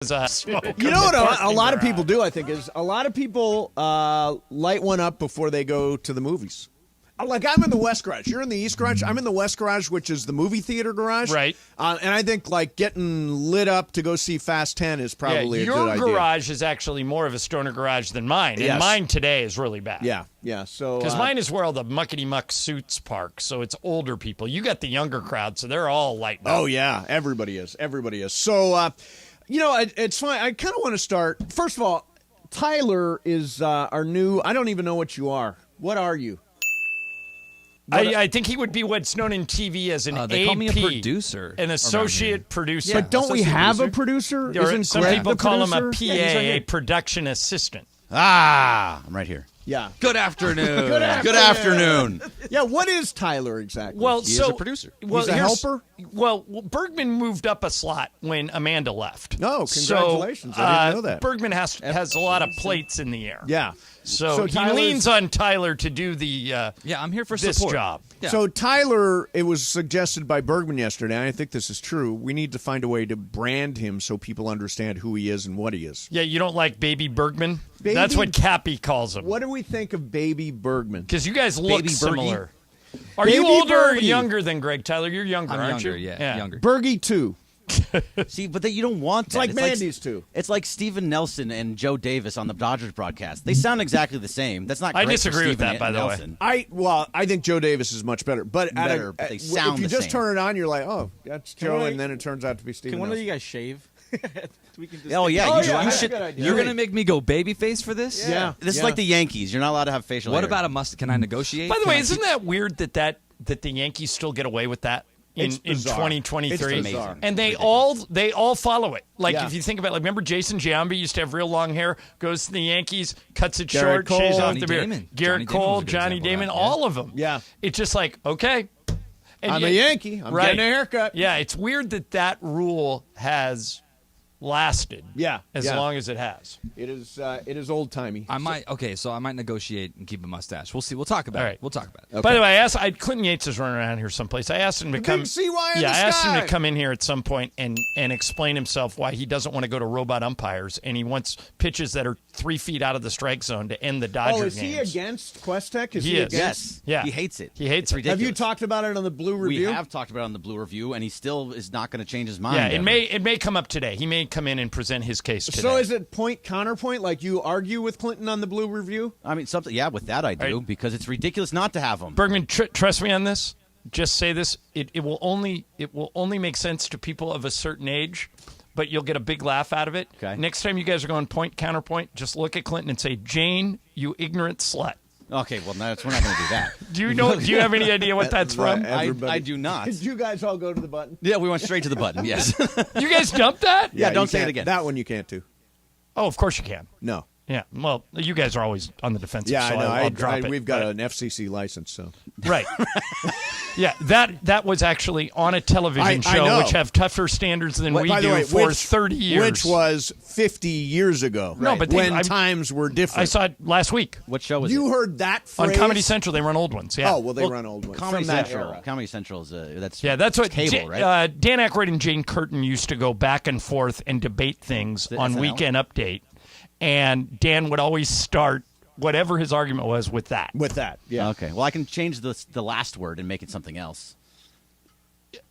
You know what a lot of people do, I think, is a lot of people light one up before they go to the movies. Like, I'm in the West Garage. You're in the East Garage. I'm in the West Garage, which is the movie theater garage. Right. And I think, like, getting lit up to go see Fast 10 is probably a good idea. Your garage is actually more of a stoner garage than mine. And mine today is really bad. Yeah. So because mine is where all the muckety-muck suits park, so it's older people. You got the younger crowd, so they're all lighting up. Oh, yeah. Everybody is. So, it's fine. I kind of want to start. First of all, Tyler is our new, I don't even know what you are. What are you? I think he would be what's known in TV as an AP. They call me a producer. An associate producer. But don't we have a producer? Some people call him a PA, a production assistant. I'm right here. Yeah. Good afternoon. Good afternoon. Yeah, what is Tyler exactly? Well, He is a producer. He's a helper? Well, Bergman moved up a slot when Amanda left. Oh, congratulations. I didn't know that. Bergman has a lot of plates in the air. Yeah. So he leans on Tyler to do the I'm here for this support. job. Yeah. So Tyler, it was suggested by Bergman yesterday, and I think this is true. We need to find a way to brand him so people understand who he is and what he is. Yeah, you don't like Baby Bergman? That's what Cappy calls him. What do we think of Baby Bergman? Because you guys look Baby similar. Bergie? Are Baby you older or Bergie. younger than Greg? Tyler, you're younger, I'm aren't younger, you? yeah, younger. Bergie 2. See, but you don't want that. It's like Mandy's too. It's like Steven Nelson and Joe Davis on the Dodgers broadcast. They sound exactly the same. That's not. I great disagree for with Steven that, by the way. Nelson. I think Joe Davis is much better. But But they sound if you the just same. turn it on, you're like, oh, that's Joe, and then it turns out to be Steven Can one of Nelson. you guys shave? We can just Oh yeah, Oh, you, yeah, you that's a should. good idea. You're gonna make me go babyface for this? Yeah. This is like the Yankees. You're not allowed to have facial What hair. about a must? Can I negotiate? By the Can way, I isn't keep- that weird that the Yankees still get away with that in It's bizarre. 2023? It's bizarre. And they all follow it. Like, Yeah. if you think about it, like, remember Jason Giambi used to have real long hair, goes to the Yankees, cuts it Garrett short, shaves Cole. off the beard. Johnny Damon. Garrett Johnny Damon Cole, was a good Johnny example of Damon, that, yeah. all of them. Yeah. It's just like, okay. And I'm yet- a Yankee. I'm right. getting a haircut. Yeah, it's weird that rule has lasted as Yeah. long as it has. It is old timey. I might negotiate and keep a mustache. We'll see. We'll talk about All it. right. We'll talk about it. By the way, Clinton Yates is running around here someplace. I asked him to come. Big CY in yeah, the I asked him sky. to come in here at some point and explain himself why he doesn't want to go to robot umpires and he wants pitches that are 3 feet out of the strike zone to end the Dodger is games. he against Questek? Is He he is. against? Yes. Yeah. He hates it. He hates It's it. ridiculous. Have you talked about it on the Blue We Review? have talked about it on the Blue Review, and he still is not going to change his mind. Yeah, ever. it may come up today. He may come in and present his case today. So is it point counterpoint? Like you argue with Clinton on the Blue Review? I mean, something. Yeah, with that I do Right. because it's ridiculous not to have him. Bergman, trust me on this. Just say this. It will only make sense to people of a certain age, but you'll get a big laugh out of it. Okay. Next time you guys are going point counterpoint, just look at Clinton and say, "Jane, you ignorant slut." Okay, well, we're not going to do that. Do you have any idea what that's from? Everybody. I do not. Did you guys all go to the button? Yeah, we went straight to the button. Yes. You guys dumped that? Yeah, don't you say it can't- again. That one you can't do. Oh, of course you can. No. Yeah. Well, you guys are always on the defensive. Yeah, so I know. I'll drop it. We've got But- an FCC license, so. right. Yeah, that was actually on a television I show, know. which have tougher standards than we By the do way, for 30 years. Which was 50 years ago. No, but when times were different. I saw it last week What show was You it? heard that on phrase? Comedy Central. They run old ones. Yeah. Oh, well, they run old ones. Comedy From that Central. era. Comedy Central is that's Yeah, that's what cable, right? Dan Aykroyd and Jane Curtin used to go back and forth and debate things The on SNL? Weekend Update, and Dan would always start whatever his argument was with that. With that, yeah. Okay. Well, I can change the last word and make it something else.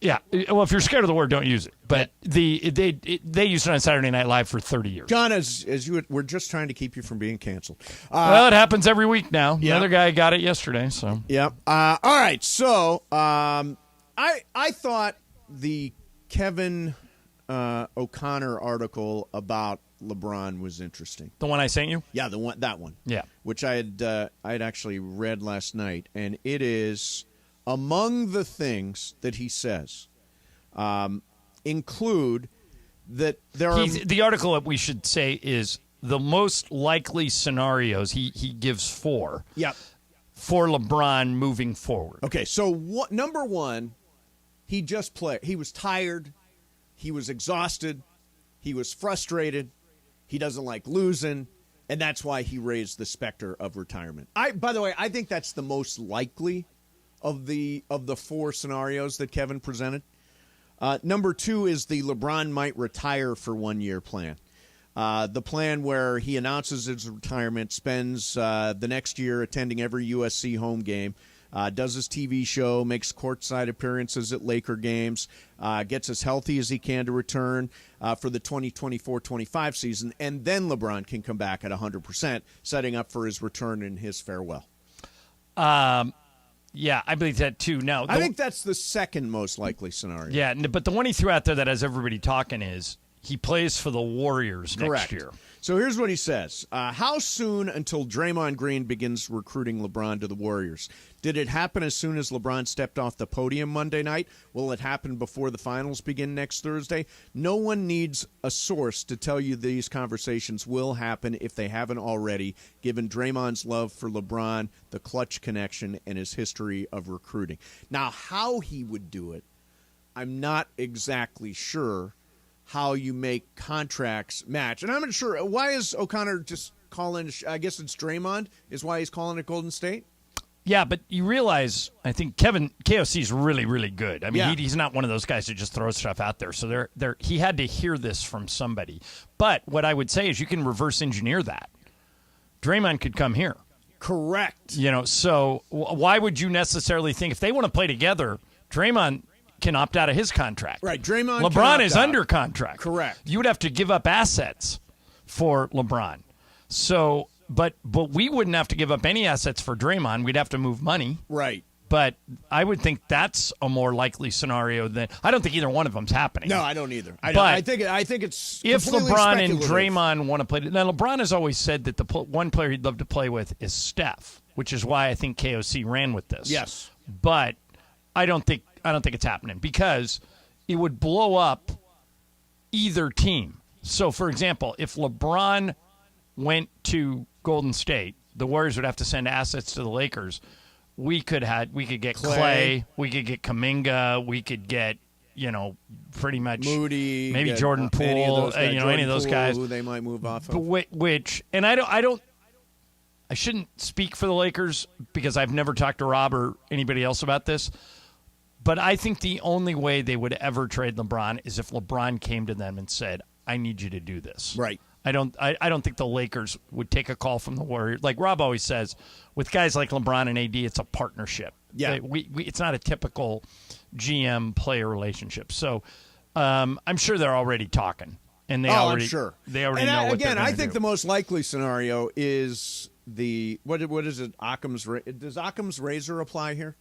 Yeah. Well, if you're scared of the word, don't use it. But they used it on Saturday Night Live for 30 years. John, as you, we're just trying to keep you from being canceled. Well, it happens every week now. Yeah. Another guy got it yesterday. So Yep. All right. So I thought the Kevin O'Connor article about LeBron was interesting. the one I sent you. Yeah, that one. Yeah. Which I had actually read last night, and it is among the things that he says include that there are The article that we should say is the most likely scenarios. He gives 4. yeah. For LeBron moving forward. Okay, so number one, he just played. He was tired. He was exhausted. He was frustrated. He doesn't like losing, and that's why he raised the specter of retirement. By the way, I think that's the most likely of the 4 scenarios that Kevin presented. Number 2 is the LeBron might retire for 1 year plan. The plan where he announces his retirement, spends the next year attending every USC home game, does his TV show, makes courtside appearances at Laker games, gets as healthy as he can to return for the 2024-25 season, and then LeBron can come back at 100%, setting up for his return and his farewell. Yeah, I believe that too. Now, I think that's the second most likely scenario. Yeah, but the one he threw out there that has everybody talking is he plays for the Warriors Correct. next year. So here's what he says. How soon until Draymond Green begins recruiting LeBron to the Warriors? Did it happen as soon as LeBron stepped off the podium Monday night? Will it happen before the finals begin next Thursday? No one needs a source to tell you these conversations will happen if they haven't already, given Draymond's love for LeBron, the clutch connection, and his history of recruiting. Now, how he would do it, I'm not exactly sure. How you make contracts match. And I'm not sure. Why is O'Connor just calling, I guess it's Draymond, is why he's calling it Golden State? Yeah, but you realize, I think KOC is really, really good. I mean, Yeah. he's not one of those guys who just throws stuff out there. So he had to hear this from somebody. But what I would say is you can reverse engineer that. Draymond could come here. Correct. So why would you necessarily think if they want to play together, Draymond can opt out of his contract. Right, Draymond LeBron can opt is out. under contract. Correct. You would have to give up assets for LeBron. So, but we wouldn't have to give up any assets for Draymond. We'd have to move money. Right. But I would think that's a more likely scenario than I don't think either one of them's happening. No, I don't either. I think it's if completely LeBron and speculative. Draymond want to play. Now LeBron has always said that the one player he'd love to play with is Steph, which is why I think KOC ran with this. Yes. But I don't think it's happening because it would blow up either team. So, for example, if LeBron went to Golden State, the Warriors would have to send assets to the Lakers. We could get Clay, we could get Kuminga, we could get pretty much Moody, maybe get Jordan Poole, any of those guys, any of those Poole, guys who they might move off of. Which, and I shouldn't speak for the Lakers because I've never talked to Rob or anybody else about this. But I think the only way they would ever trade LeBron is if LeBron came to them and said, "I need you to do this." Right. I don't think the Lakers would take a call from the Warriors. Like Rob always says, with guys like LeBron and AD, it's a partnership. Yeah. It's not a typical GM player relationship. So I'm sure they're already talking, and I'm sure they already and know what again, they're I gonna think do. the most likely scenario is the what is it? Does Occam's razor apply here?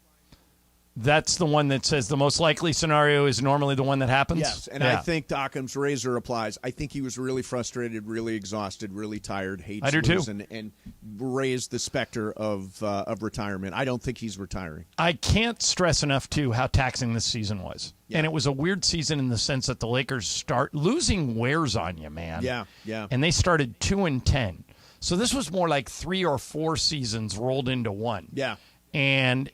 That's the one that says the most likely scenario is normally the one that happens? Yes, and Yeah. I think Occam's razor applies. I think he was really frustrated, really exhausted, really tired, hates I do too. losing, and raised the specter of retirement. I don't think he's retiring. I can't stress enough, too, how taxing this season was. Yeah. And it was a weird season in the sense that the Lakers losing wears on you, man. Yeah. And they started 2-10. So this was more like 3 or 4 seasons rolled into one. Yeah. And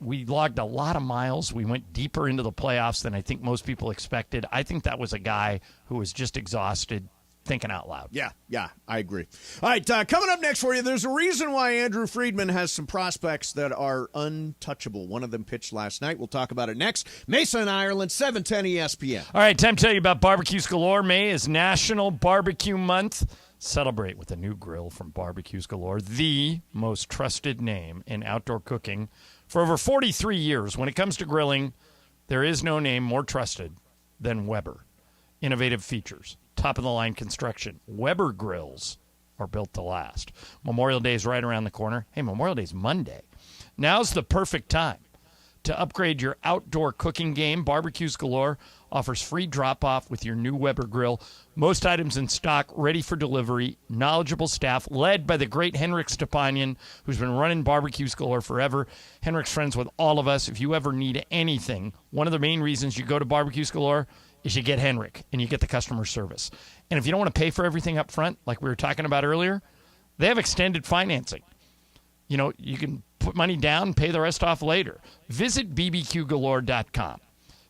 we logged a lot of miles. We went deeper into the playoffs than I think most people expected. I think that was a guy who was just exhausted, thinking out loud. Yeah, I agree. All right, coming up next for you, there's a reason why Andrew Friedman has some prospects that are untouchable. One of them pitched last night. We'll talk about it next. Mesa in Ireland, 710 ESPN. All right, time to tell you about Barbecues Galore. May is National Barbecue Month. Celebrate with a new grill from Barbecues Galore, the most trusted name in outdoor cooking. For over 43 years, when it comes to grilling, there is no name more trusted than Weber. Innovative features, top-of-the-line construction. Weber grills are built to last. Memorial Day is right around the corner. Hey, Memorial Day is Monday. Now's the perfect time to upgrade your outdoor cooking game. Barbecues Galore offers free drop-off with your new Weber grill. Most items in stock, ready for delivery. Knowledgeable staff, led by the great Henrik Stepanian, who's been running Barbecues Galore forever. Henrik's friends with all of us. If you ever need anything, one of the main reasons you go to Barbecues Galore is you get Henrik, and you get the customer service. And if you don't want to pay for everything up front, like we were talking about earlier, they have extended financing. You can put money down, pay the rest off later. Visit bbqgalore.com.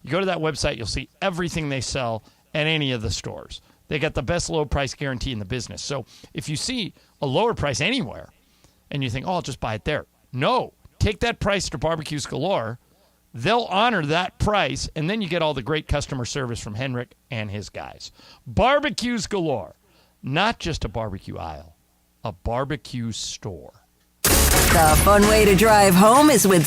You go to that website, you'll see everything they sell at any of the stores. They got the best low price guarantee in the business. So if you see a lower price anywhere and you think, I'll just buy it there. No, take that price to Barbecues Galore. They'll honor that price, and then you get all the great customer service from Henrik and his guys. Barbecues galore. Not just a barbecue aisle, a barbecue store. The fun way to drive home is with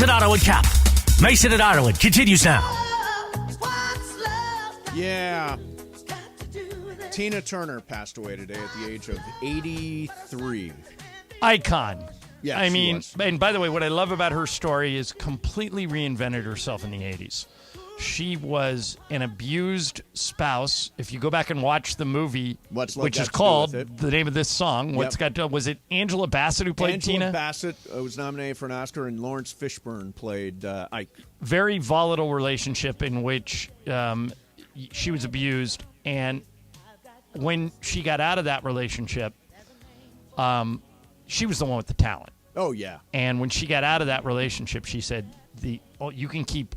At Ottawa Cap. Mason at Ottawa continues now. Yeah. Tina Turner passed away today at the age of 83. Icon. Yeah, I she mean, was. and by the way, what I love about her story is completely reinvented herself in the 80s. She was an abused spouse. If you go back and watch the movie, What's Love which Got is to Do called with It? the name of this song, What's Yep. Got to, was it Angela Bassett who played Angela Tina? Bassett was nominated for an Oscar, and Lawrence Fishburne played Ike. Very volatile relationship in which she was abused, and when she got out of that relationship, she was the one with the talent. Oh, yeah. And when she got out of that relationship, she said, "You can keep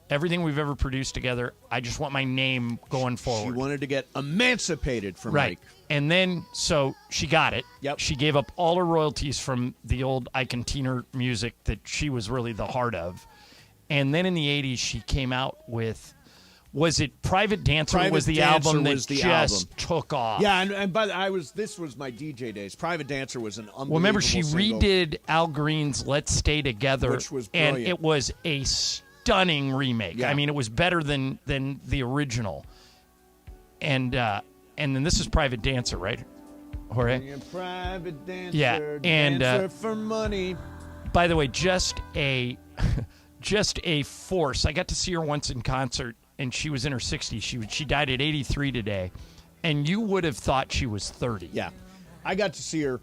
everything we've ever produced together. I just want my name going forward." She wanted to get emancipated from right. Ike. And then, so she got it. Yep. She gave up all her royalties from the old Ike and Tina music that she was really the heart of. And then in the 80s, she came out with, was it Private Dancer? Private was the Dancer album that was the just album. took off. Yeah, and this was my DJ days. Private Dancer was an unbelievable Well, remember, she single. redid Al Green's Let's Stay Together. Which was and brilliant. it was a stunning remake. Yeah. I mean, it was better than the original. And then this is Private Dancer, right, Jorge? Private Dancer, Yeah, and, dancer for money. By the way, just a force. I got to see her once in concert, and she was in her 60s. She died at 83 today, and you would have thought she was 30. Yeah, I got to see her,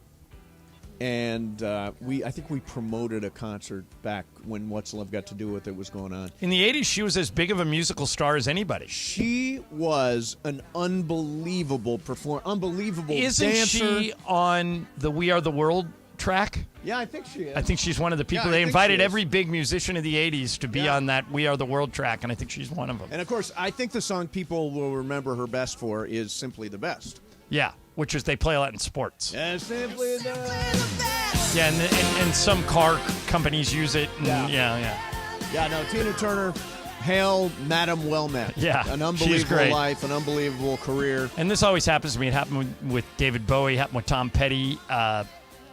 and I think we promoted a concert back when What's Love Got to Do with It was going on. In the 80s, she was as big of a musical star as anybody. She was an unbelievable performer, unbelievable Isn't dancer. she on the We Are the World Track? Yeah, I think she is. I think she's one of the people. Yeah, I They think invited she is. every big musician of the 80s to be on that We Are the World track, and I think she's one of them. And, of course, I think the song people will remember her best for is Simply the Best. Yeah, which is they play a lot in sports. And Simply the Best. Yeah, and some car companies use it. And yeah. Yeah, no, Tina Turner, hail Madam Well Met. Yeah, An she's unbelievable great. life, an unbelievable career. And this always happens to me. It happened with David Bowie, happened with Tom Petty.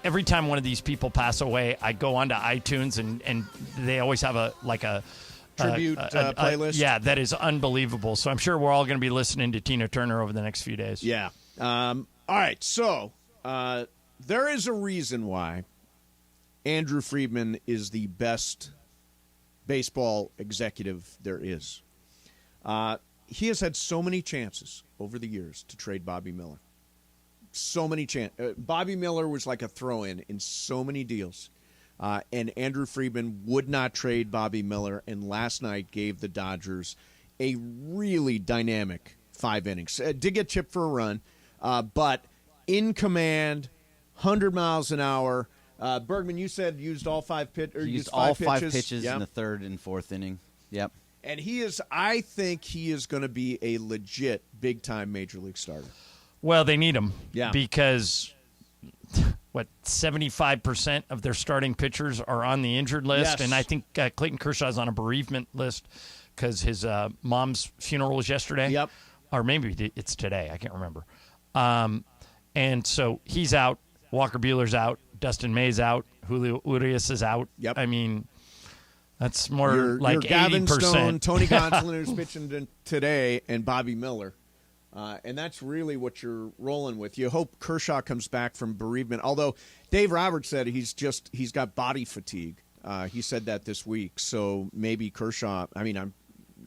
Every time one of these people pass away, I go onto iTunes, and they always have a Tribute playlist. Yeah, that is unbelievable. So I'm sure we're all going to be listening to Tina Turner over the next few days. Yeah. All right, so there is a reason why Andrew Friedman is the best baseball executive there is. He has had so many chances over the years to trade Bobby Miller. So many chances. Bobby Miller was like a throw-in in so many deals. And Andrew Friedman would not trade Bobby Miller, and last night gave the Dodgers a really dynamic 5 innings. Did get chipped for a run, but in command, 100 miles an hour. Bergman, you said used all five pitches. Used all five pitches in the third and fourth inning. Yep. And I think he is going to be a legit big-time Major League starter. Well, they need him. Yeah. Because, 75% of their starting pitchers are on the injured list. Yes. And I think Clayton Kershaw is on a bereavement list because his mom's funeral was yesterday. Yep. Or maybe it's today. I can't remember. And so he's out. Walker Buehler's out. Dustin May's out. Julio Urias is out. Yep. I mean, that's more Your like Gavin 80%. Stone, Tony Gonsolin, who's pitching today, and Bobby Miller. And that's really what you're rolling with. You hope Kershaw comes back from bereavement. Although Dave Roberts said he's got body fatigue. He said that this week. So maybe Kershaw, I'm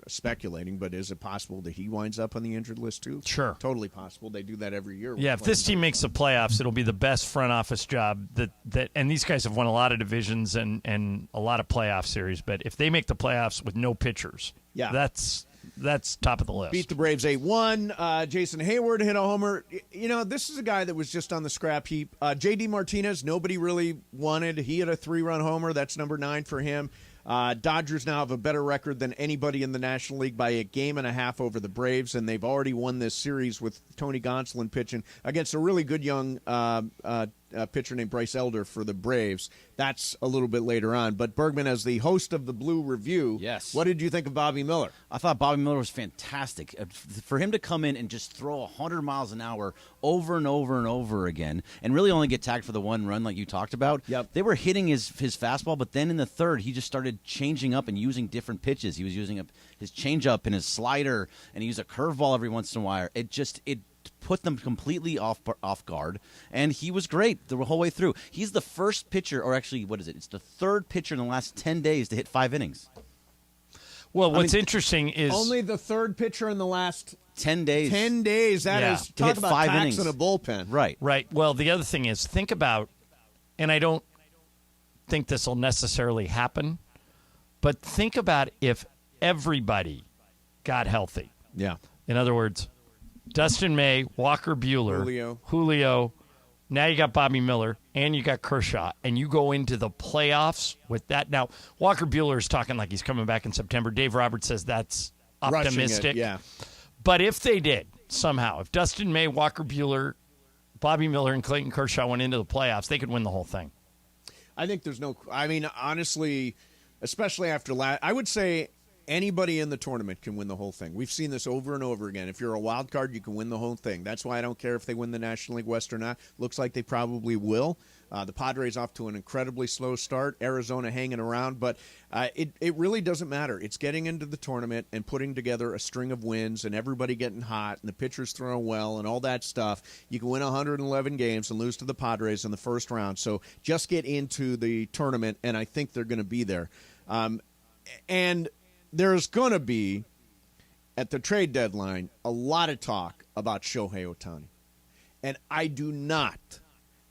speculating, but is it possible that he winds up on the injured list too? Sure. Totally possible. They do that every year. Yeah, if this team makes the playoffs, it'll be the best front office job that and these guys have won a lot of divisions and a lot of playoff series, but if they make the playoffs with no pitchers, yeah, that's top of the list. Beat the Braves 8-1. Jason Hayward hit a homer. This is a guy that was just on the scrap heap. J.D. Martinez, nobody really wanted. He hit a 3-run homer. That's number 9 for him. Dodgers now have a better record than anybody in the National League by a game and a half over the Braves, and they've already won this series with Tony Gonsolin pitching against a really good young pitcher named Bryce Elder for the Braves. That's a little bit later on. But Bergman, as the host of the Blue Review, yes, what did you think of Bobby Miller? I thought Bobby Miller was fantastic. For him to come in and just throw 100 miles an hour over and over and over again and really only get tagged for the 1 run like you talked about. Yep. They were hitting his fastball, but then in the third, he just started changing up and using different pitches. He was using his changeup and his slider, and he used a curveball every once in a while. It put them completely off guard, and he was great the whole way through. He's the first pitcher, or actually, what is it? It's the third pitcher in the last 10 days to hit 5 innings. Well, what's interesting is only the third pitcher in the last 10 days. 10 days. That is To hit talk about 5 tax innings in a bullpen. Right. Right. Well, the other thing is, think about, and I don't think this will necessarily happen, but think about if everybody got healthy. Yeah. In other words, Dustin May, Walker Buehler, Julio. Now you got Bobby Miller, and you got Kershaw, and you go into the playoffs with that. Now, Walker Buehler is talking like he's coming back in September. Dave Roberts says that's optimistic. Yeah. But if they did, somehow, if Dustin May, Walker Buehler, Bobby Miller, and Clayton Kershaw went into the playoffs, they could win the whole thing. I think there's honestly, especially after I would say anybody in the tournament can win the whole thing. We've seen this over and over again. If you're a wild card, you can win the whole thing. That's why I don't care if they win the National League West or not. Looks like they probably will. The Padres off to an incredibly slow start. Arizona hanging around, but it really doesn't matter. It's getting into the tournament and putting together a string of wins and everybody getting hot and the pitchers throwing well and all that stuff. You can win 111 games and lose to the Padres in the first round. So just get into the tournament, and I think they're going to be there. And there's going to be, at the trade deadline, a lot of talk about Shohei Ohtani. And I do not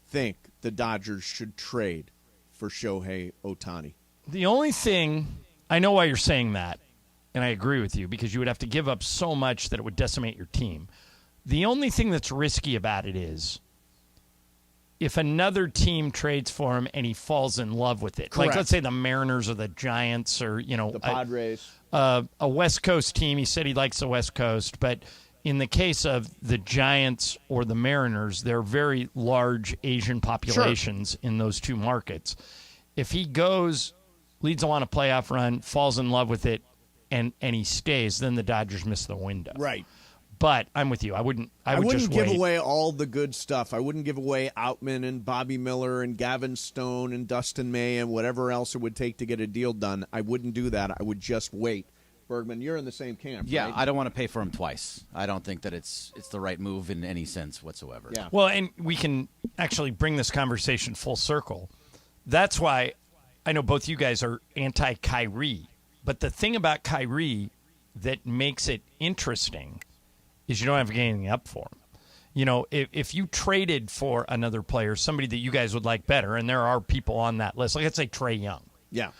think the Dodgers should trade for Shohei Ohtani. The only thing, I know why you're saying that, and I agree with you, because you would have to give up so much that it would decimate your team. The only thing that's risky about it is if another team trades for him and he falls in love with it, Correct. like let's say the Mariners or the Giants or The Padres. a West Coast team, he said he likes the West Coast, but in the case of the Giants or the Mariners, they're very large Asian populations in those two markets. If he goes, leads them on a playoff run, falls in love with it, and he stays, then the Dodgers miss the window. Right. But I'm with you. I wouldn't wouldn't just give wait. away all the good stuff. I wouldn't give away Outman and Bobby Miller and Gavin Stone and Dustin May and whatever else it would take to get a deal done. I wouldn't do that. I would just wait. Bergman, you're in the same camp, Yeah, right? I don't want to pay for him twice. I don't think that it's the right move in any sense whatsoever. Yeah. Well, and we can actually bring this conversation full circle. That's why I know both you guys are anti-Kyrie. But the thing about Kyrie that makes it interesting is you don't have to get anything up for him. You know, if you traded for another player, somebody that you guys would like better, and there are people on that list, like let's say Trae Young. Yeah.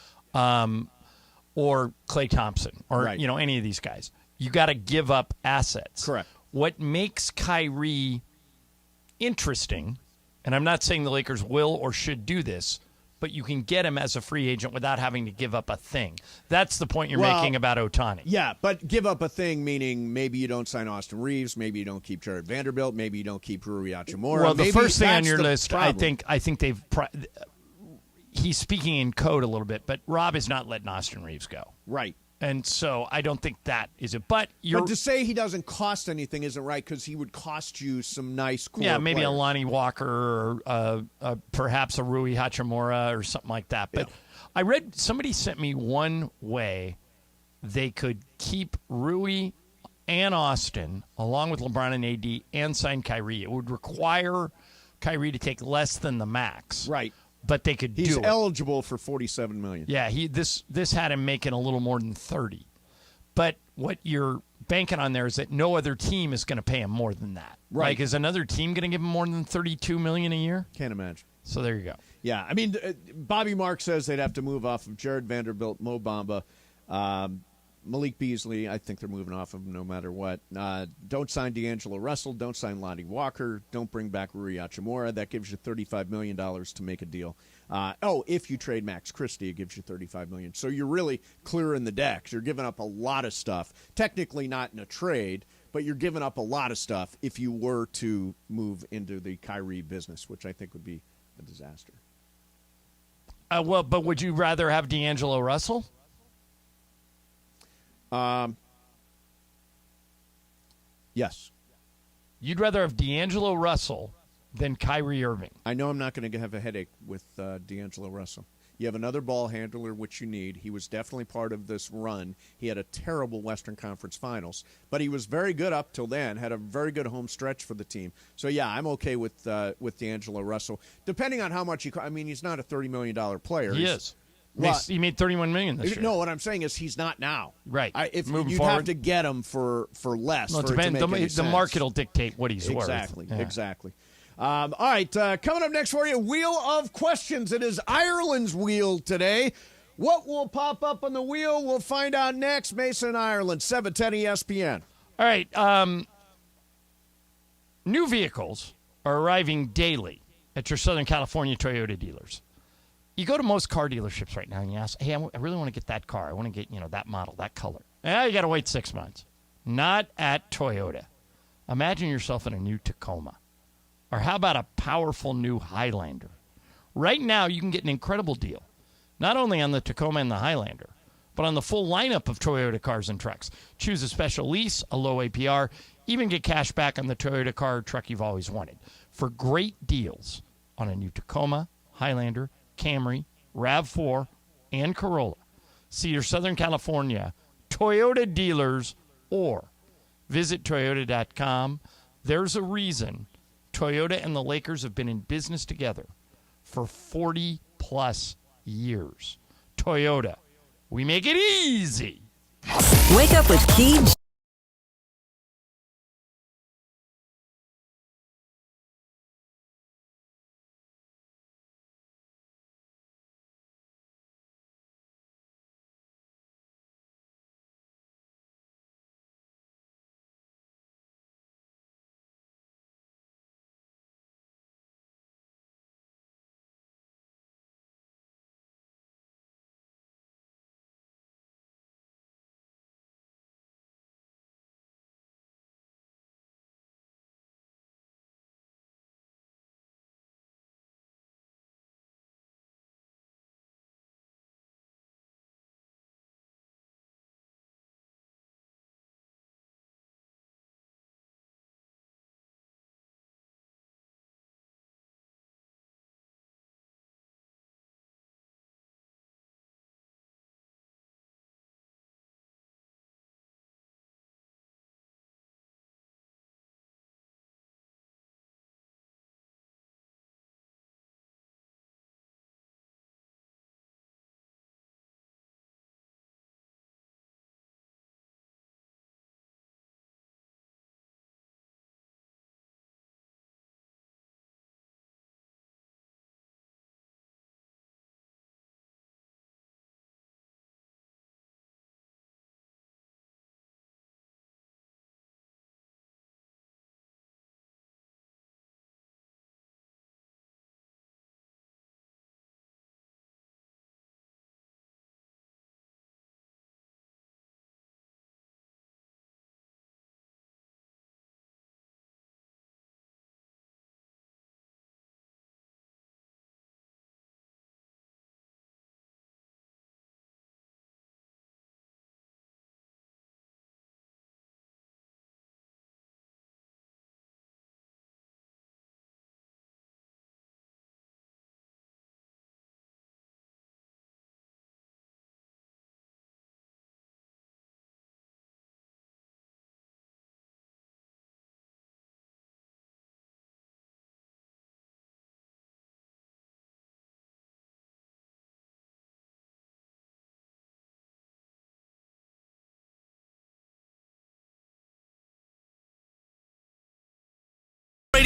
Or Klay Thompson, or Right. any of these guys. You got to give up assets. Correct. What makes Kyrie interesting, and I'm not saying the Lakers will or should do this, but you can get him as a free agent without having to give up a thing. That's the point you're making about Ohtani. Yeah, but give up a thing, meaning maybe you don't sign Austin Reeves, maybe you don't keep Jared Vanderbilt, maybe you don't keep Rui Hachimura. Well, the Maybe first thing on that's your the list, problem. I think they've. He's speaking in code a little bit, but Rob is not letting Austin Reeves go. Right. And so I don't think that is it. But you're But to say he doesn't cost anything isn't right because he would cost you some nice core maybe players. a Lonnie Walker or perhaps a Rui Hachimura or something like that. But Yeah. I read somebody sent me one way they could keep Rui and Austin along with LeBron and AD and sign Kyrie. It would require Kyrie to take less than the max. Right. But they could He's do it. eligible for $47 million. Yeah, this had him making a little more than 30. But what you're banking on there is that no other team is going to pay him more than that. Right. Like, is another team going to give him more than $32 million a year? Can't imagine. So there you go. Yeah, I mean, Bobby Mark says they'd have to move off of Jared Vanderbilt, Mo Bamba, Malik Beasley. I think they're moving off of him no matter what. Don't sign D'Angelo Russell. Don't sign Lonnie Walker. Don't bring back Rui Hachimura. That gives you $35 million to make a deal. If you trade Max Christie, it gives you $35 million. So you're really clearing the decks. You're giving up a lot of stuff. Technically not in a trade, but you're giving up a lot of stuff if you were to move into the Kyrie business, which I think would be a disaster. But would you rather have D'Angelo Russell? Yes. You'd rather have D'Angelo Russell than Kyrie Irving. I know I'm not going to have a headache with D'Angelo Russell. You have another ball handler, which you need. He was definitely part of this run. He had a terrible Western Conference Finals, but he was very good up till then, had a very good home stretch for the team. So, yeah, I'm okay with D'Angelo Russell. Depending on how much he's not a $30 million player. He is. He made $31 million this year. No, what I'm saying is he's not now. Right. If Moving you'd forward. have to get him for less. Well, it for it to depends. make any The sense. market will dictate what he's Exactly. worth. Yeah. Exactly. All right, coming up next for you, Wheel of Questions. It is Ireland's wheel today. What will pop up on the wheel? We'll find out next. Mason, Ireland, 710 ESPN. All right. New vehicles are arriving daily at your Southern California Toyota dealers. You go to most car dealerships right now and you ask, hey, I really want to get that car. I want to get, that model, that color. You got to wait 6 months. Not at Toyota. Imagine yourself in a new Tacoma. Or how about a powerful new Highlander? Right now, you can get an incredible deal, not only on the Tacoma and the Highlander, but on the full lineup of Toyota cars and trucks. Choose a special lease, a low APR, even get cash back on the Toyota car or truck you've always wanted. For great deals on a new Tacoma, Highlander, Camry, RAV4, and Corolla, see your Southern California Toyota dealers or visit Toyota.com. There's a reason Toyota and the Lakers have been in business together for 40-plus years. Toyota, we make it easy. Wake up with Key,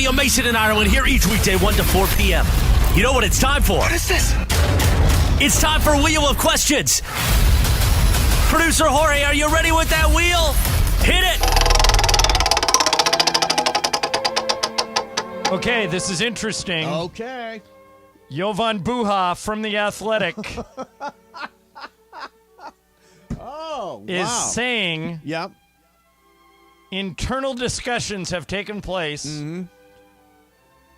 Radio, Mason and Ireland, here each weekday, 1 to 4 p.m. You know what it's time for? What is this? It's time for Wheel of Questions. Producer Jorge, are you ready with that wheel? Hit it! Okay, this is interesting. Okay. Jovan Buha from The Athletic Oh, is wow. saying Yep. internal discussions have taken place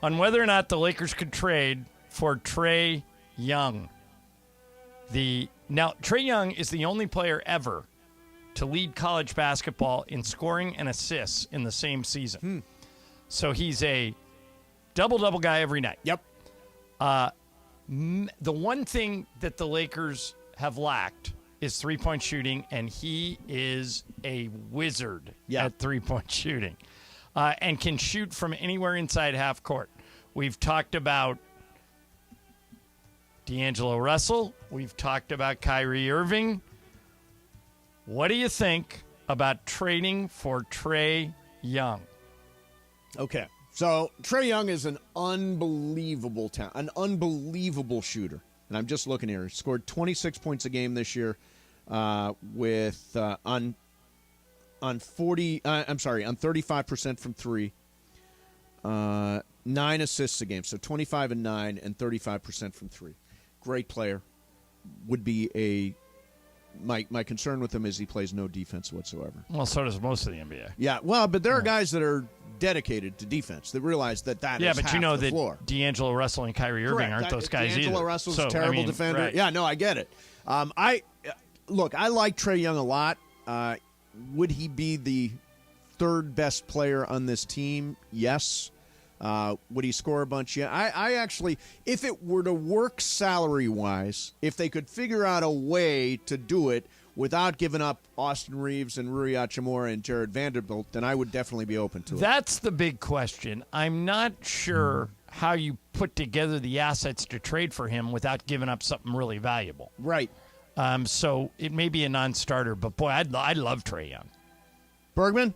on whether or not the Lakers could trade for Trae Young. Now, Trae Young is the only player ever to lead college basketball in scoring and assists in the same season. So he's a double-double guy every night. Yep. The one thing that the Lakers have lacked is three-point shooting, and he is a wizard at three-point shooting and can shoot from anywhere inside half court. We've talked about D'Angelo Russell. We've talked about Kyrie Irving. What do you think about trading for Trae Young? Okay. So Trae Young is an unbelievable talent, an unbelievable shooter. And I'm just looking here. He scored 26 points a game this year with on 35% from three. 9 assists a game, so 25 and 9 and 35% from three. Great player. Would be my concern with him is he plays no defense whatsoever. Well, so does most of the NBA. Yeah, well, but there are guys that are dedicated to defense that realize that is but half you know the that floor. D'Angelo Russell and Kyrie Irving Correct. aren't those guys D'Angelo either. Russell's So, a terrible defender. right. Yeah, no, I get it. I like Trae Young a lot. Would he be the third best player on this team? Yes. Would he score a bunch? Yeah. I actually, if it were to work salary-wise, if they could figure out a way to do it without giving up Austin Reeves and Rui Hachimura and Jared Vanderbilt, then I would definitely be open to it. That's the big question. I'm not sure how you put together the assets to trade for him without giving up something really valuable. Right. So it may be a non-starter, but boy, I love Trae Young. Bergman?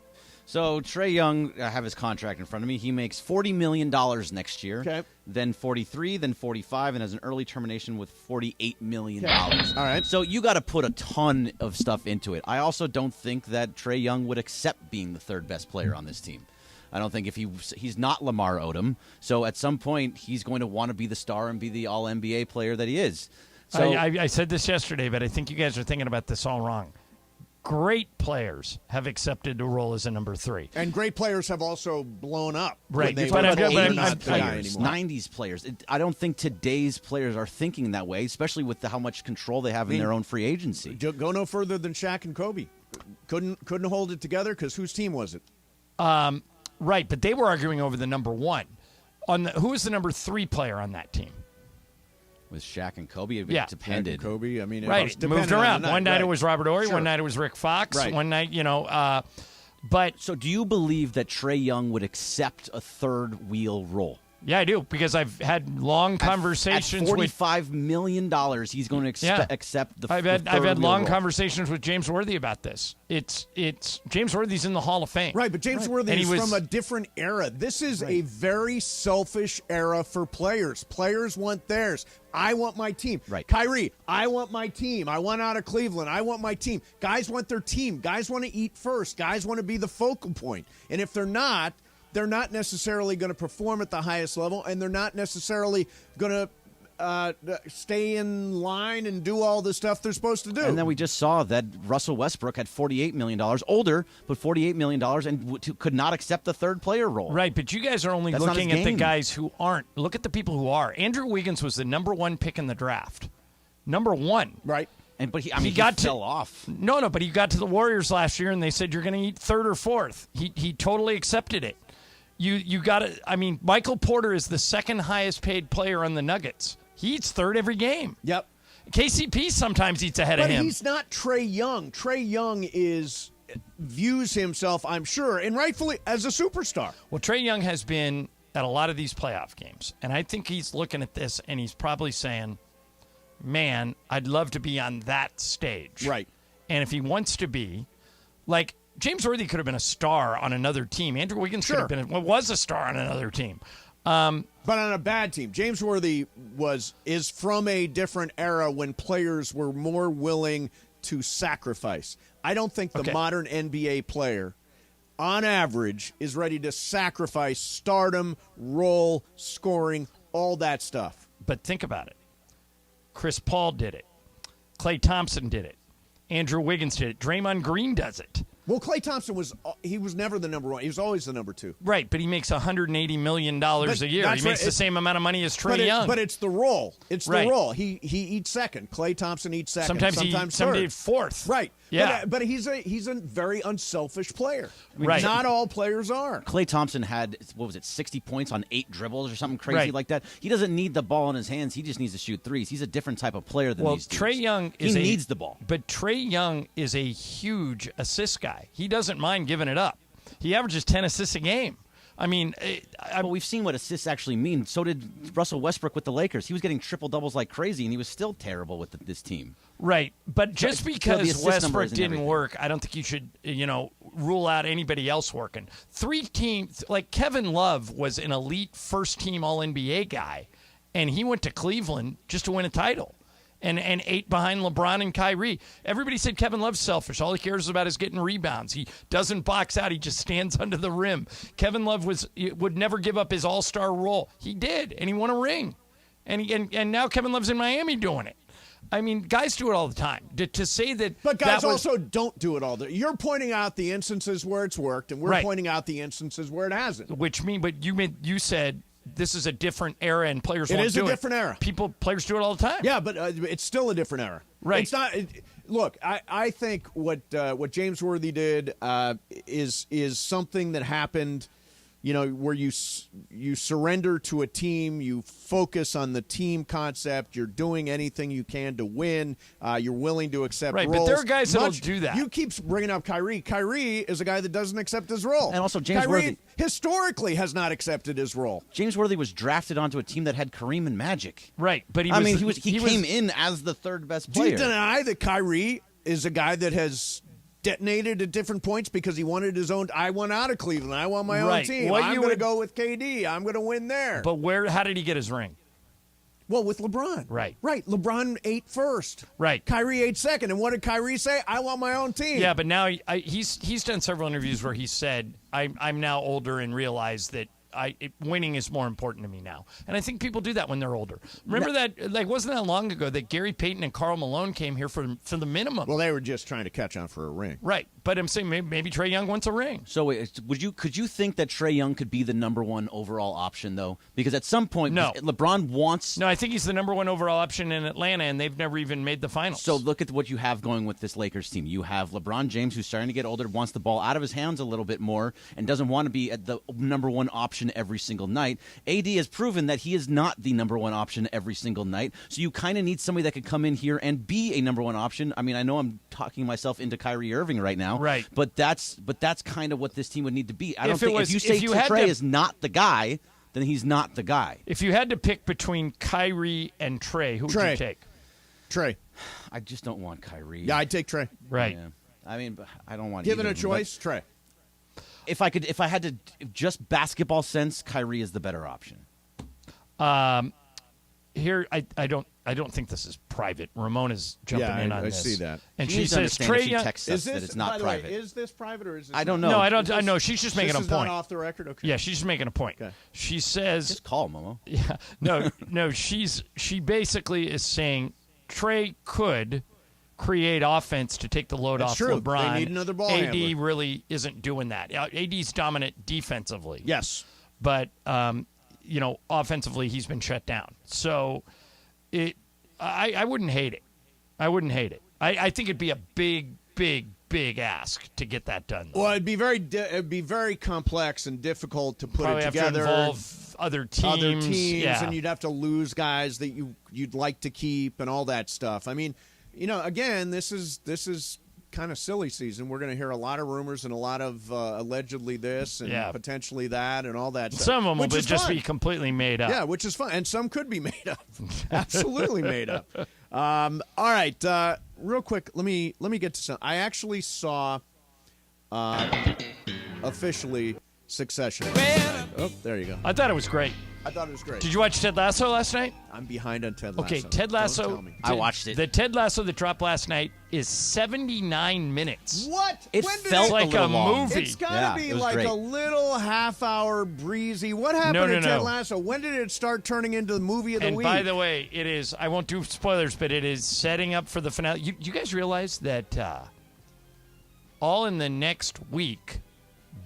So Trae Young, I have his contract in front of me. He makes $40 million next year. Okay. Then 43, then 45, and has an early termination with $48 million. All right. So you got to put a ton of stuff into it. I also don't think that Trae Young would accept being the third best player on this team. I don't think if he's not Lamar Odom. So at some point, he's going to want to be the star and be the All-NBA player that he is. So I said this yesterday, but I think you guys are thinking about this all wrong. Great players have accepted a role as a number 3. And great players have also blown up. Right, when they but were I'm- older, but I'm- not I'm- the guy players, anymore. 90s players. I don't think today's players are thinking that way, especially with how much control they have in their own free agency. Go no further than Shaq and Kobe. Couldn't hold it together because whose team was it? Right, but they were arguing over the number 1. Who was the number 3 player on that team? With Shaq and Kobe, it Yeah. depended. Kobe. I mean, it Right, was it moved dependent on around. the One night right. it was Robert Horry, Sure. one night it was Rick Fox, Right. one night, but So do you believe that Trae Young would accept a third wheel role? yeah, I do, because I've had long conversations At with $45 million, he's going to Yeah. accept the I've the had third wheel long role. conversations with James Worthy about this. It's James Worthy's in the Hall of Fame. Right, but James Worthy And he is was- from a different era. This is a very selfish era for players. Players want theirs. I want my team. Right. Kyrie, I want my team. I want out of Cleveland. I want my team. Guys want their team. Guys want to eat first. Guys want to be the focal point. And if they're not necessarily going to perform at the highest level, and they're not necessarily going to stay in line and do all the stuff they're supposed to do. And then we just saw that Russell Westbrook had $48 million, older, but $48 million, and could not accept the third player role. Right, but you guys are only That's not looking his at the game. guys who aren't. Look at the people who are. Andrew Wiggins was the number 1 pick in the draft. Number 1. Right. And he fell off. No, but he got to the Warriors last year, and they said you're going to eat 3rd or 4th. He totally accepted it. You got to. I mean, Michael Porter is the 2nd highest paid player on the Nuggets. He eats 3rd every game. Yep. KCP sometimes eats ahead of But him. he's not Trae Young. Trae Young views himself, I'm sure, and rightfully, as a superstar. Well, Trae Young has been at a lot of these playoff games, and I think he's looking at this and he's probably saying, "Man, I'd love to be on that stage." Right. And if he wants to be, like, James Worthy could have been a star on another team. Andrew Wiggins could have was a star on another team. But on a bad team. James Worthy is from a different era when players were more willing to sacrifice. I don't think the modern NBA player, on average, is ready to sacrifice stardom, role, scoring, all that stuff. But think about it. Chris Paul did it. Klay Thompson did it. Andrew Wiggins did it. Draymond Green does it. Well, Klay Thompson was never the number one. He was always the number two. Right, but he makes $180 million a year. He makes the same amount of money as Trae Young. But it's the role. It's the role. He eats second. Klay Thompson eats second. Sometimes third. Fourth. Right. Yeah. But he's a very unselfish player. Right. Not all players are. Klay Thompson had, 60 points on 8 dribbles or something crazy like that. He doesn't need the ball in his hands. He just needs to shoot threes. He's a different type of player than these dudes. Trae Young needs the ball. But Trae Young is a huge assist guy. He doesn't mind giving it up. He averages 10 assists a game. I mean, well, we've seen what assists actually mean. So did Russell Westbrook with the Lakers. He was getting triple doubles like crazy, and he was still terrible with this team. Right, but just because Westbrook didn't work, I don't think you should, rule out anybody else working. 3 teams, like Kevin Love was an elite first-team All-NBA guy, and he went to Cleveland just to win a title. And 8 behind LeBron and Kyrie. Everybody said Kevin Love's selfish. All he cares about is getting rebounds. He doesn't box out. He just stands under the rim. Kevin Love would never give up his all-star role. He did, and he won a ring. And now Kevin Love's in Miami doing it. I mean, guys do it all the time. To say that, but guys also don't do it all. You're pointing out the instances where it's worked, and we're pointing out the instances where it hasn't. You said. This is a different era, and players won't do it. It is a different era. Players do it all the time. Yeah, but it's still a different era. Right. It's not. Look, I think what James Worthy did is something that happened, where you surrender to a team, you focus on the team concept, you're doing anything you can to win, you're willing to accept roles. Right, but there are guys that don't do that. You keep bringing up Kyrie. Kyrie is a guy that doesn't accept his role. And also James Kyrie Worthy historically has not accepted his role. James Worthy was drafted onto a team that had Kareem and Magic. Right, but he came in as the third best player. Do you deny that Kyrie is a guy that has detonated at different points because he wanted his own? I want out of Cleveland. I want my own team. I'm going to go with KD. I'm going to win there. But how did he get his ring? Well, with LeBron. Right. LeBron ate first. Right. Kyrie ate second. And what did Kyrie say? I want my own team. Yeah, but now he's done several interviews where he said, I'm now older and realize that winning is more important to me now. And I think people do that when they're older. Remember that, wasn't that long ago that Gary Payton and Karl Malone came here for the minimum? Well, they were just trying to catch on for a ring. Right. But I'm saying maybe Trae Young wants a ring. So could you think that Trae Young could be the number 1 overall option, though? Because at some point, LeBron wants... No, I think he's the number 1 overall option in Atlanta, and they've never even made the finals. So look at what you have going with this Lakers team. You have LeBron James, who's starting to get older, wants the ball out of his hands a little bit more, and doesn't want to be at the number 1 option every single night. AD has proven that he is not the number 1 option every single night. So you kind of need somebody that could come in here and be a number 1 option. I mean, I know I'm talking myself into Kyrie Irving right now. Right. But that's kind of what this team would need to be. I don't think if you say Trae is not the guy, then he's not the guy. If you had to pick between Kyrie and Trae, who would you take? Trae. I just don't want Kyrie. Yeah, I'd take Trae. Right. Yeah. I mean, I don't want given either, a choice, Trae. If I had to just basketball sense, Kyrie is the better option. Here, I don't think this is private. Ramona's jumping in on this. I see that. And she says, Trae Young. Texts us that it's not private. Is this private or is this? I don't know. No, I don't. I know. She's just making a point. This is not off the record. Okay. Yeah, she's just making a point. Okay. She says, just call Momo. Yeah. No. She basically is saying Trae could create offense to take the load off true. LeBron. They need another ball AD handler. really isn't doing that. AD's dominant defensively. Yes. But offensively he's been shut down. So I wouldn't hate it. I think it'd be a big ask to get that done, though. Well, it'd be very complex and difficult to put Probably it together. Have to involve other teams, yeah. And you'd have to lose guys that you'd like to keep and all that stuff. I mean, again, this is kind of silly season. We're going to hear a lot of rumors and a lot of allegedly this and potentially that and all that stuff. Some of them will just be completely made up. Yeah, which is fun. And some could be made up. Absolutely made up. All right. Real quick, let me get to some. I actually saw officially Succession. Oh, there you go. I thought it was great. I thought it was great. Did you watch Ted Lasso last night? I'm behind on Ted Lasso. Okay, Ted Don't Lasso. tell me. I watched it. The Ted Lasso that dropped last night is 79 minutes. What? It When did felt It's like a a little long. movie. It's got to Yeah, be it was like great. a little half-hour breezy. What happened No, to Ted no. Lasso? When did it start turning into the movie of the And week? by the way, it is, I won't do spoilers, but it is setting up for the finale. You guys realize that all in the next week,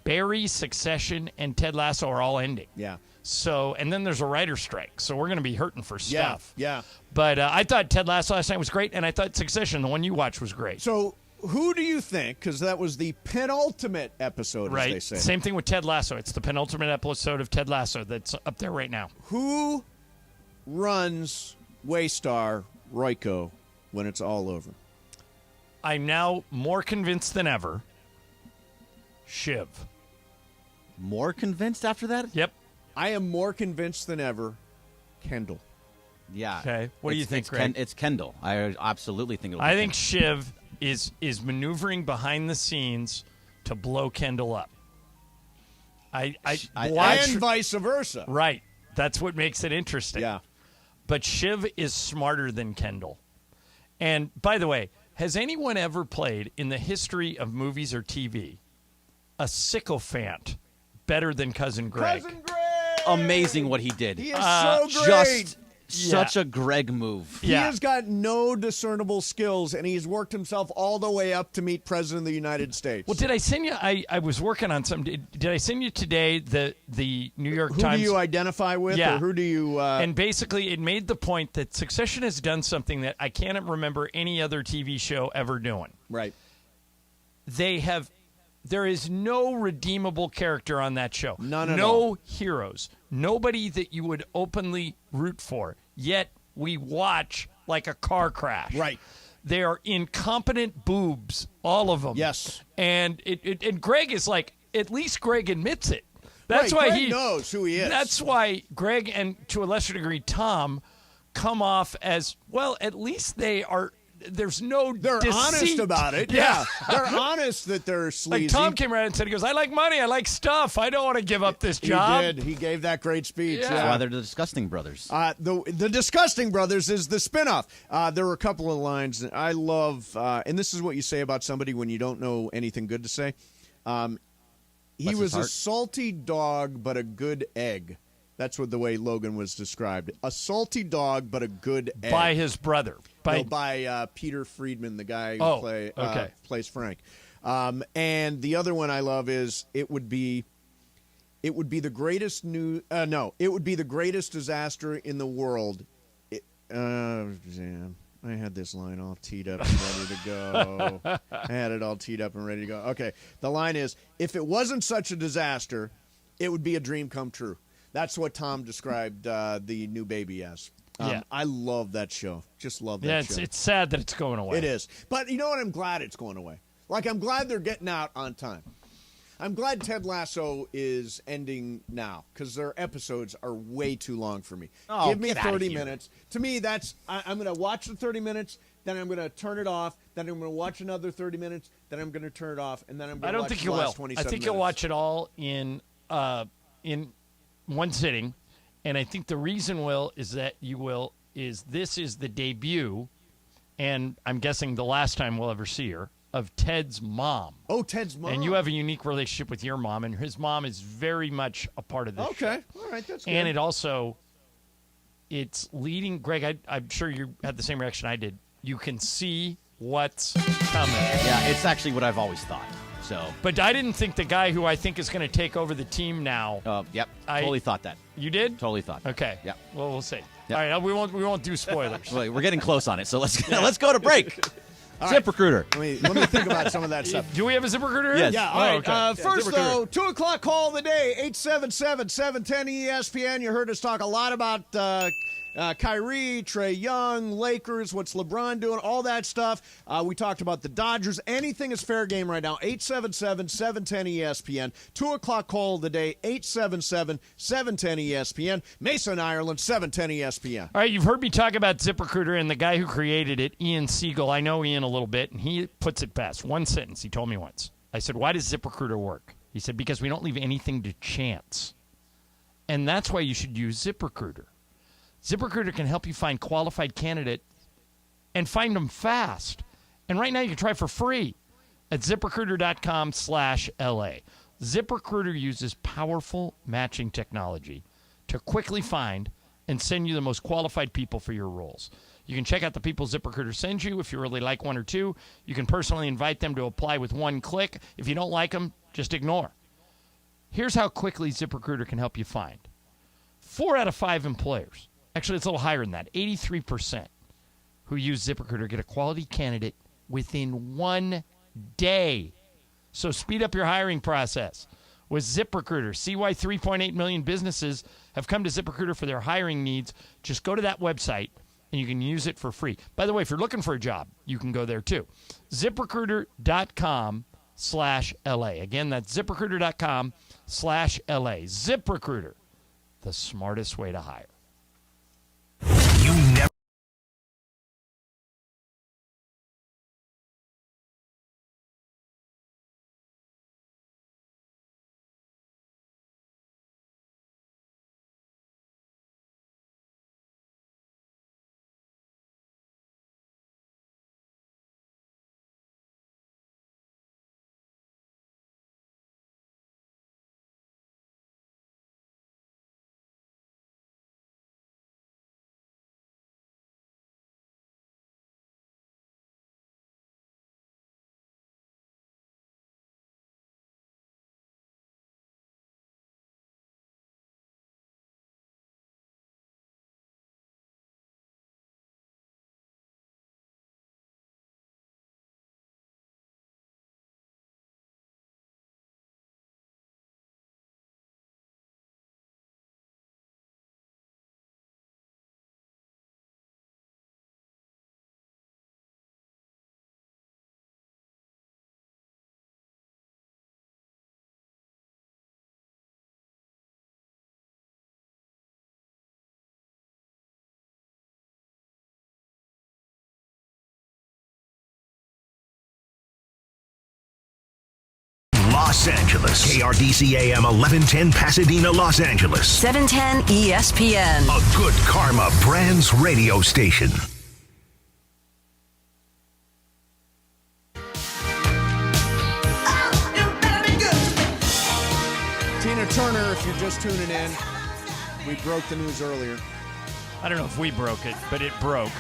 Barry, Succession, and Ted Lasso are all ending. Yeah. So, and then there's a writer's strike, so we're going to be hurting for stuff. Yeah. But I thought Ted Lasso last night was great, and I thought Succession, the one you watched, was great. So who do you think, because that was the penultimate episode, Right. as they say. Same thing with Ted Lasso. It's the penultimate episode of Ted Lasso that's up there right now. Who runs Waystar Royco when it's all over? I'm now more convinced than ever. Shiv. More convinced after that? Yep. I am more convinced than ever, Kendall. Yeah. Okay. What do you think, Greg? It's Kendall. I absolutely think it'll be I think Kendall. Shiv is maneuvering behind the scenes to blow Kendall up. I watch And vice versa. right. That's what makes it interesting. Yeah. But Shiv is smarter than Kendall. And by the way, has anyone ever played in the history of movies or TV a sycophant better than Cousin Greg? Cousin Greg! Amazing what he did. He is so great. Just such a Greg move. He Yeah. has got no discernible skills, and he's worked himself all the way up to meet President of the United States. Well, did I send you? I was working on something. Did I send you today the New York who Times? do you identify with, Yeah. or who do you... And basically, it made the point that Succession has done something that I can't remember any other TV show ever doing. right. There is no redeemable character on that show. None at no all. heroes. Nobody that you would openly root for. Yet we watch like a car crash. Right. They are incompetent boobs, all of them. Yes. And and Greg is like, at least Greg admits it. That's Right, why Greg he knows who he is. That's why Greg and to a lesser degree Tom come off as, well, at least they are. There's no They're deceit. honest about it. Yeah. They're honest that they're sleazy. Like Tom came around and said, he goes, I like money, I like stuff. I don't want to give up this job. He did. He gave that great speech. Yeah. That's why they're the Disgusting Brothers. The Disgusting Brothers is the spinoff. There were a couple of lines that I love, and this is what you say about somebody when you don't know anything good to say. He Bless was his a heart. salty dog, but a good egg. That's what the way Logan was described. A salty dog, but a good egg. By his brother. By Peter Friedman, the guy who plays Frank. And the other one I love is it would be the greatest it would be the greatest disaster in the world. Damn. I had this line all teed up and ready to go. I had it all teed up and ready to go. Okay. The line is, if it wasn't such a disaster, it would be a dream come true. That's what Tom described the new baby as. Yeah. I love that show. Just love that Yeah, show. it's sad that it's going away. It is. But you know what? I'm glad it's going away. Like, I'm glad they're getting out on time. I'm glad Ted Lasso is ending now because their episodes are way too long for me. Oh, Give me get outta 30 here. minutes. To me, I'm going to watch the 30 minutes, then I'm going to turn it off, then I'm going to watch another 30 minutes, then I'm going to turn it off, and then I'm going I to don't watch think the you last will. 27 I think minutes. you'll watch it all in one sitting. And I think the reason is this is the debut, and I'm guessing the last time we'll ever see her, of Ted's mom. Oh, Ted's mom. And you have a unique relationship with your mom, and his mom is very much a part of this show. Okay. All right, that's good. And it's leading, Greg, I'm sure you had the same reaction I did. You can see what's coming. Yeah, it's actually what I've always thought. So, But I didn't think the guy who I think is going to take over the team now. yep, totally thought that. You did? Totally thought. Okay. Yep. Well, we'll see. Yep. All right, we won't do spoilers. Well, we're getting close on it, so let's go to break. ZipRecruiter. Let me think about some of that stuff. Do we have a ZipRecruiter? Yes. Yeah, all right. okay. First, ZipRecruiter. though, 2 o'clock call of the day, 877-710-ESPN. You heard us talk a lot about Kyrie, Trae Young, Lakers, what's LeBron doing, all that stuff. We talked about the Dodgers. Anything is fair game right now, 877-710-ESPN. 2 o'clock call of the day, 877-710-ESPN. Mason, Ireland, 710-ESPN. All right, you've heard me talk about ZipRecruiter and the guy who created it, Ian Siegel. I know Ian a little bit, and he puts it best. One sentence, he told me once. I said, why does ZipRecruiter work? He said, because we don't leave anything to chance. And that's why you should use ZipRecruiter. ZipRecruiter can help you find qualified candidates and find them fast. And right now you can try for free at ZipRecruiter.com/LA. ZipRecruiter uses powerful matching technology to quickly find and send you the most qualified people for your roles. You can check out the people ZipRecruiter sends you. If you really like one or two, you can personally invite them to apply with one click. If you don't like them, just ignore. Here's how quickly ZipRecruiter can help you find. 4 out of 5 employers, actually it's a little higher than that, 83% who use ZipRecruiter get a quality candidate within 1 day. So speed up your hiring process with ZipRecruiter. See why 3.8 million businesses have come to ZipRecruiter for their hiring needs. Just go to that website and you can use it for free. By the way, if you're looking for a job, you can go there too. ZipRecruiter.com/LA. Again, that's ZipRecruiter.com/LA. ZipRecruiter, the smartest way to hire. You never. Los Angeles. KRDC AM 1110 Pasadena, Los Angeles. 710 ESPN. A Good Karma Brands radio station. Tina Turner, if you're just tuning in, we broke the news earlier. I don't know if we broke it, but it broke.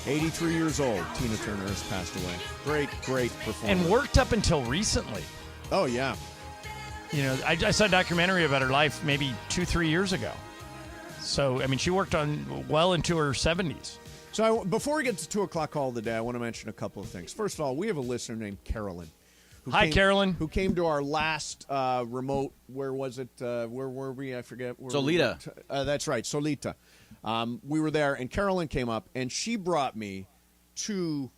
83 years old, Tina Turner has passed away. Great performer. And worked up until recently. Oh, yeah. You know, I saw a documentary about her life maybe 2-3 years ago. So, I mean, she worked on well into her 70s. So before we get to 2 o'clock call of the day, I want to mention a couple of things. First of all, we have a listener named Carolyn. Hi, Carolyn. Who came to our last remote, where was it? Where were we? I forget. Solita. That's right, Solita. We were there, and Carolyn came up, and she brought me 2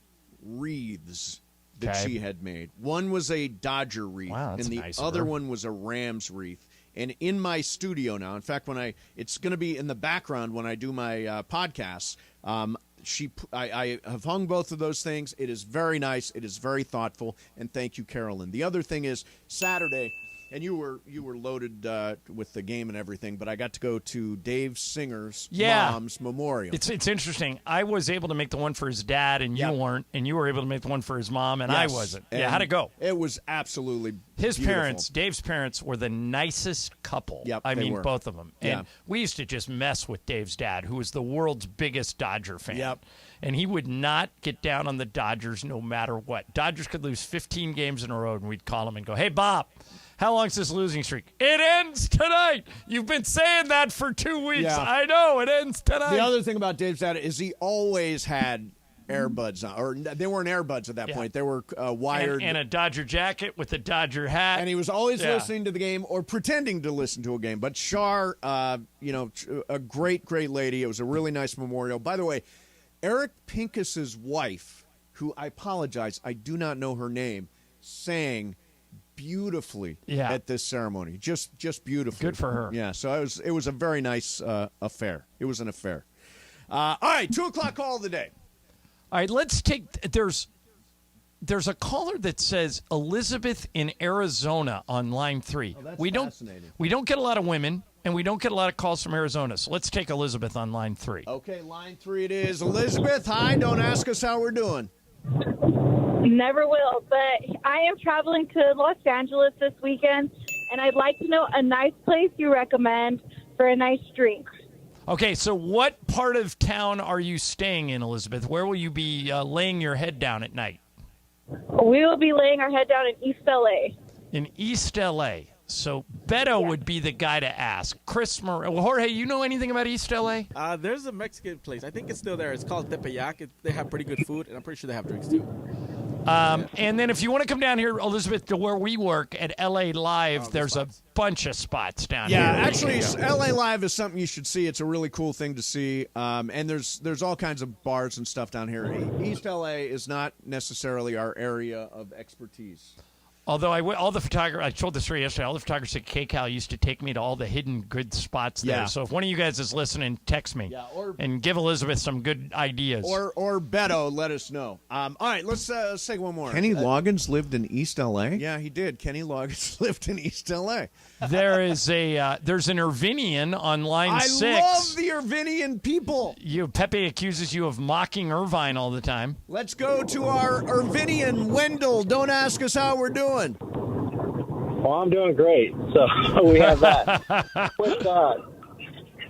wreaths that she had made. One was a Dodger wreath, wow, that's and the nice other one was a Rams wreath. And in my studio now, in fact, it's going to be in the background when I do my podcasts. I have hung both of those things. It is very nice. It is very thoughtful. And thank you, Carolyn. The other thing is Saturday, and you were loaded with the game and everything, but I got to go to Dave Singer's mom's memorial. It's interesting. I was able to make the one for his dad, and you weren't, and you were able to make the one for his mom, and I wasn't. And how'd it go? It was absolutely His beautiful. parents, Dave's parents, were the nicest couple. Yep, I they mean, were. both of them. And we used to just mess with Dave's dad, who was the world's biggest Dodger fan. Yep. And he would not get down on the Dodgers no matter what. Dodgers could lose 15 games in a row, and we'd call him and go, "Hey, Bob, how long's this losing streak?" "It ends tonight." "You've been saying that for 2 weeks." Yeah. "I know, it ends tonight." The other thing about Dave's dad is he always had earbuds on, or they weren't earbuds at that point. They were wired. And a Dodger jacket with a Dodger hat. And he was always listening to the game or pretending to listen to a game. But Shar, a great lady. It was a really nice memorial. By the way, Eric Pincus's wife, who I apologize, I do not know her name, sang beautifully at this ceremony. Just beautiful. Good for her. Yeah, so it was a very nice affair. It was an affair. All right, 2 o'clock call of the day. All right, let's take. There's there's a caller that says Elizabeth in Arizona on line 3. Oh, that's we don't fascinating. we don't get a lot of women, and we don't get a lot of calls from Arizona. So let's take Elizabeth on line 3. Okay, line 3 it is. Elizabeth, hi. Don't ask us how we're doing. Never will, but I am traveling to Los Angeles this weekend, and I'd like to know a nice place you recommend for a nice drink. Okay, so what part of town are you staying in, Elizabeth? Where will you be laying your head down at night? We will be laying our head down in East LA. In East LA. So Beto would be the guy to ask. Jorge, you know anything about East LA? There's a Mexican place. I think it's still there. It's called Tepeyac. They have pretty good food, and I'm pretty sure they have drinks too. And then if you want to come down here, Elizabeth, to where we work at LA Live, there's a bunch of spots down here. Yeah, actually, LA Live is something you should see. It's a really cool thing to see. And there's all kinds of bars and stuff down here. East LA is not necessarily our area of expertise. Although all the photographers, I told this story yesterday, all the photographers at KCAL used to take me to all the hidden good spots there. Yeah. So if one of you guys is listening, text me and give Elizabeth some good ideas. Or Beto, let us know. All right, let's take one more. Kenny Loggins lived in East L.A.? Yeah, he did. Kenny Loggins lived in East L.A. There's an Irvinian on line 6. I love the Irvinian people. Pepe accuses you of mocking Irvine all the time. Let's go to our Irvinian Wendell. Don't ask us how we're doing. Well, I'm doing great. So we have that.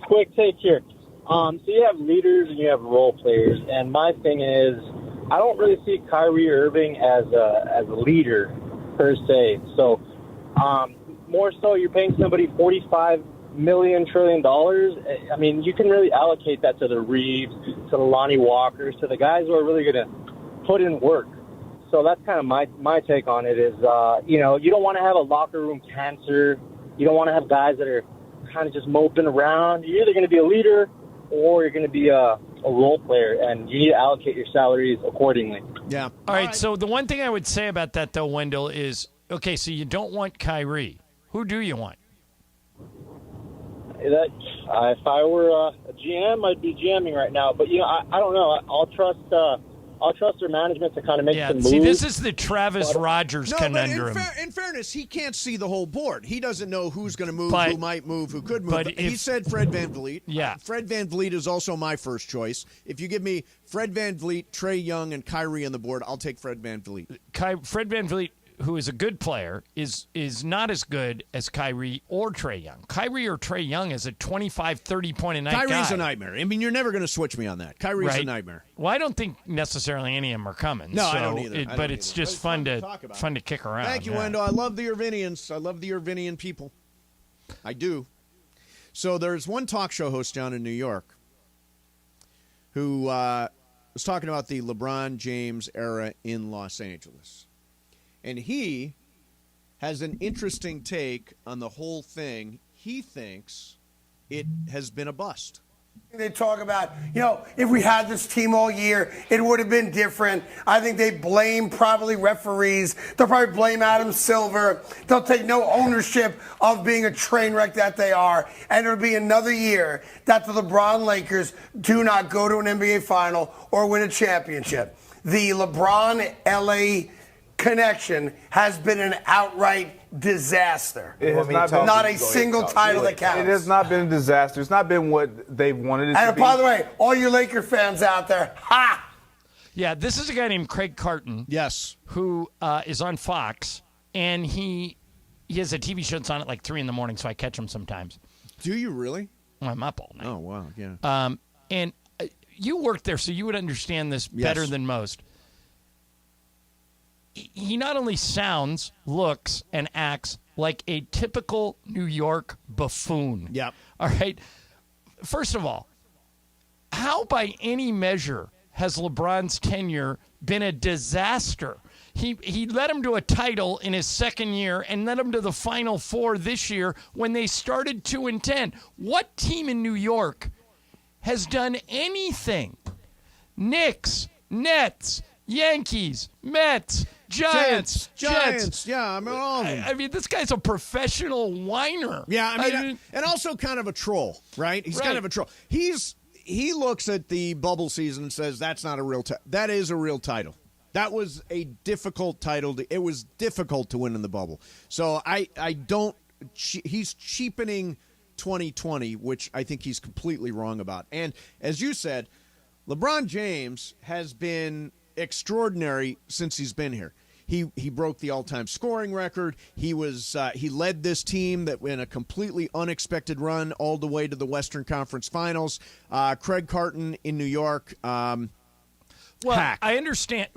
Quick take here. So you have leaders and you have role players, and my thing is, I don't really see Kyrie Irving as a leader per se. So more so, you're paying somebody $45 trillion. I mean, you can really allocate that to the Reeves, to the Lonnie Walkers, to the guys who are really going to put in work. So that's kind of my take on it is, you don't want to have a locker room cancer. You don't want to have guys that are kind of just moping around. You're either going to be a leader or you're going to be a role player, and you need to allocate your salaries accordingly. Yeah. All right, so the one thing I would say about that, though, Wendell, is, okay, so you don't want Kyrie. Who do you want? If I were a GM, I'd be GMing right now. But, I don't know. I'll trust their management to kind of make some moves. See, this is the Travis Rogers conundrum. But in fairness, he can't see the whole board. He doesn't know who's going to move, who might move, who could move. But he said Fred VanVleet. Yeah. Fred VanVleet is also my first choice. If you give me Fred VanVleet, Trae Young, and Kyrie on the board, I'll take Fred VanVleet. Fred VanVleet, who is a good player, is not as good as Kyrie or Trae Young. Kyrie or Trae Young is a 25, 30-point-a-night guy. Kyrie's a nightmare. I mean, you're never going to switch me on that. Kyrie's a nightmare. Well, I don't think necessarily any of them are coming. No, so I don't either. But it's just fun to kick around. Thank you, Wendell. I love the Irvinians. I love the Irvinian people. I do. So there's one talk show host down in New York who was talking about the LeBron James era in Los Angeles. And he has an interesting take on the whole thing. He thinks it has been a bust. They talk about, if we had this team all year, it would have been different. I think they blame probably referees. They'll probably blame Adam Silver. They'll take no ownership of being a train wreck that they are. And it'll be another year that the LeBron Lakers do not go to an NBA final or win a championship. The LeBron LA connection has been an outright disaster. It has not a single title that counts. It has not been a disaster. It's not been what they wanted it to be. And by the way, all you Laker fans out there, ha! Yeah, this is a guy named Craig Carton. Yes. Who is on Fox, and he has a TV show that's on at like 3 a.m, so I catch him sometimes. Do you really? Well, I'm up all night. Oh, wow, yeah. And you worked there, so you would understand this better than most. He not only sounds, looks, and acts like a typical New York buffoon. Yep. All right. First of all, how by any measure has LeBron's tenure been a disaster? He led him to a title in his second year and led him to the Final Four this year when they started 2-10. What team in New York has done anything? Knicks, Nets, Yankees, Mets, Giants. Yeah, I mean, all of them. I mean, this guy's a professional whiner. Yeah, I mean, and also kind of a troll, right? He's kind of a troll. He looks at the bubble season and says that's not a real that is a real title. That was a difficult title. It was difficult to win in the bubble. So I don't – he's cheapening 2020, which I think he's completely wrong about. And as you said, LeBron James has been extraordinary since he's been here. He broke the all-time scoring record. He led this team that in a completely unexpected run all the way to the Western Conference Finals. Craig Carton in New York. I understand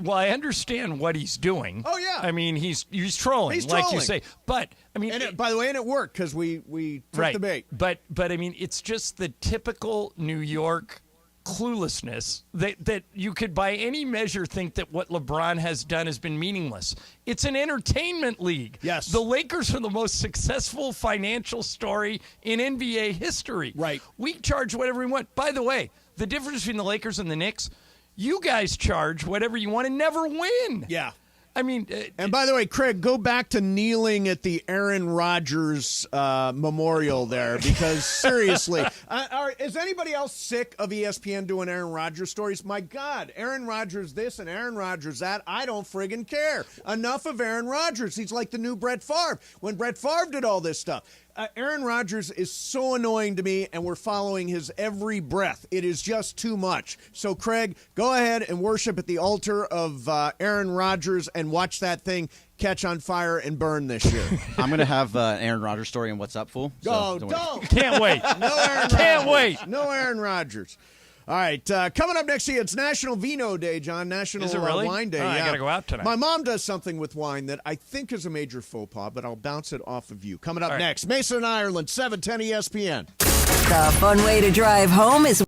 what he's doing. Oh yeah, I mean he's trolling, like you say. But I mean, by the way, it worked because we took the bait. But I mean, it's just the typical New York cluelessness that you could by any measure think that what LeBron has done has been meaningless. It's an entertainment league. Yes. The Lakers are the most successful financial story in NBA history. Right. We charge whatever we want. By the way, the difference between the Lakers and the Knicks, you guys charge whatever you want and never win. Yeah. I mean, and by the way, Craig, go back to kneeling at the Aaron Rodgers memorial there, because seriously, is anybody else sick of ESPN doing Aaron Rodgers stories? My God, Aaron Rodgers this and Aaron Rodgers that. I don't friggin' care. Enough of Aaron Rodgers. He's like the new Brett Favre. When Brett Favre did all this stuff. Aaron Rodgers is so annoying to me, and we're following his every breath. It is just too much. So, Craig, go ahead and worship at the altar of Aaron Rodgers and watch that thing catch on fire and burn this year. I'm going to have an Aaron Rodgers story on What's Up, Fool. So don't. Can't wait. No Aaron Can't Rodgers. wait. No Aaron Rodgers. All right, coming up next year, it's National Vino Day, John. National Is it really? Wine Day. Oh, yeah. I got to go out tonight. My mom does something with wine that I think is a major faux pas, but I'll bounce it off of you. Coming up next, Mason, Ireland, 710 ESPN. The fun way to drive home is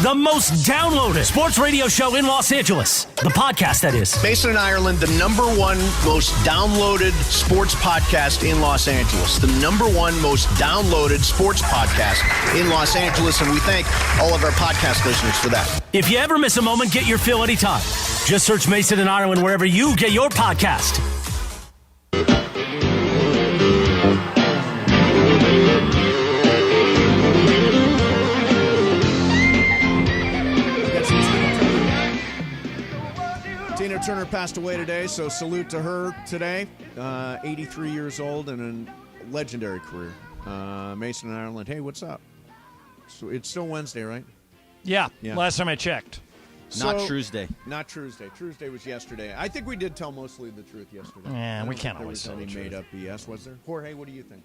The most downloaded sports radio show in Los Angeles. The podcast, that is. Mason and Ireland, the #1 most downloaded sports podcast in Los Angeles. The #1 most downloaded sports podcast in Los Angeles, and we thank all of our podcast listeners for that. If you ever miss a moment, get your fill anytime. Just search Mason and Ireland wherever you get your podcast. passed away today, so salute to her today. 83 years old and a legendary career. Mason in Ireland. Hey, what's up? So it's still Wednesday, right? Yeah, last time I checked. Not Tuesday. Not Tuesday. Tuesday was yesterday. I think we did tell mostly the truth yesterday. Yeah, we can't always tell tell the the truth. truth. Made up BS, was there? Jorge, what do you think?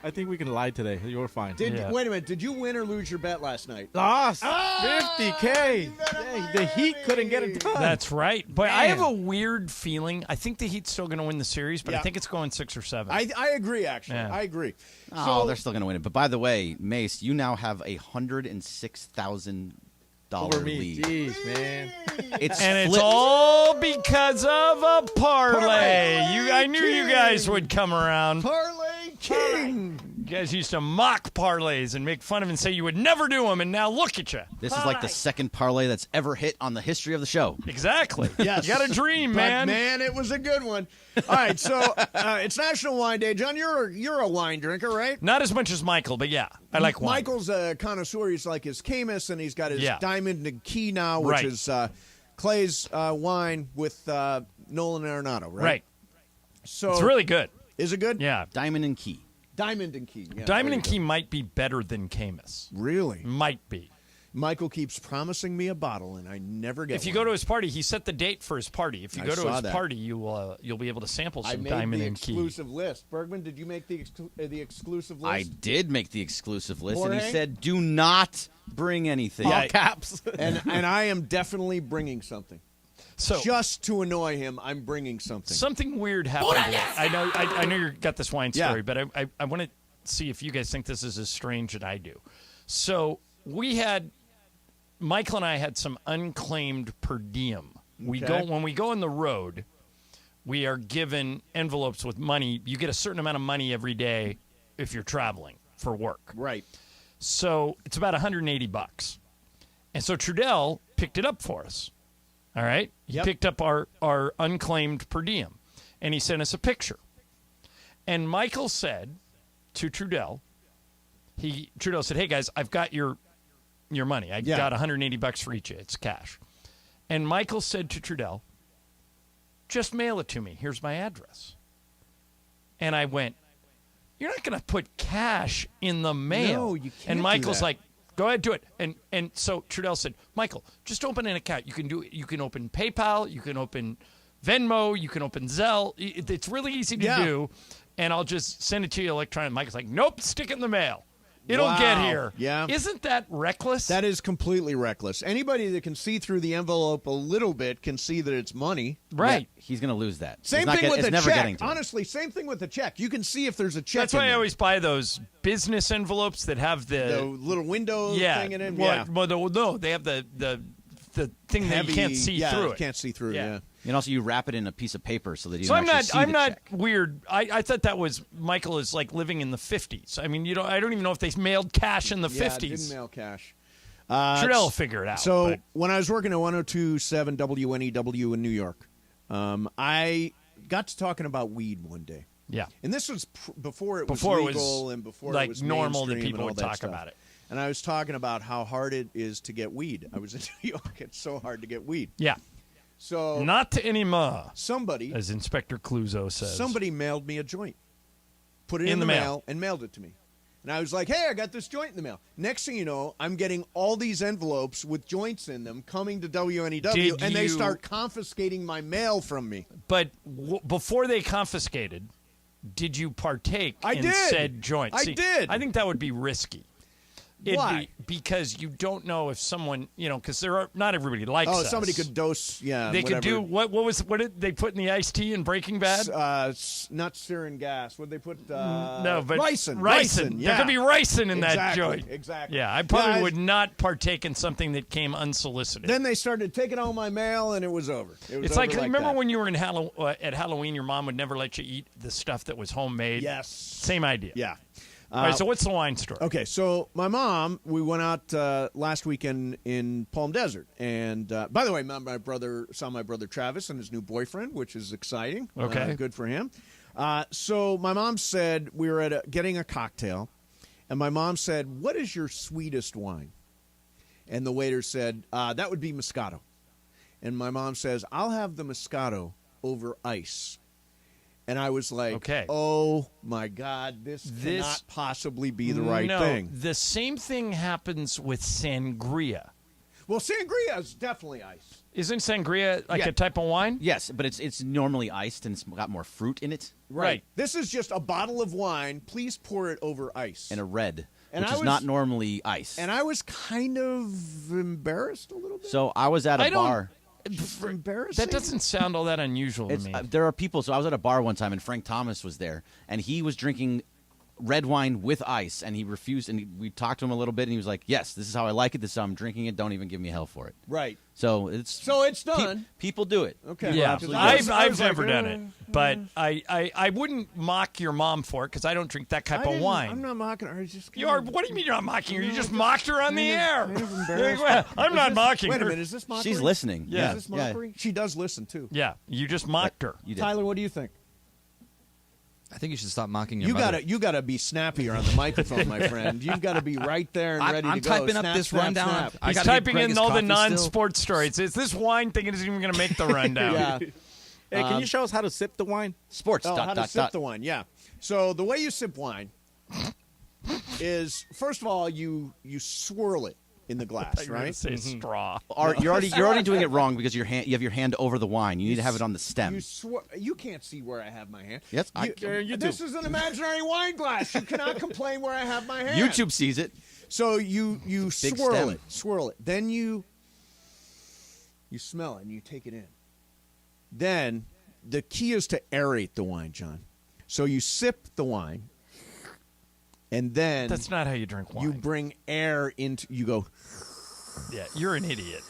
I think we can lie today. You're fine. Wait a minute. Did you win or lose your bet last night? Lost. 50K. Dang, the Heat couldn't get it done. That's right. But I have a weird feeling. I think the Heat's still going to win the series, but I think it's going 6 or 7. I agree, actually. Yeah. I agree. Oh, they're still going to win it. But by the way, Mace, you now have $106,000 lead. Jeez, man. It's it's all because of a parlay. I knew you guys would come around. Parlay King. You guys used to mock parlays and make fun of and say you would never do them, and now look at you. This is like the second parlay that's ever hit on the history of the show. Exactly. Yes. You got a dream, man. But, man, it was a good one. All right, so it's National Wine Day. John, you're a wine drinker, right? Not as much as Michael, but yeah, I like wine. Michael's a connoisseur. He's like his Camus, and he's got his Diamond and Key now, which is Clay's wine with Nolan Arenado, right? Right. So it's really good. Is it good? Yeah. Diamond and Key. Diamond and Key. Yeah, Diamond and Key might be better than Camus. Really? Might be. Michael keeps promising me a bottle, and I never get If you one. go to his party, he set the date for his party. If you go to his party, you'll be able to sample some Diamond and Key. I made the exclusive list. Bergman, did you make the exclusive list? I did make the exclusive list, Jorge? and he said, do not bring anything. Yeah. All caps. and I am definitely bringing something. So just to annoy him, I'm bringing something. Something weird happened. I know you got this wine story, but I want to see if you guys think this is as strange as I do. So Michael and I had some unclaimed per diem. When we go on the road, we are given envelopes with money. You get a certain amount of money every day if you're traveling for work. Right. So it's about $180. And so Trudell picked it up for us. All right? He picked up our unclaimed per diem, and he sent us a picture. And Michael said to Trudell, Trudell said, hey, guys, I've got your money. I got $180 for each. It's cash. And Michael said to Trudell, just mail it to me. Here's my address. And I went, you're not going to put cash in the mail. No, you can't. And Michael's do that. like, go ahead, do it. And so Trudell said, Michael, just open an account. You can do it. You can open PayPal. You can open Venmo. You can open Zelle. It's really easy to do. And I'll just send it to you electronically. Michael's like, nope, stick it in the mail. It'll get here. Yeah. Isn't that reckless? That is completely reckless. Anybody that can see through the envelope a little bit can see that it's money. Right. Yeah, he's going to lose that. Same thing with the check. Honestly, same thing with the check. You can see if there's a check. That's why I always buy those business envelopes that have the little window thing in it. No, they have the thing that you can't see through it. You can't see through it. Yeah. And also, you wrap it in a piece of paper so that you So don't actually see I'm the not check. weird. I thought that was Michael is like living in the 50s. I mean, I don't even know if they mailed cash in the 50s. Didn't mail cash. Trudell will figure it out. So when I was working at 102.7 WNEW in New York, I got to talking about weed one day. Yeah. And this was before it was legal and before like it was normal that mainstream people and all would that talk stuff. about it. And I was talking about how hard it is to get weed. I was in New York. It's so hard to get weed. Yeah. So not anymore. Somebody, as Inspector Clouseau says, somebody mailed me a joint, put it in the mail, and mailed it to me. And I was like, hey, I got this joint in the mail. Next thing you know, I'm getting all these envelopes with joints in them coming to WNEW, and they start confiscating my mail from me. But before they confiscated, did you partake in said joint? I did. I think that would be risky. Why? Because you don't know if someone, because not everybody likes us. Somebody could dose, They could do, what did they put in the iced tea in Breaking Bad? Not sarin gas. What did they put? No, but ricin. Yeah. There could be ricin in that joint. Exactly. Yeah, I probably would not partake in something that came unsolicited. Then they started taking all my mail, and it was over. It's like remember when you were in at Halloween, your mom would never let you eat the stuff that was homemade? Yes. Same idea. Yeah. All right, so what's the wine story? Okay, so my mom, we went out last weekend in Palm Desert. And by the way, saw my brother Travis and his new boyfriend, which is exciting. Okay. Good for him. So my mom said, we were getting a cocktail. And my mom said, what is your sweetest wine? And the waiter said, that would be Moscato. and my mom says, "I'll have the Moscato over ice." And I was like, Okay. "Oh my God, this cannot possibly be the right thing." The same thing happens with sangria. Well, sangria is definitely ice. Isn't sangria like a type of wine? Yes, but it's normally iced and it's got more fruit in it. Right. This is just a bottle of wine. Please pour it over ice. And a red, And which I is was- not normally ice. And I was kind of embarrassed a little bit. So I was at a bar. Embarrassing. That doesn't sound all that unusual to It's, me. there are people. So I was at a bar one time, and Frank Thomas was there, and he was drinking red wine with ice, and he refused. And we talked to him a little bit, and he was like, "Yes, this is how I like it. This is how I'm drinking it. Don't even give me hell for it." Right. So it's done. People do it. Okay. People Yeah, absolutely do it. I've never done it, but I wouldn't mock your mom for it because I don't drink that type of wine. I'm not mocking her. I just You are. What do you mean you're not mocking her? You just mocked her on the air. kind of embarrassed. Well, I'm not mocking Wait a her. minute. Is this mockery? She's listening. Yeah. Is this mockery? She does listen too. Yeah, you just mocked her. You did. Tyler, what do you think? I think you should stop mocking your You mother. gotta be snappier on the microphone, my friend. You've got to be right there and ready I'm to go. typing up Snap, this snap, rundown. snap. I He's gotta get typing Greg in his all the coffee still. non-sports stories. It's this wine thing isn't even going to make the rundown. Yeah. Hey, can you show us how to sip the wine? Sports. Oh, dot, how to dot, sip dot. the wine? Yeah. So the way you sip wine is, first of all, you swirl it in the glass, You were gonna right? say straw. You're already doing it wrong because you have your hand over the wine. You need to have it on the stem. You can't see where I have my hand. Yes, This is an imaginary wine glass. You cannot complain where I have my hand. YouTube sees it. So you Big swirl stem. it. Then you smell it and you take it in. Then the key is to aerate the wine, John. So you sip the wine, and then That's not how you drink wine. you bring air into. You go Yeah, you're an idiot.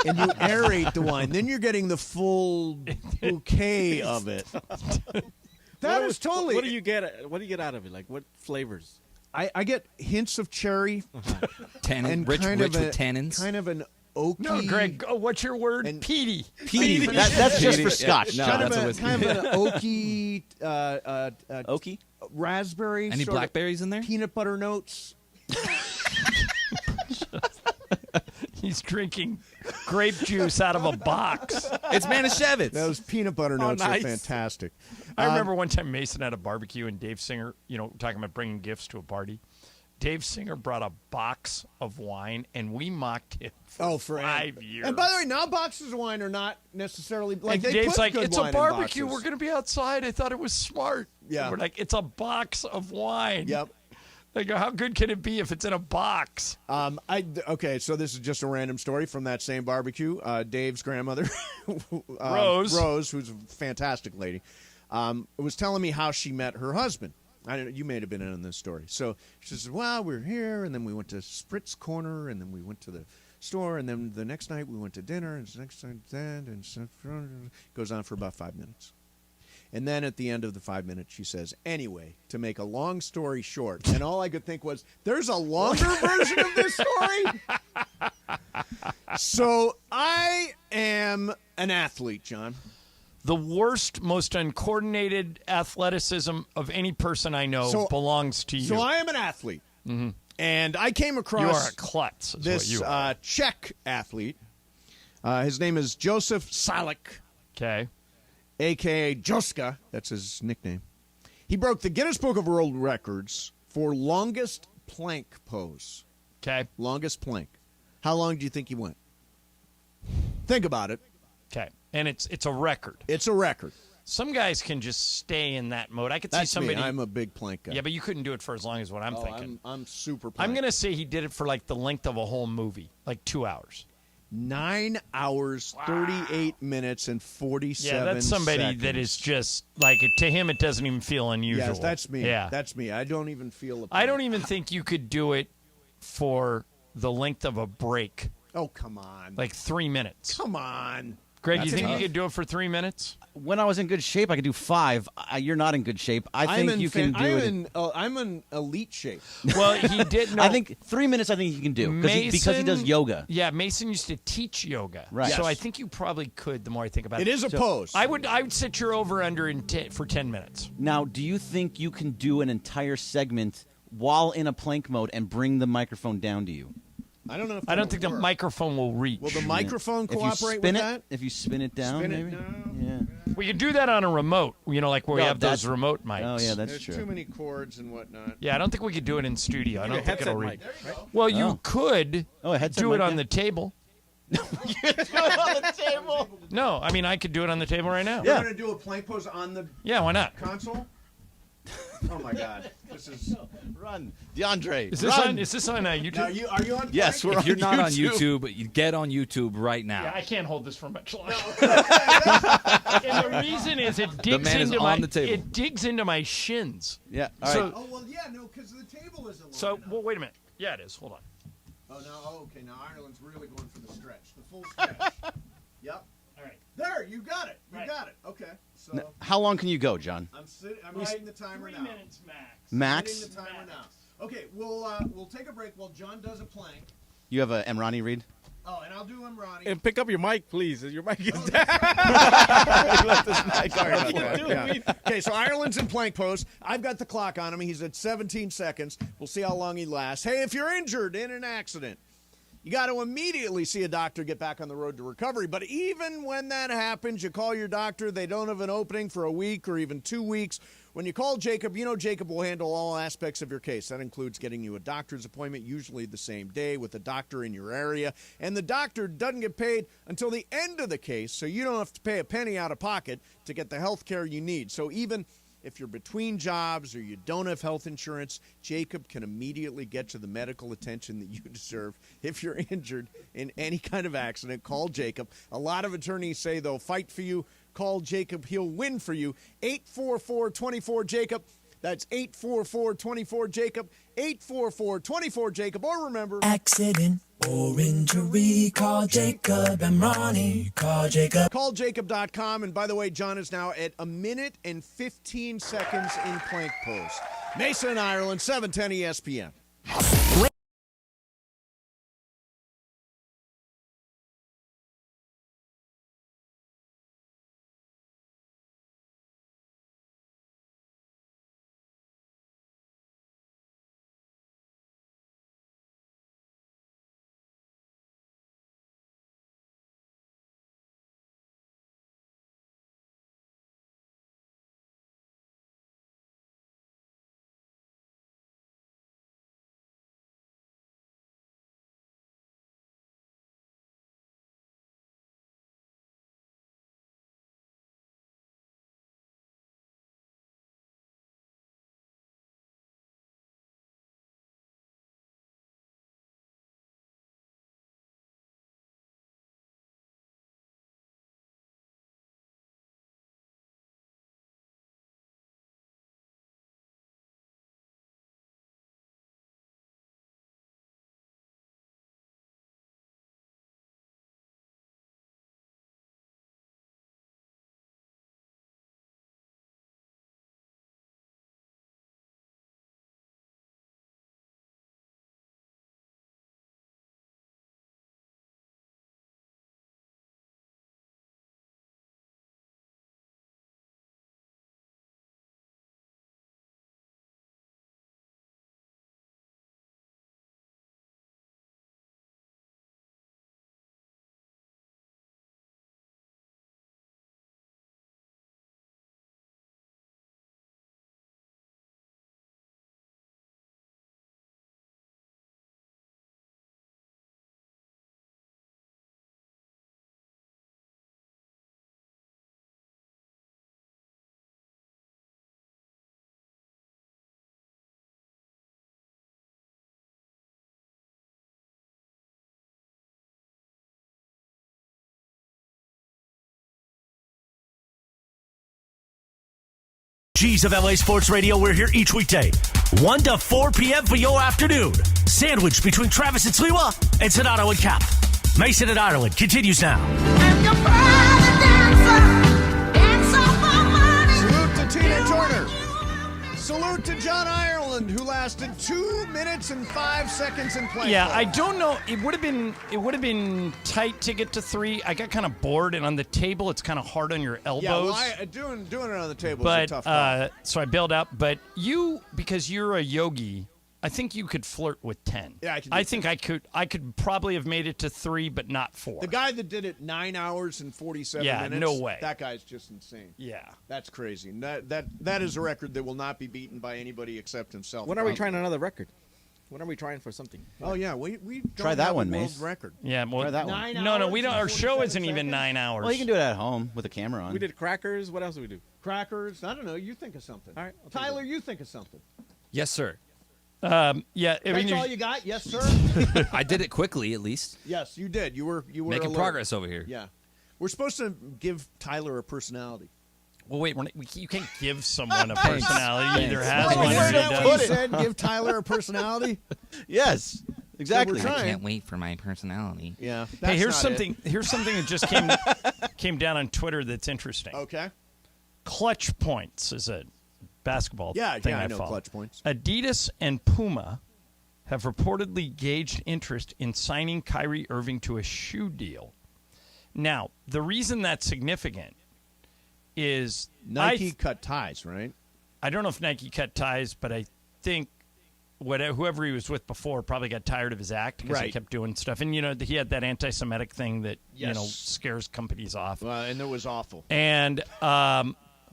and you aerate the wine. Then you're getting the full bouquet of it. That is totally. What do you get? What do you get out of it? Like what flavors? I get hints of cherry, Tannin, rich kind with of tannins. kind of an oaky. No, Greg, what's your word? And- Peaty. Peaty. That's just for Scotch. No, kind, that's a of whiskey. kind of an oaky, Oaky? raspberry. Any sort of blackberries in there? Peanut butter notes. He's drinking grape juice out of a box. It's Manischewitz. Those peanut butter notes nice. are fantastic. I remember one time Mason had a barbecue and Dave Singer, talking about bringing gifts to a party. Dave Singer brought a box of wine, and we mocked him for 5 years. And by the way, now boxes of wine are not necessarily like And they Dave's put like, good it's wine a in barbecue. boxes. We're going to be outside. I thought it was smart. Yeah. And we're like, it's a box of wine. Yep. They go, how good can it be if it's in a box? Okay, so this is just a random story from that same barbecue. Dave's grandmother, Rose, who's a fantastic lady, was telling me how she met her husband. I don't know, you may have been in on this story. So she says, well, we were here, and then we went to Spritz Corner, and then we went to the store, and then the next night we went to dinner, and the next night that, and so goes on for about 5 minutes. And then at the end of the 5 minutes, she says, anyway, to make a long story short, and all I could think was, there's a longer version of this story? So I am an athlete, John. The worst, most uncoordinated athleticism of any person I know belongs to you. So I am an athlete. Mm-hmm. And I came across You are a klutz, is this what you are. Czech athlete. His name is Josef Salek. Okay. A.K.A. Joska. That's his nickname. He broke the Guinness Book of World Records for longest plank pose. Okay. Longest plank. How long do you think he went? Think about it. Okay. And it's a record. It's a record. Some guys can just stay in that mode. I could That's see somebody. me. I'm a big plank guy. Yeah, but you couldn't do it for as long as what I'm thinking. I'm super plank. I'm going to say he did it for like the length of a whole movie, like 2 hours. 9 hours, 38 minutes, and 47 Yeah, that's somebody seconds. that is just like to him. It doesn't even feel unusual. Yes, that's me. Yeah, That's me. I don't even feel I don't even think you could do it for the length of a break. Oh, come on. Like 3 minutes. Come on. Greg, That's you think tough. you could do it for 3 minutes? When I was in good shape, I could do 5. You're not in good shape. I think you can do it. I'm in elite shape. Well, he did. No, I think 3 minutes. I think you can do because he does yoga. Yeah, Mason used to teach yoga. Right. So Yes. I think you probably could. The more I think about it, It is a pose. I would set your over under for 10 minutes. Now, do you think you can do an entire segment while in a plank mode and bring the microphone down to you? I don't know if I don't that'll think the work. microphone will reach. Will the microphone cooperate with that? If you spin it down, maybe. Yeah. We can do that on a remote. You know, like where we No, have those that's- remote mics. Oh, yeah, that's There's true. too many cords and whatnot. Yeah, I don't think we could do it in studio. I don't think it'll reach. Mic, Well, you could a headset do it mic, on yeah. the table. No, I mean I could do it on the table right now. We're going to do a plank pose on the Yeah, why not? console? Oh, my God. This is... Run. DeAndre, Is this run. on YouTube? Now, are you on Yes, plank? we're If you're on not on YouTube. YouTube, you get on YouTube right now. Yeah, I can't hold this for much longer. And the reason is it digs man is into on my the table. it digs into my shins. Yeah, all right. So Oh, well, yeah, no, because the table isn't long so enough. well, wait a minute. Yeah, it is. Hold on. Oh, no. Oh, okay. Now Ireland's really going for the stretch. The full stretch. Yep. All right. There, you got it. You Right. got it. Okay. So Now, how long can you go, John? I'm hitting the timer 3 now. minutes max. Max? Hitting the timer now. Okay, we'll take a break while John does a plank. You have a Emrani read? Oh, and I'll do Ronnie. And pick up your mic, please. Your mic is down. Sorry about that. Yeah. Okay, so Ireland's in plank pose. I've got the clock on him. He's at 17 seconds. We'll see how long he lasts. Hey, if you're injured in an accident, you got to immediately see a doctor, get back on the road to recovery. But even when that happens, you call your doctor, they don't have an opening for a week or even 2 weeks. When you call Jacob, you know Jacob will handle all aspects of your case. That includes getting you a doctor's appointment, usually the same day, with a doctor in your area. And the doctor doesn't get paid until the end of the case, so you don't have to pay a penny out of pocket to get the health care you need. So even if you're between jobs or you don't have health insurance, Jacob can immediately get you the medical attention that you deserve. If you're injured in any kind of accident, call Jacob. A lot of attorneys say they'll fight for you. Call Jacob. He'll win for you. 844-24-JACOB. That's 844-24-JACOB. 844-24-JACOB. Or remember... Accident or injury, call Jacob and Ronnie. Call Jacob. CallJacob.com. And by the way, John is now at 1 minute and 15 seconds in plank pose. Mason, Ireland, 710 ESPN. G's of LA Sports Radio, we're here each weekday, 1 to 4 p.m. for your afternoon. Sandwiched between Travis and Sliwa and Sonato and Cap. Mason and Ireland continues now. Salute to Tina Turner. Salute to John Ireland, who lasted 2 minutes and 5 seconds in plank Yeah, pose. I don't know. It would have been tight to get to 3. I got kind of bored, and on the table, it's kind of hard on your elbows. Yeah, well, doing it on the table is a but tough call. so I bailed out. But you, because you're a yogi, I think you could flirt with 10. Yeah, I think I could probably have made it to 3, but not 4. The guy that did it 9 hours and 47 minutes. No way. That guy's just insane. Yeah. That's crazy. And that is a record that will not be beaten by anybody except himself. When are we trying another record? When are we trying for something? Oh yeah, we don't Try that have one, a world Mace. record. Yeah, Try that one. No, we don't. Our show isn't even 9 hours. Well, you can do it at home with a camera on. We did crackers. What else did we do? Crackers. I don't know. You think of something. All right, Tyler, you think of something. Yes, sir. Yeah, That's all you got? Yes, sir. I did it quickly, at least. Yes, you did. You were making alert. progress over here. Yeah, we're supposed to give Tyler a personality. Well, wait, you can't give someone a personality. He either has Oh, one or he what you doesn't. said? Give Tyler a personality. Yes, exactly. So we're I trying. can't wait for my personality. Yeah. Hey, here's not something. it. Here's something that just came down on Twitter that's interesting. Okay. Clutch Points is a basketball thing I I know follow. Clutch Points. Adidas and Puma have reportedly gauged interest in signing Kyrie Irving to a shoe deal. Now, the reason that's significant is Nike cut ties, right? I don't know if Nike cut ties, but I think whoever he was with before probably got tired of his act because he Right. kept doing stuff. And, he had that anti-Semitic thing that, Yes. scares companies off. And it was awful. And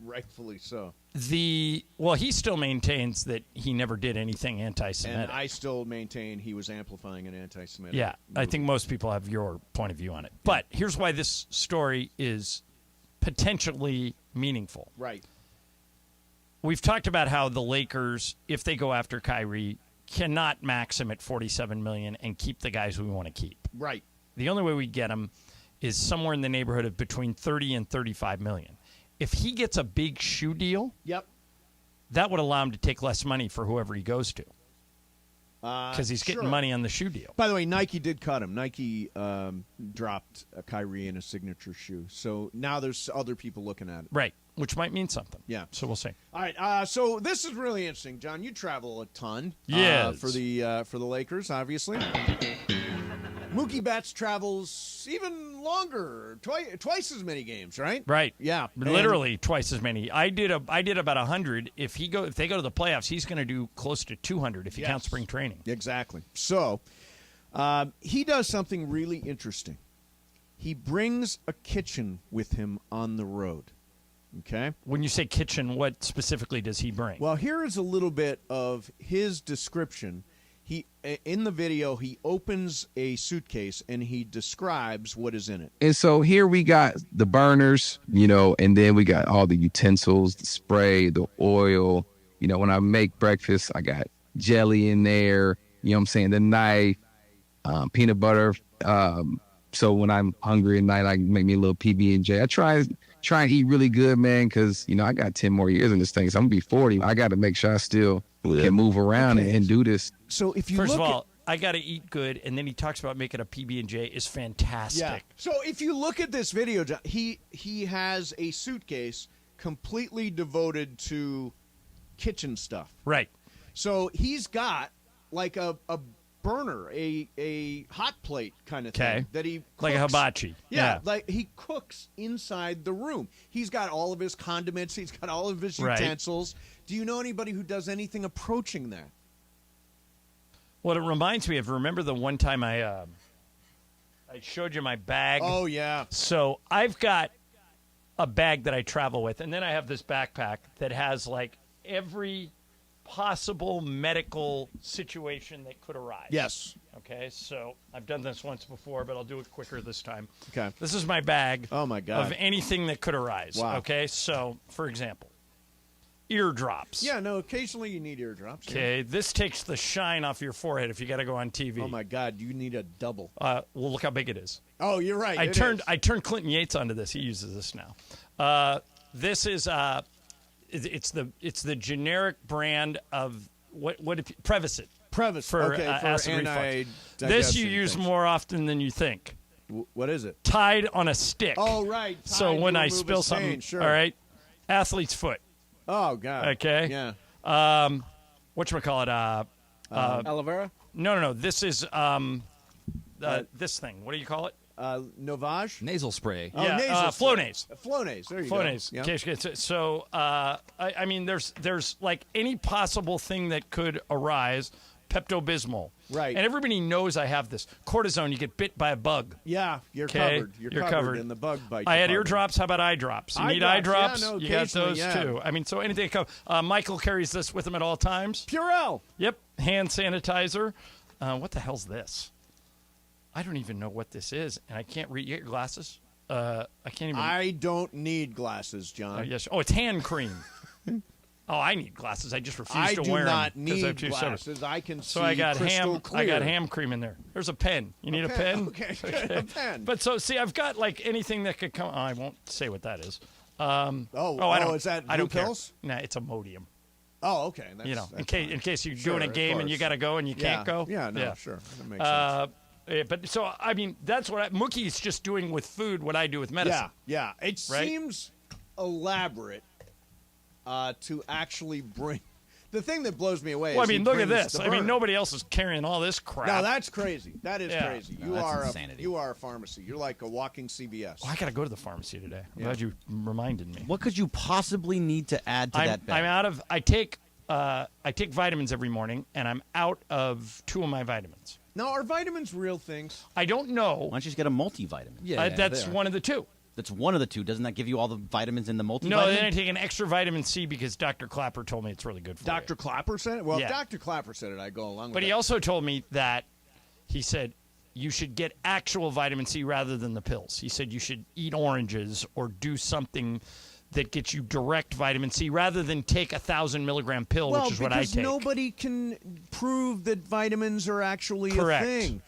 Rightfully so. he still maintains that he never did anything anti-Semitic. And I still maintain he was amplifying an anti-Semitic. Yeah, I think most people have your point of view on it. But here's why this story is potentially meaningful. Right. We've talked about how the Lakers, if they go after Kyrie, cannot max him at $47 million and keep the guys we want to keep. Right. The only way we get him is somewhere in the neighborhood of between $30 and $35 million. If he gets a big shoe deal, Yep. that would allow him to take less money for whoever he goes to because he's getting sure. money on the shoe deal. By the way, Nike did cut him. Nike dropped Kyrie in a signature shoe. So now there's other people looking at it. Right, which might mean something. Yeah. So we'll see. All right. So this is really interesting, John. You travel a ton. Yes. For the Lakers, obviously. Mookie Betts travels even longer, twice as many games, right? Right. Yeah. Literally twice as many. I did about 100. If they go to the playoffs, he's going to do close to 200 if you count spring training. Exactly. So he does something really interesting. He brings a kitchen with him on the road. Okay? When you say kitchen, what specifically does he bring? Well, here is a little bit of his description. In the video, he opens a suitcase and he describes what is in it. And so here we got the burners, and then we got all the utensils, the spray, the oil. When I make breakfast, I got jelly in there, the knife, peanut butter. So when I'm hungry at night, I make me a little PB&J. I try and eat really good, man, because, I got 10 more years in this thing. So I'm going to be 40. I got to make sure I still can move around and do this. So if you First of all, I got to eat good, and then he talks about making a PB&J is fantastic. Yeah. So if you look at this video, John, he has a suitcase completely devoted to kitchen stuff. Right. So he's got like a burner, a hot plate kind of thing that he cooks. Like a hibachi. Yeah, like he cooks inside the room. He's got all of his condiments. He's got all of his utensils. Do you know anybody who does anything approaching that? Well, it reminds me of, remember the one time I showed you my bag? Oh, yeah. So I've got a bag that I travel with, and then I have this backpack that has like every possible medical situation that could arise. Yes. Okay, so I've done this once before, but I'll do it quicker this time. Okay. This is my bag. Oh, my God. Of anything that could arise. Wow. Okay, so, for example, eardrops. Yeah, no, occasionally you need eardrops. Okay, this takes the shine off your forehead if you got to go on TV. Oh, my God, you need a double. Well, look how big it is. Oh, you're right. I turned Clinton Yates onto this. He uses this now. This is it's the generic brand of what if Prevacid. Prevacid for for acid reflux. anti-digestion This you use things. more often than you think. What is it? Tied on a stick. Oh, right. So Tied when to I remove a spill stain, something, sure. all right, athlete's foot. Oh, God. Okay. Yeah. Whatchamacallit? Aloe vera? No. This is this thing. What do you call it? Novage? Nasal spray. Oh, Yeah, nasal Flonase. Flonase. There you Flonase. go. In case you get so, I mean, there's like any possible thing that could arise. Pepto-Bismol. Right. And everybody knows I have this. Cortisone, you get bit by a bug. Yeah, you're Okay? covered. You're You're covered in the bug bite. I had department. eardrops. How about eye drops? You Eye need eye drops, drops? yeah, no, You got occasionally, those yeah. too. I mean, so anything. Michael carries this with him at all times. Purell. Yep. Hand sanitizer. What the hell's this? I don't even know what this is, and I can't read. You get your glasses? I can't even. I don't need glasses, John. Yes. Oh, it's hand cream. Oh, I need glasses. I just refuse I to do wear not them. 'Cause I need have two glasses. shutters. I can So see I got crystal ham. clear. I got ham cream in there. There's a pen. You need a pen? Okay, a pen. But so see, I've got like anything that could come. I won't say what that is. I don't. is that I don't blue care. pills? Nah, it's Imodium. Oh, okay. That's, You know, in that's case you're Sure, doing a of game and you course. got to go and you Yeah. can't go. Yeah, no, sure. That makes sense. But so I mean, that's what Mookie's just doing with food. What I do with medicine. Yeah. It Right? seems elaborate to actually bring. The thing that blows me away Well, I is he mean, look at brings this. the I mean, burner. nobody else is carrying all this crap. No, that's crazy. That is Yeah. crazy. No, You that's are insanity. you are a pharmacy. You're like a walking CVS. Oh, I got to go to the pharmacy today. I'm Yeah. glad you reminded me. What could you possibly need to add to that bag? I'm out of. I take vitamins every morning, and I'm out of 2 of my vitamins. Now, are vitamins real things? I don't know. Why don't you just get a multivitamin? That's they are. one of the 2. That's one of the 2. Doesn't that give you all the vitamins in the multivitamin? No, then I take an extra vitamin C because Dr. Clapper told me it's really good for Dr. Clapper said it? Well, Yeah. if Dr. Clapper said it, I go along with But it. he also told me that he said you should get actual vitamin C rather than the pills. He said you should eat oranges or do something that gets you direct vitamin C rather than take 1,000 milligram pill, which is what I because take. nobody can prove that vitamins are actually Correct. a thing.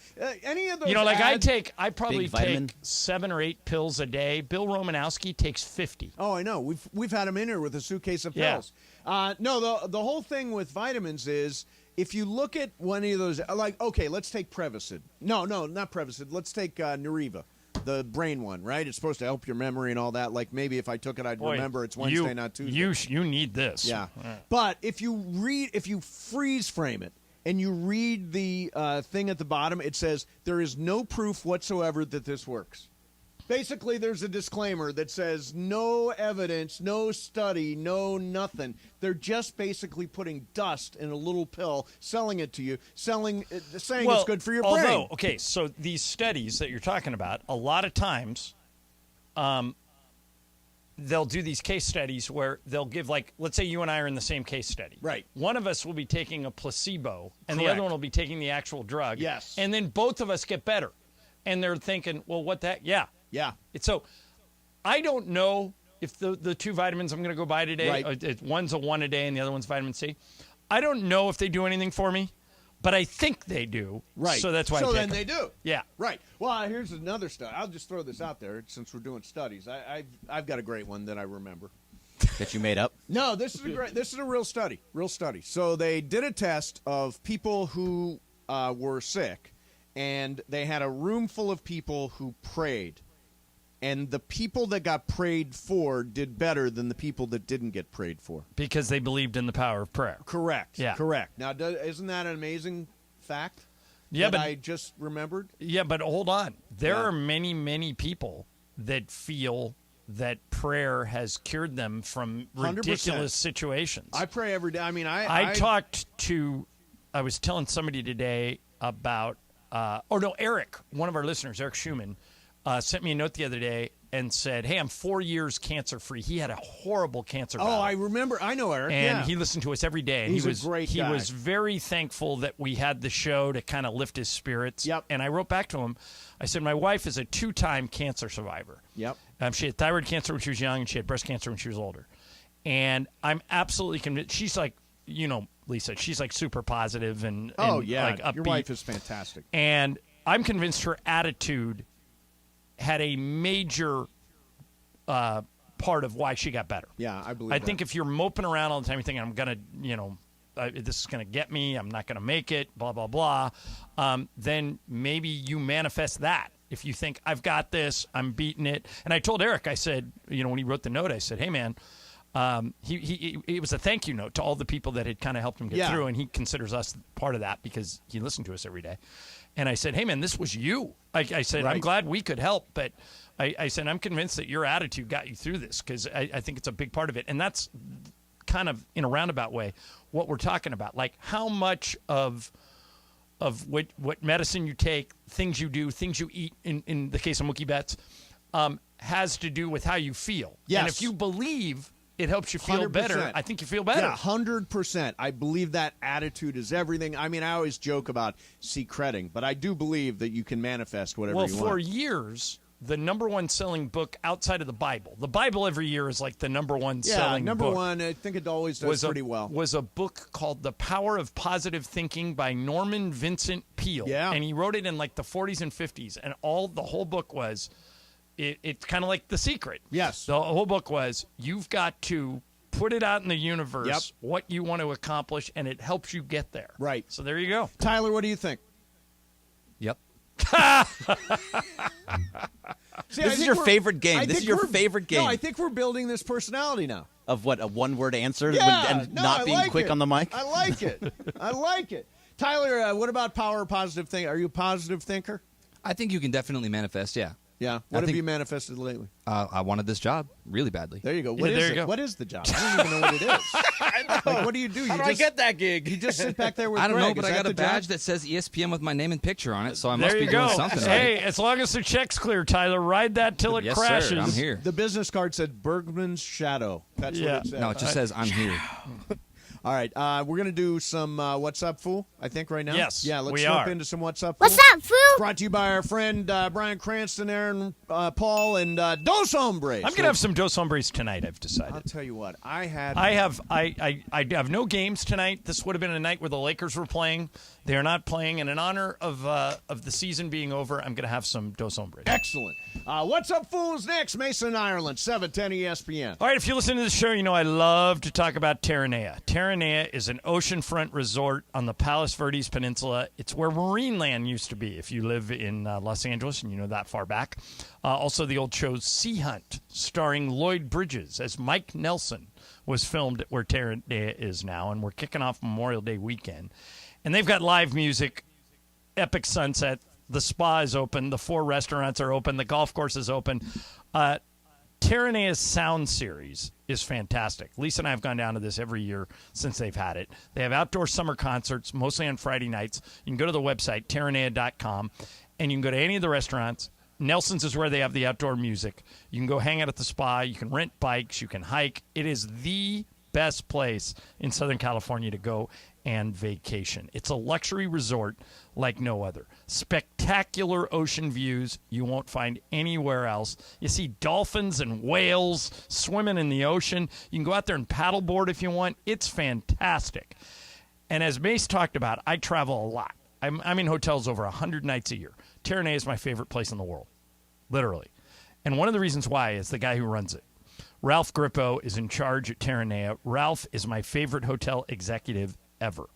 Any of those You know, like ads- I probably Big vitamin. take 7 or 8 pills a day. Bill Romanowski takes 50. Oh, I know. We've had him in here with a suitcase of Yeah. pills. No, the whole thing with vitamins is if you look at one of those, like, okay, let's take Prevacid. No, not Prevacid. Let's take Neuriva, the brain one, right? It's supposed to help your memory and all that. Like maybe if I took it, I'd Boy, remember it's Wednesday, not Tuesday. You need this. Yeah. But if you freeze frame it and you read the thing at the bottom, it says there is no proof whatsoever that this works. Basically, there's a disclaimer that says no evidence, no study, no nothing. They're just basically putting dust in a little pill, selling it to you, saying it's good for your brain. Although, okay, so these studies that you're talking about, a lot of times they'll do these case studies where they'll give, like, let's say you and I are in the same case study. Right. One of us will be taking a placebo, and the Correct. other one will be taking the actual drug. Yes. And then both of us get better. And they're thinking, well, what that? Yeah. Yeah. So I don't know if the 2 vitamins I'm going to go buy today, Right. one's a 1 a day and the other one's vitamin C. I don't know if they do anything for me, but I think they do. Right. So that's why I So take then them. they do. Yeah. Right. Well, here's another study. I'll just throw this out there since we're doing studies. I've got a great one that I remember. That you made up? No, this is a real study. Real study. So they did a test of people who were sick, and they had a room full of people who prayed. And the people that got prayed for did better than the people that didn't get prayed for. Because they believed in the power of prayer. Correct. Yeah. Correct. Now, isn't that an amazing fact? Yeah, that but I just remembered. Yeah, but hold on. There Yeah. are many, many people that feel that prayer has cured them from 100%. ridiculous situations. I pray every day. I mean, I was telling somebody today about, Eric, one of our listeners, Eric Schumann, sent me a note the other day and said, hey, I'm 4 years cancer-free. He had a horrible cancer battle. I remember. I know Eric. And yeah. he listened to us every day. And He's he was a great He guy. was very thankful that we had the show to kind of lift his spirits. Yep. And I wrote back to him. I said, my wife is a 2-time cancer survivor. Yep. She had thyroid cancer when she was young, and she had breast cancer when she was older. And I'm absolutely convinced. She's like, Lisa, she's like super positive and like upbeat. Your wife is fantastic. And I'm convinced her attitude had a major part of why she got better. Yeah, I believe I that. think if you're moping around all the time, you're thinking, I'm going to, this is going to get me, I'm not going to make it, blah, blah, blah, then maybe you manifest that. If you think, I've got this, I'm beating it. And I told Eric, I said, when he wrote the note, I said, hey, man, it was a thank you note to all the people that had kind of helped him get through, and he considers us part of that because he listened to us every day. And I said, hey, man, this was you. I said, I'm glad we could help, but I said, I'm convinced that your attitude got you through this because I think it's a big part of it. And that's kind of, in a roundabout way, what we're talking about. Like, how much of what medicine you take, things you do, things you eat, in the case of Mookie Betts, has to do with how you feel. Yes. And if you believe it helps you feel 100%. better, I think you feel better. Yeah, 100%. I believe that attitude is everything. I mean, I always joke about secreting, but I do believe that you can manifest whatever you want. Well, for years, the number one selling book outside of the Bible every year is like the number one selling book. Yeah, number one, I think it always does pretty well. Was a book called The Power of Positive Thinking by Norman Vincent Peale. Yeah. And he wrote it in like the 40s and 50s. And the whole book was, it's kind of like The Secret. Yes. The whole book was, you've got to put it out in the universe, what you want to accomplish, and it helps you get there. Right. So there you go. Tyler, what do you think? Yep. See, This is your favorite game. This is your favorite game. No, I think we're building this personality now. Of what, a one-word answer Yeah, and no, not I being like quick it. on the mic? I like it. I like it. Tyler, what about power positive thinking? Are you a positive thinker? I think you can definitely manifest, yeah. Yeah. What have you manifested lately? I wanted this job really badly. There you go. What is it? What is the job? I don't even know what it is. Like, what do you do? How do I get that gig? You just sit back there with I don't Greg. know, but Is I that got a the job? badge that says ESPN with my name and picture on it, so I There must you be go. doing something Hey, right. as long as the check's clear, Tyler, ride that till it Yes, crashes. sir. I'm here. The business card said Bergman's Shadow. That's what it said. No, it just says I'm here. All right, we're going to do some What's Up, Fool, I think, right now. Yes, Yeah, let's we jump are. into some What's Up, Fool. What's up, fool? Brought to you by our friend Brian Cranston, Aaron Paul, and Dos Hombres. I'm gonna have some Dos Hombres tonight. I've decided. I'll tell you what, I have no games tonight. This would have been a night where the Lakers were playing. They are not playing, and in honor of the season being over, I'm gonna have some Dos Hombres. Excellent. What's Up, Fools? Next, Mason, Ireland, 710 ESPN. All right, if you listen to the show, you know I love to talk about Terranea. Terranea is an oceanfront resort on the Palos Verdes Peninsula. It's where Marineland used to be, if you live in Los Angeles and you know that far back. Also, the old show Sea Hunt, starring Lloyd Bridges as Mike Nelson, was filmed at where Terranea is now, and we're kicking off Memorial Day weekend. And they've got live music, epic sunset. The spa is open. The 4 restaurants are open. The golf course is open. Terranea's sound series is fantastic. Lisa and I have gone down to this every year since they've had it. They have outdoor summer concerts, mostly on Friday nights. You can go to the website, terranea.com, and you can go to any of the restaurants. Nelson's is where they have the outdoor music. You can go hang out at the spa. You can rent bikes. You can hike. It is the best place in Southern California to go and vacation. It's a luxury resort like no other. Spectacular ocean views you won't find anywhere else. You see dolphins and whales swimming in the ocean. You can go out there and paddleboard if you want. It's fantastic. And as Mace talked about, I travel a lot. I'm in hotels over 100 nights a year. Terranea is my favorite place in the world, literally. And one of the reasons why is the guy who runs it. Ralph Grippo is in charge at Terranea. Ralph is my favorite hotel executive ever.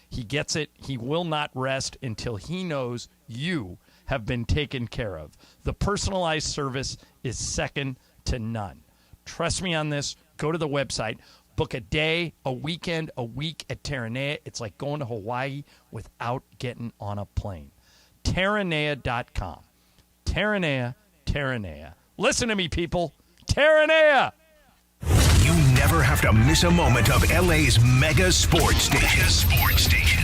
He gets it. He will not rest until he knows you have been taken care of. The personalized service is second to none. Trust me on this. Go to the website. Book a day, a weekend, a week at Terranea. It's like going to Hawaii without getting on a plane. Terranea.com. Terranea, Terranea. Listen to me, people. Terranea! You never have to miss a moment of LA's mega sports station.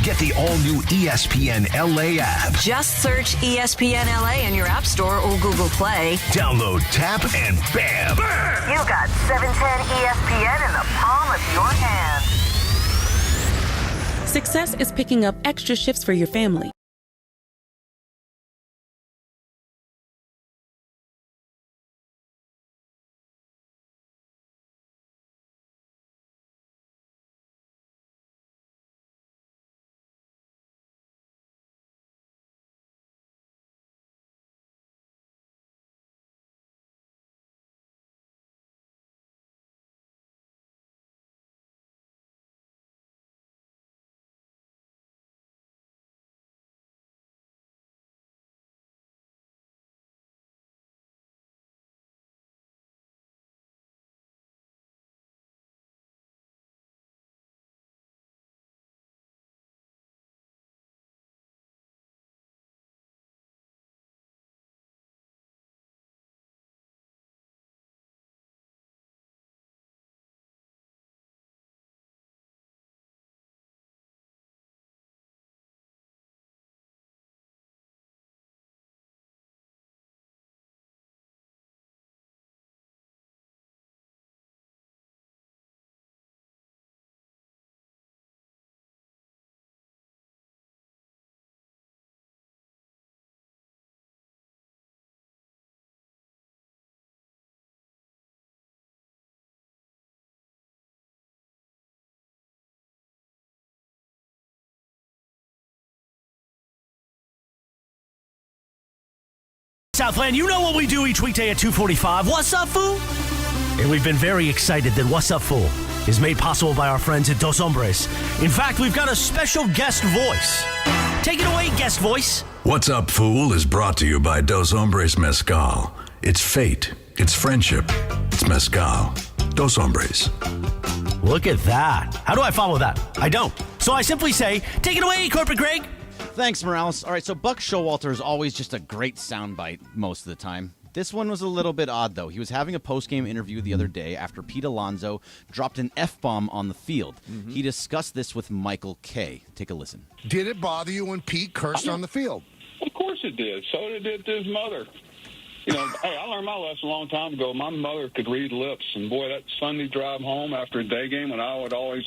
Get the all-new ESPN LA app. Just search ESPN LA in your App Store or Google Play. Download, tap, and bam! You got 710 ESPN in the palm of your hand. Success is picking up extra shifts for your family. Southland, you know what we do each weekday at 2:45. What's up, fool? And we've been very excited that What's Up, Fool is made possible by our friends at Dos Hombres. In fact, we've got a special guest voice. Take it away, guest voice. What's Up, Fool is brought to you by Dos Hombres Mezcal. It's fate. It's friendship. It's mezcal. Dos Hombres. Look at that. How do I follow that? I don't. So I simply say, take it away, Corporate Greg. Thanks, Morales. All right, so Buck Showalter is always just a great soundbite most of the time. This one was a little bit odd, though. He was having a post-game interview the other day after Pete Alonso dropped an F-bomb on the field. Mm-hmm. He discussed this with Michael Kay. Take a listen. Did it bother you when Pete cursed on the field? Of course it did. So did it his mother. You know, hey, I learned my lesson a long time ago. My mother could read lips. And, boy, that Sunday drive home after a day game when I would always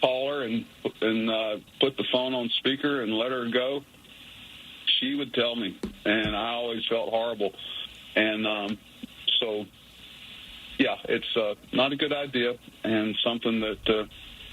call her and put the phone on speaker and let her go, she would tell me. And I always felt horrible. And so, yeah, it's not a good idea and something that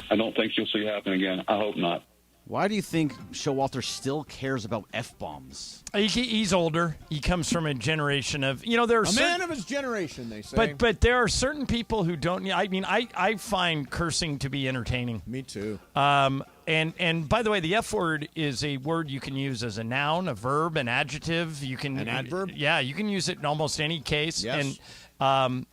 I don't think you'll see happen again. I hope not. Why do you think Showalter still cares about F-bombs? He's older. He comes from a generation of, there are man of his generation, they say. But there are certain people who don't. I mean, I find cursing to be entertaining. Me too. And by the way, the F word is a word you can use as a noun, a verb, an adjective. An adverb? Yeah, you can use it in almost any case. Yes. And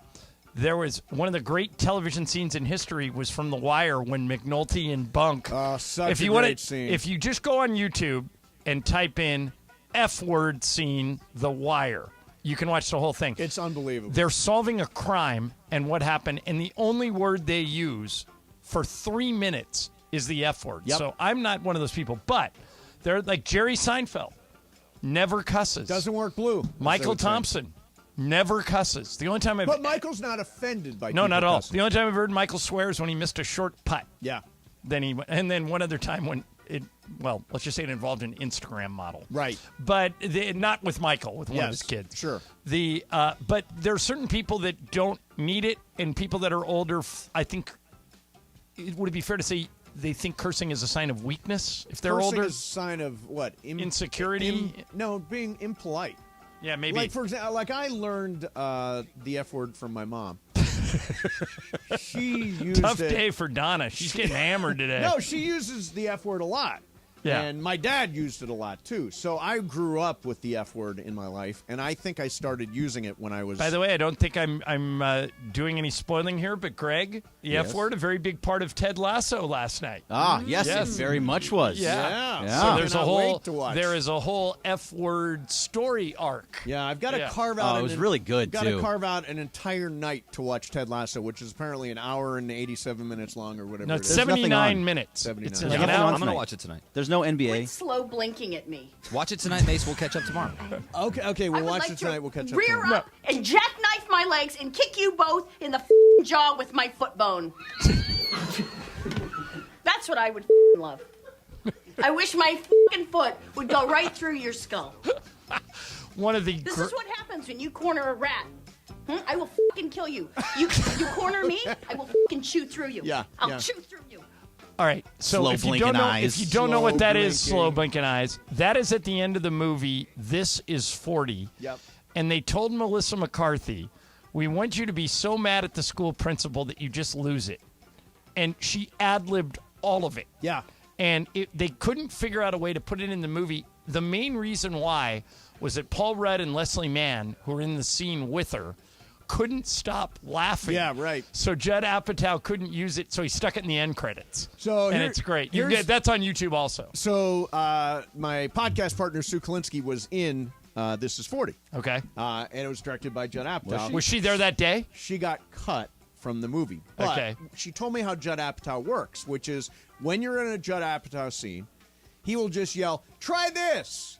there was one of the great television scenes in history was from The Wire when McNulty and Bunk. Such a great scene. If you just go on YouTube and type in F word scene, The Wire, you can watch the whole thing. It's unbelievable. They're solving a crime and what happened, and the only word they use for 3 minutes is the F word. Yep. So I'm not one of those people, but they're like Jerry Seinfeld, never cusses. Doesn't work blue. Michael Thompson. Never cusses. The only time But Michael's not offended by No, not at all. cussing. The only time I've heard Michael swear is when he missed a short putt. Yeah. And then one other time when let's just say it involved an Instagram model. Right. But not with Michael, with one of his kids. Sure. But there are certain people that don't need it, and people that are older, I think, would it be fair to say they think cursing is a sign of weakness if they're Cursing older? is a sign of what? Insecurity? Being impolite. Yeah, maybe. Like, for example, I learned the F word from my mom. She used Tough it. day for Donna. She's getting hammered today. No, she uses the F word a lot. Yeah. And my dad used it a lot, too. So I grew up with the F word in my life, and I think I started using it when I was... By the way, I don't think I'm doing any spoiling here, but Greg, the F word, a very big part of Ted Lasso last night. Yes, it very much was. Yeah. So there's wait to watch. there is a whole F word story arc. Yeah, I've got to carve out... it was really good, got too. to carve out an entire night to watch Ted Lasso, which is apparently an hour and 87 minutes long or whatever No, it it's is. 79 minutes. 79. It's There's like an nothing hour. on I'm going to tonight. watch it tonight. There's no NBA. Slow blinking at me. Watch it tonight, Mace. We'll catch up tomorrow. Okay, we'll I would watch like it tonight. to We'll catch up rear tomorrow. up and jackknife my legs and kick you both in the f***ing jaw with my foot bone. That's what I would f***ing love. I wish my f***ing foot would go right through your skull. This is what happens when you corner a rat. I will f***ing kill you. You corner me, I will f***ing chew through you. Yeah, I'll chew through you. All right, so Slow if you blinking don't know, eyes. if you don't know what that is, Slow slow blinking eyes. That is at the end of the movie. This is 40. Yep. And they told Melissa McCarthy, "We want you to be so mad at the school principal that you just lose it," and she ad-libbed all of it. Yeah. And they couldn't figure out a way to put it in the movie. The main reason why was that Paul Rudd and Leslie Mann, who were in the scene with her, couldn't stop laughing. Yeah, right. So Judd Apatow couldn't use it, so he stuck it in the end credits. So it's great. That's on YouTube also. So my podcast partner, Sue Kalinsky, was in This Is 40. Okay. And it was directed by Judd Apatow. Was she there that day? She got cut from the movie. But Okay. she told me how Judd Apatow works, which is when you're in a Judd Apatow scene, he will just yell, "Try this."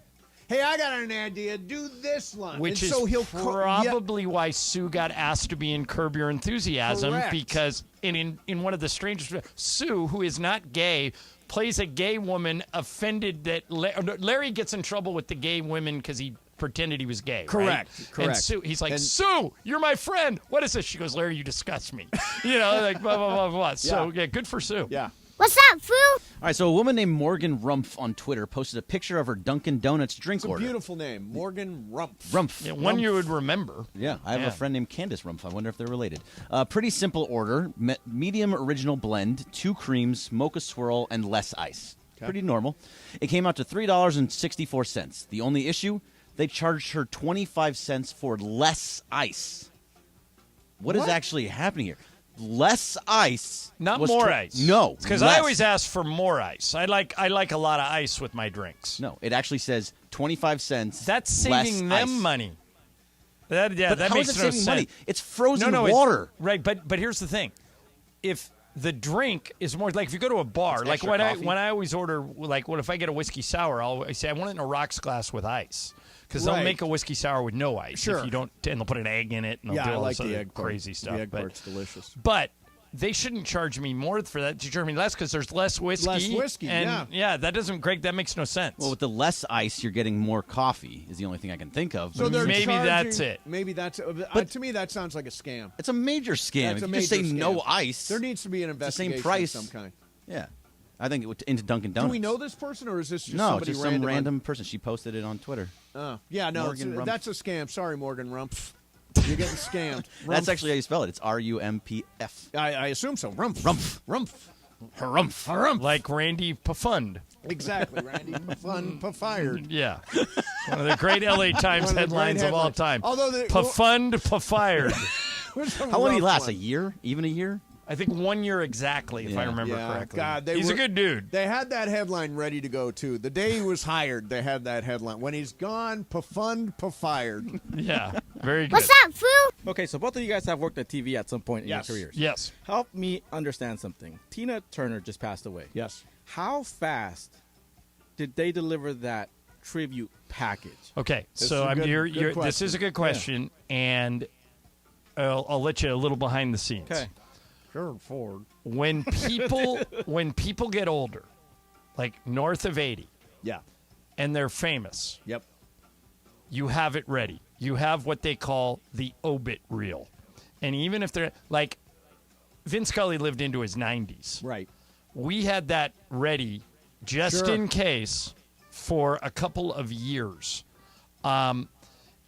Hey, I got an idea. Do this line. Which and is so he'll probably why Sue got asked to be in Curb Your Enthusiasm. Correct. Because in one of the strangest... Sue, who is not gay, plays a gay woman offended that... Larry gets in trouble with the gay women because he pretended he was gay. Correct. Right? Correct. And Sue, he's like, "Sue, you're my friend. What is this?" She goes, "Larry, you disgust me." Like blah, blah, blah, blah. So, yeah, good for Sue. Yeah. What's up, fool? All right, so a woman named Morgan Rumpf on Twitter posted a picture of her Dunkin' Donuts drink It's a order. beautiful name, Morgan Rumpf. Rumpf. Yeah, one you would remember. Yeah, I have a friend named Candace Rumpf. I wonder if they're related. Pretty simple order. Medium original blend, 2 creams, mocha swirl, and less ice. Okay. Pretty normal. It came out to $3.64. The only issue, they charged her 25 cents for less ice. What is actually happening here? Less ice. Not more ice. No. Because I always ask for more ice. I like a lot of ice with my drinks. No, it actually says 25 cents. That's saving them ice. money. That how makes is it no saving sense. money? It's frozen No, water. Right, but here's the thing. If the drink is more like if you go to a bar, It's like extra when coffee. I always order, like what if I get a whiskey sour, I say I want it in a rocks glass with ice. Because they'll Right. make a whiskey sour with no ice. Sure. If you don't, and they'll put an egg in it, and they'll do I all like this the other egg part. crazy stuff. The egg part's delicious. But they shouldn't charge me more for that. They charge me less because there's less whiskey. Less whiskey, and that doesn't, Greg. That makes no sense. Well, with the less ice, you're getting more coffee. Is the only thing I can think of. So they're maybe charging- that's it. Maybe that's But- to me that sounds like a scam. It's a major scam. That's If a you just say major no scam. ice, There needs to be an it's the same investigation price. of some kind. Yeah, I think into Dunkin' Donuts. Do we know this person, or is this just no, somebody just some on- random person. She posted it on Twitter. Oh, yeah, no, Morgan Rumpf. that's a scam. Sorry, Morgan Rumpf. You're getting scammed. That's Rumpf. actually how you spell it. It's RUMPF. I assume so. Rumpf. Rumpf. Rumpf. Harumph. Harumph. Like Randy Pafund. Exactly, Randy. Fun, fired. Yeah. One of the great LA Times One of the headlines great of all headlines. time. Although the- Pafund, Pafired. How long did he last? A year? Even a year? I think 1 year exactly, if I remember Yeah, correctly. God, He's a good dude. They had that headline ready to go, too. The day he was hired, they had that headline. When he's gone, Pafund, Pafired. Yeah, very good. What's up, fool? Okay, so both of you guys have worked at TV at some point in Yes. your careers. Yes. Help me understand something. Tina Turner just passed away. Yes. How fast did they deliver that tribute package? Okay, This so is a I'm good- you're, good this is a question. good question, and I'll let you a little behind the scenes. Okay. Gerald Ford. When people get older, like north of 80, Yeah. and they're famous, Yep. you have it ready. You have what they call the obit reel. And even if they're like Vince Scully lived into his 90s. Right. We had that ready just Sure. in case for a couple of years.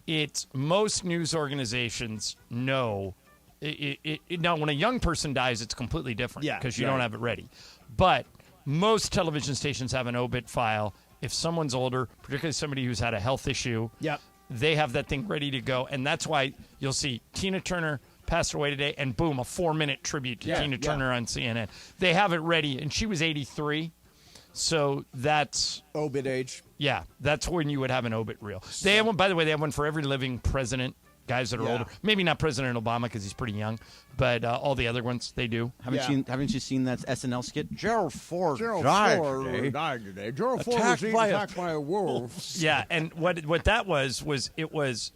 It's most news organizations know now when a young person dies, it's completely different Yeah, because you right. don't have it ready. But most television stations have an obit file. If someone's older, particularly somebody who's had a health issue, Yep. they have that thing ready to go. And that's why you'll see Tina Turner passed away today, and boom, a 4-minute tribute to Yeah, Tina yeah. Turner on CNN. They have it ready, and she was 83. So that's Obit age. yeah, that's when you would have an obit reel. They have one, by the way. They have one for every living president. Guys that are Yeah. older, maybe not President Obama because he's pretty young, but all the other ones they do. Haven't you seen that SNL skit? Gerald Ford Gerald died Ford today. died today. Gerald Ford Attacked was by a- attacked by a wolf. Yeah, and what that was it was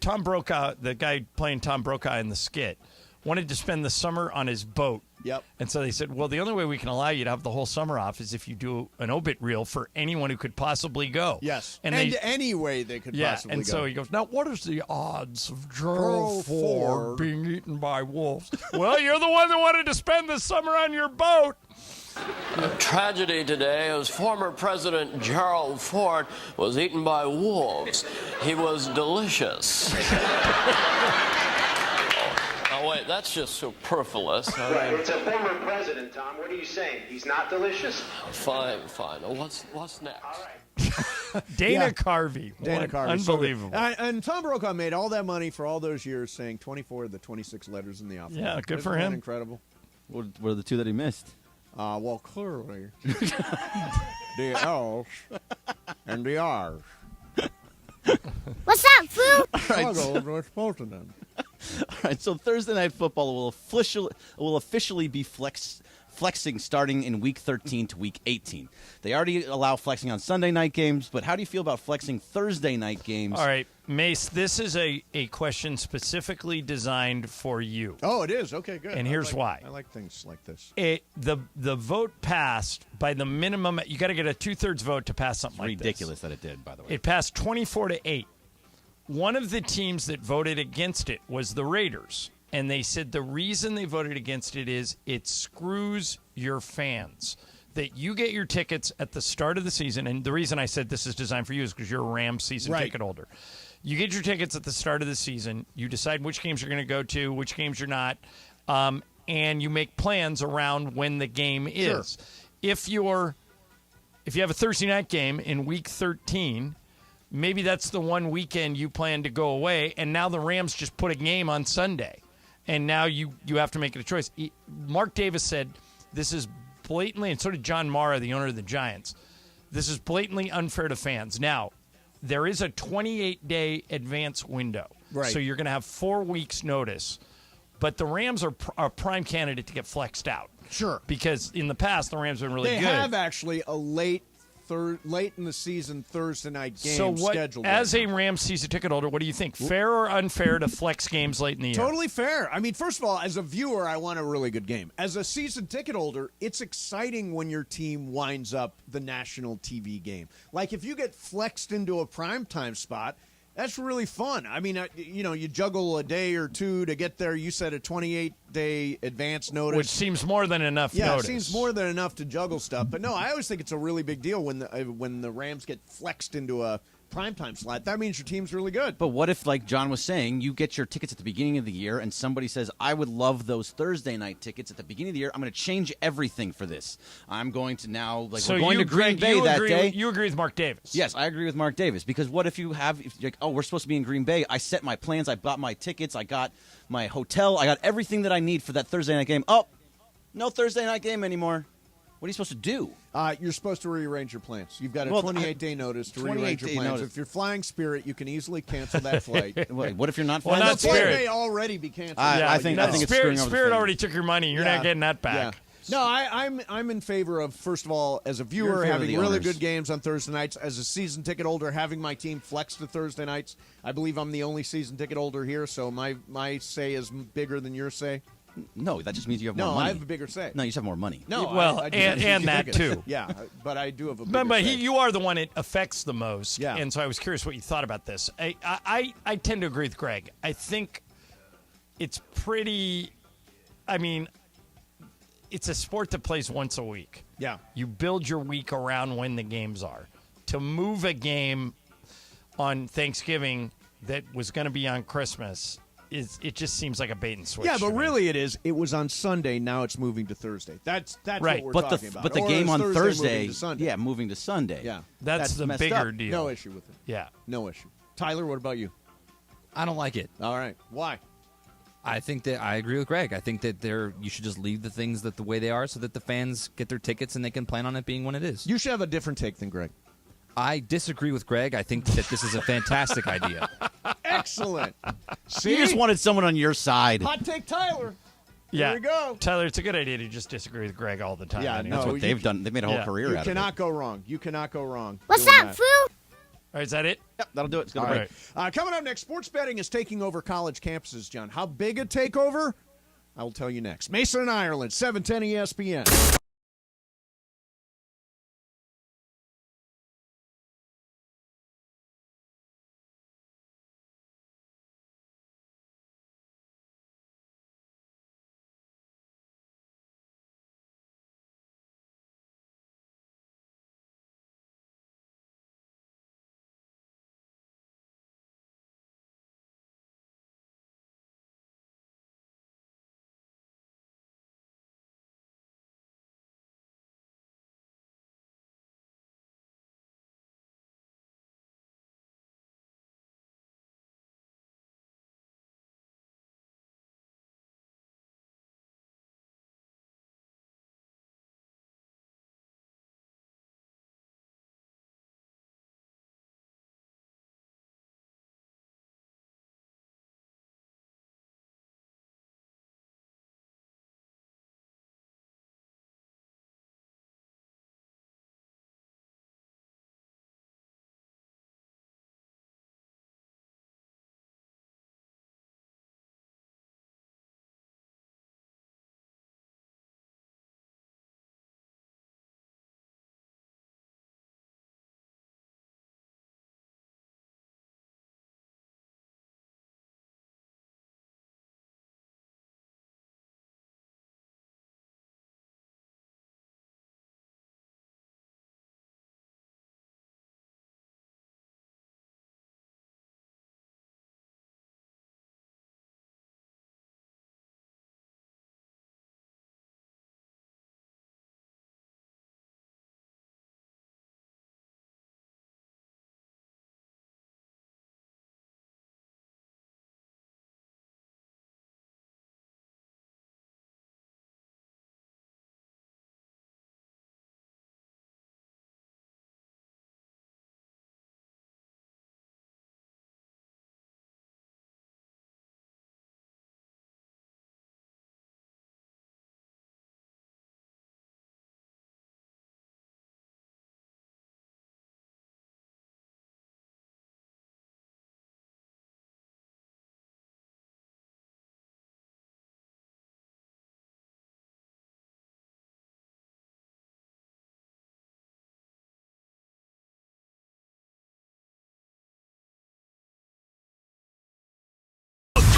Tom Brokaw, the guy playing Tom Brokaw in the skit, wanted to spend the summer on his boat. Yep. And so they said, well, the only way we can allow you to have the whole summer off is if you do an obit reel for anyone who could possibly go. Yes. And And they, any way they could yeah, possibly and go. so he goes, now what is the odds of Gerald Gerald Ford Ford. being eaten by wolves? Well, you're the one that wanted to spend the summer on your boat. Tragedy today as former President Gerald Ford was eaten by wolves. He was delicious. Oh, wait, that's just superfluous. Right, it's a former president, Tom. What are you saying? He's not delicious? Fine. Oh, what's next? All right. Dana Yeah. Carvey. Dana What- Carvey. so good. Unbelievable. And Tom Brokaw made all that money for all those years saying 24 of the 26 letters in the alphabet. Yeah, good Isn't for that him. incredible? What were the two that he missed? Well, clearly, the L's and the R's. What's up, fool? Struggled with both of them. All right, so Thursday Night Football will officially be flexing starting in Week 13 to Week 18. They already allow flexing on Sunday night games, but how do you feel about flexing Thursday night games? All right, Mace, this is a question specifically designed for you. Oh, it is? Okay, good. And here's why. I like things like this. The vote passed by the minimum. You got to get a 2/3 vote to pass something like this. Ridiculous that it did, by the way. It passed 24-8. One of the teams that voted against it was the Raiders. and they said the reason they voted against it is it screws your fans. That you get your tickets at the start of the season, and the reason I said this is designed for you is because you're a Rams season ticket holder. You get your tickets at the start of the season. You decide which games you're going to go to, which games you're not, and you make plans around when the game is. If you have a Thursday night game in Week 13, maybe that's the one weekend you plan to go away, and now the Rams just put a game on Sunday, and now you have to make it a choice. Mark Davis said this is blatantly, and so did John Mara, the owner of the Giants, this is blatantly unfair to fans. Now, there is a 28-day advance window. Right. So you're going to have 4 weeks' notice. But the Rams are a prime candidate to get flexed out. Sure. Because in the past, the Rams have been really they good. They have actually a late in the season Thursday night game so what, scheduled. As a Rams season ticket holder, what do you think? Fair or unfair to flex games late in the year? Totally fair. I mean, first of all, as a viewer, I want a really good game. As a season ticket holder, it's exciting when your team winds up the national TV game. Like if you get flexed into a primetime spot, that's really fun. I mean, you juggle a day or two to get there. You said a 28-day advance notice. Which seems more than enough notice. It seems more than enough to juggle stuff. But no, I always think it's a really big deal when the Rams get flexed into a primetime slot. That means your team's really good. But what if, like John was saying, you get your tickets at the beginning of the year and somebody says, I would love those Thursday night tickets at the beginning of the year. I'm going to change everything for this. I'm going to now, we're going to Green Bay that day. You agree with Mark Davis? Yes, I agree with Mark Davis. Because what if you're like, oh, we're supposed to be in Green Bay. I set my plans. I bought my tickets. I got my hotel. I got everything that I need for that Thursday night game. Oh, no Thursday night game anymore. What are you supposed to do? You're supposed to rearrange your plans. You've got a 28-day notice to rearrange your plans. If you're flying Spirit, you can easily cancel that flight. What if you're not flying? Well, Spirit? The flight may already be canceled. I think it's screwing over Spirit already took your money. You're not getting that back. Yeah. No, I'm in favor of, first of all, as a viewer, having really good games on Thursday nights. As a season ticket holder, having my team flex to Thursday nights. I believe I'm the only season ticket holder here, so my say is bigger than your say. No, that just means you have more money. No, I have a bigger say. No, you just have more money. No, well, I and that too. Yeah, but I do have a bigger but say. you are the one it affects the most. Yeah. And so I was curious what you thought about this. I tend to agree with Greg. I think it's pretty. I mean, it's a sport that plays once a week. Yeah. You build your week around when the games are. To move a game on Thanksgiving that was going to be on Christmas. It just seems like a bait and switch. Yeah, but really it is. It was on Sunday. Now it's moving to Thursday. That's right. what we're talking about. But the or game on Thursday, Thursday, moving to Sunday. Yeah, that's the bigger deal. No issue with it. Yeah, no issue. Tyler, what about you? I don't like it. All right, why? I think that I agree with Greg. I think that you should just leave the things the way they are, so that the fans get their tickets and they can plan on it being when it is. You should have a different take than Greg. I disagree with Greg. I think that this is a fantastic idea. Excellent. See? You just wanted someone on your side. Hot take, Tyler. Yeah. There we go. Tyler, it's a good idea to just disagree with Greg all the time. Yeah, anyway. That's what they've done. They made a whole career out of it. You cannot go wrong. You cannot go wrong. What's doing up, that. Foo? All right, is that it? Yep, that'll do it. It's going All to break. right. Coming up next, sports betting is taking over college campuses, John. How big a takeover? I will tell you next. Mason and Ireland, 710 ESPN.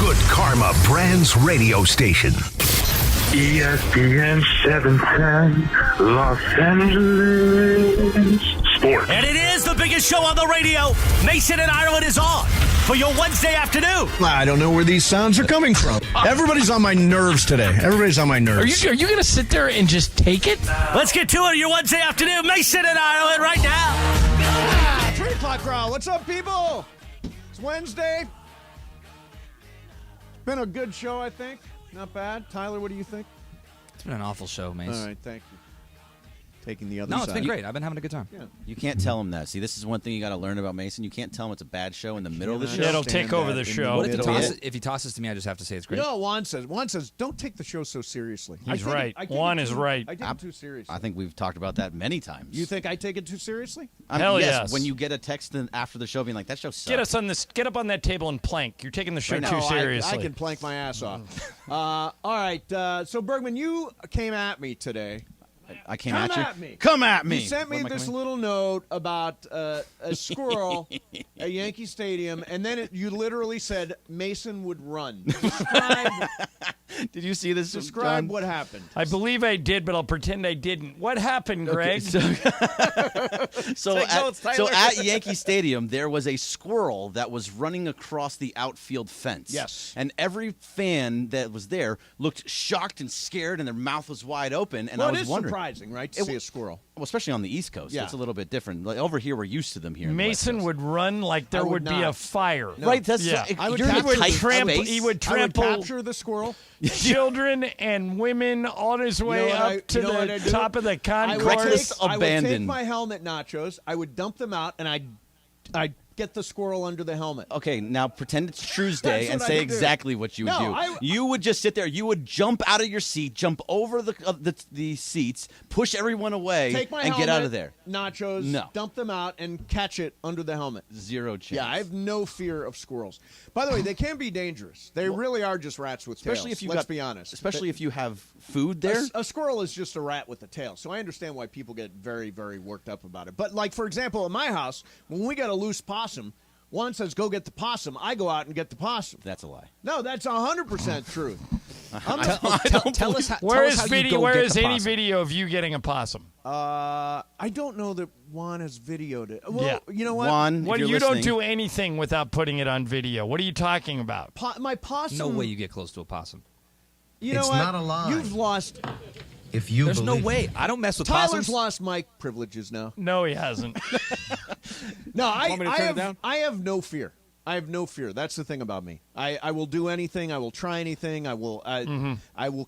Good Karma Brands radio station. ESPN 710, Los Angeles Sports. And it is the biggest show on the radio. Mason and Ireland is on for your Wednesday afternoon. I don't know where these sounds are coming from. Everybody's on my nerves today. Everybody's on my nerves. Are you going to sit there and just take it? Let's get to it. Your Wednesday afternoon. Mason and Ireland right now. 3 o'clock crowd. What's up, people? It's Wednesday. It's been a good show, I think. Not bad. Tyler, what do you think? It's been an awful show, Mace. All right, thank you. Taking the other No, side. it's been great. I've been having a good time. Yeah. You can't tell him that. See, this is one thing you got to learn about Mason. You can't tell him it's a bad show in the middle of the show. It'll take over the show. What if he tosses to me, I just have to say it's great? You know what Juan says, don't take the show so seriously. He's right. Juan is right. I take it too seriously. I think we've talked about that many times. You think I take it too seriously? Hell yes. When you get a text after the show being like, that show sucks. Get up on that table and plank. You're taking the show too seriously. I can plank my ass off. All right. So, Bergman, you came at me today. I came at you? Me. Come at me. You sent me this little note about a squirrel at Yankee Stadium, and then you literally said Mason would run. Did you see this? Describe what happened. I believe I did, but I'll pretend I didn't. What happened, Greg? So at Yankee Stadium, there was a squirrel that was running across the outfield fence. Yes. And every fan that was there looked shocked and scared, and their mouth was wide open. And I was wondering. Surprising, right, to see a squirrel. Well, especially on the East Coast. Yeah. It's a little bit different. Like, over here, we're used to them here. Mason would run like there would be a fire. No. Right. That's He would trample capture the squirrel. Children and women on his way up to the top of the concourse. I would take my helmet nachos. I would dump them out, and I'd get the squirrel under the helmet. Okay, now pretend it's Tuesday and say exactly what you would do. You would just sit there. You would jump out of your seat, jump over the seats, push everyone away, take my and helmet, get out of there. Nachos, dump them out, and catch it under the helmet. Zero chance. Yeah, I have no fear of squirrels. By the way, they can be dangerous. They really are just rats with tails. Especially if Let's be honest. Especially if you have food there. A squirrel is just a rat with a tail. So I understand why people get very, very worked up about it. But, like, for example, in my house, when we got a loose possum, Juan says, go get the possum. I go out and get the possum. That's a lie. No, that's 100% true. Tell us how. Where is any video of you getting a possum? I don't know that Juan has videoed it. Well, you know what? Juan, you don't do anything without putting it on video. What are you talking about? My possum. No way you get close to a possum. You know it's what? not a lie. You've lost. If you There's no believe way. I don't mess with Tyler's possums. lost mic privileges now. No, he hasn't. No, Want me to turn it down? I have no fear. I have no fear. That's the thing about me. I will do anything. I will try anything. I will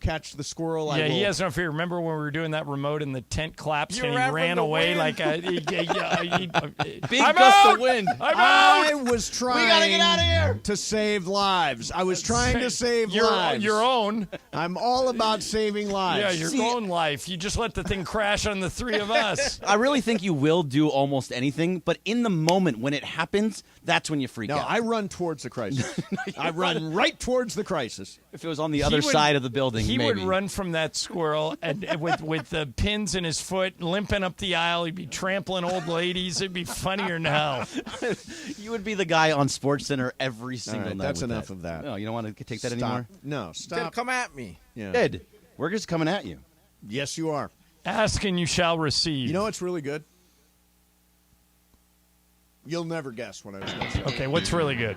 catch the squirrel. Yeah, he has no fear. Remember when we were doing that remote and the tent collapsed and he ran away like a big gust of wind. I was trying. We gotta get out of here to save lives. I was trying to save lives. Your own. I'm all about saving lives. Yeah, your own life. You just let the thing crash on the three of us. I really think you will do almost anything, but in the moment when it happens, that's when you freak out. I run towards the crisis. I run right towards the crisis. If it was on the other side of the building, he maybe. would run from that squirrel and with the pins in his foot, limping up the aisle. He'd be trampling old ladies. It'd be funnier than hell. You would be the guy on SportsCenter every single night. That's enough of that. No, you don't want to take that anymore? No, stop. Come at me. Yeah. Ed, we're just coming at you. Yes, you are. Ask and you shall receive. You know what's really good? You'll never guess what I was going to say. Okay, what's really good?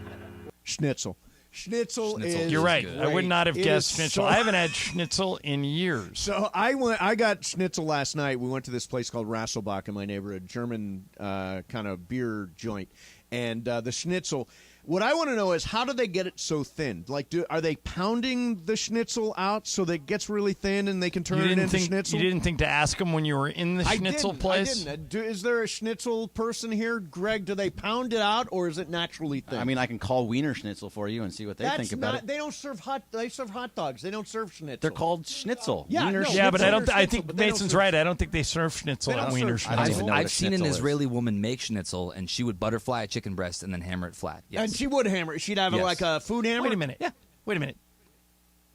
Schnitzel. Schnitzel is You're right. great. I would not have guessed schnitzel. So, I haven't had schnitzel in years. So I got schnitzel last night. We went to this place called Rasselbach in my neighborhood, German kind of beer joint. And the schnitzel, what I want to know is how do they get it so thin? Like, are they pounding the schnitzel out so that it gets really thin and they can turn it into schnitzel? You didn't think to ask them when you were in the schnitzel place? I didn't. Is there a schnitzel person here, Greg? Do they pound it out or is it naturally thin? I mean, I can call Wiener Schnitzel for you and see what they think about it. They don't serve They serve hot dogs. They don't serve schnitzel. They're called schnitzel. Yeah, but I think Mason's right. I don't think they serve schnitzel at Wiener Schnitzel. I've seen an Israeli woman make schnitzel, and she would butterfly a chicken breast and then hammer it flat. Yes. And she would hammer it. She'd have like a food hammer. Wait a minute. Yeah. Wait a minute.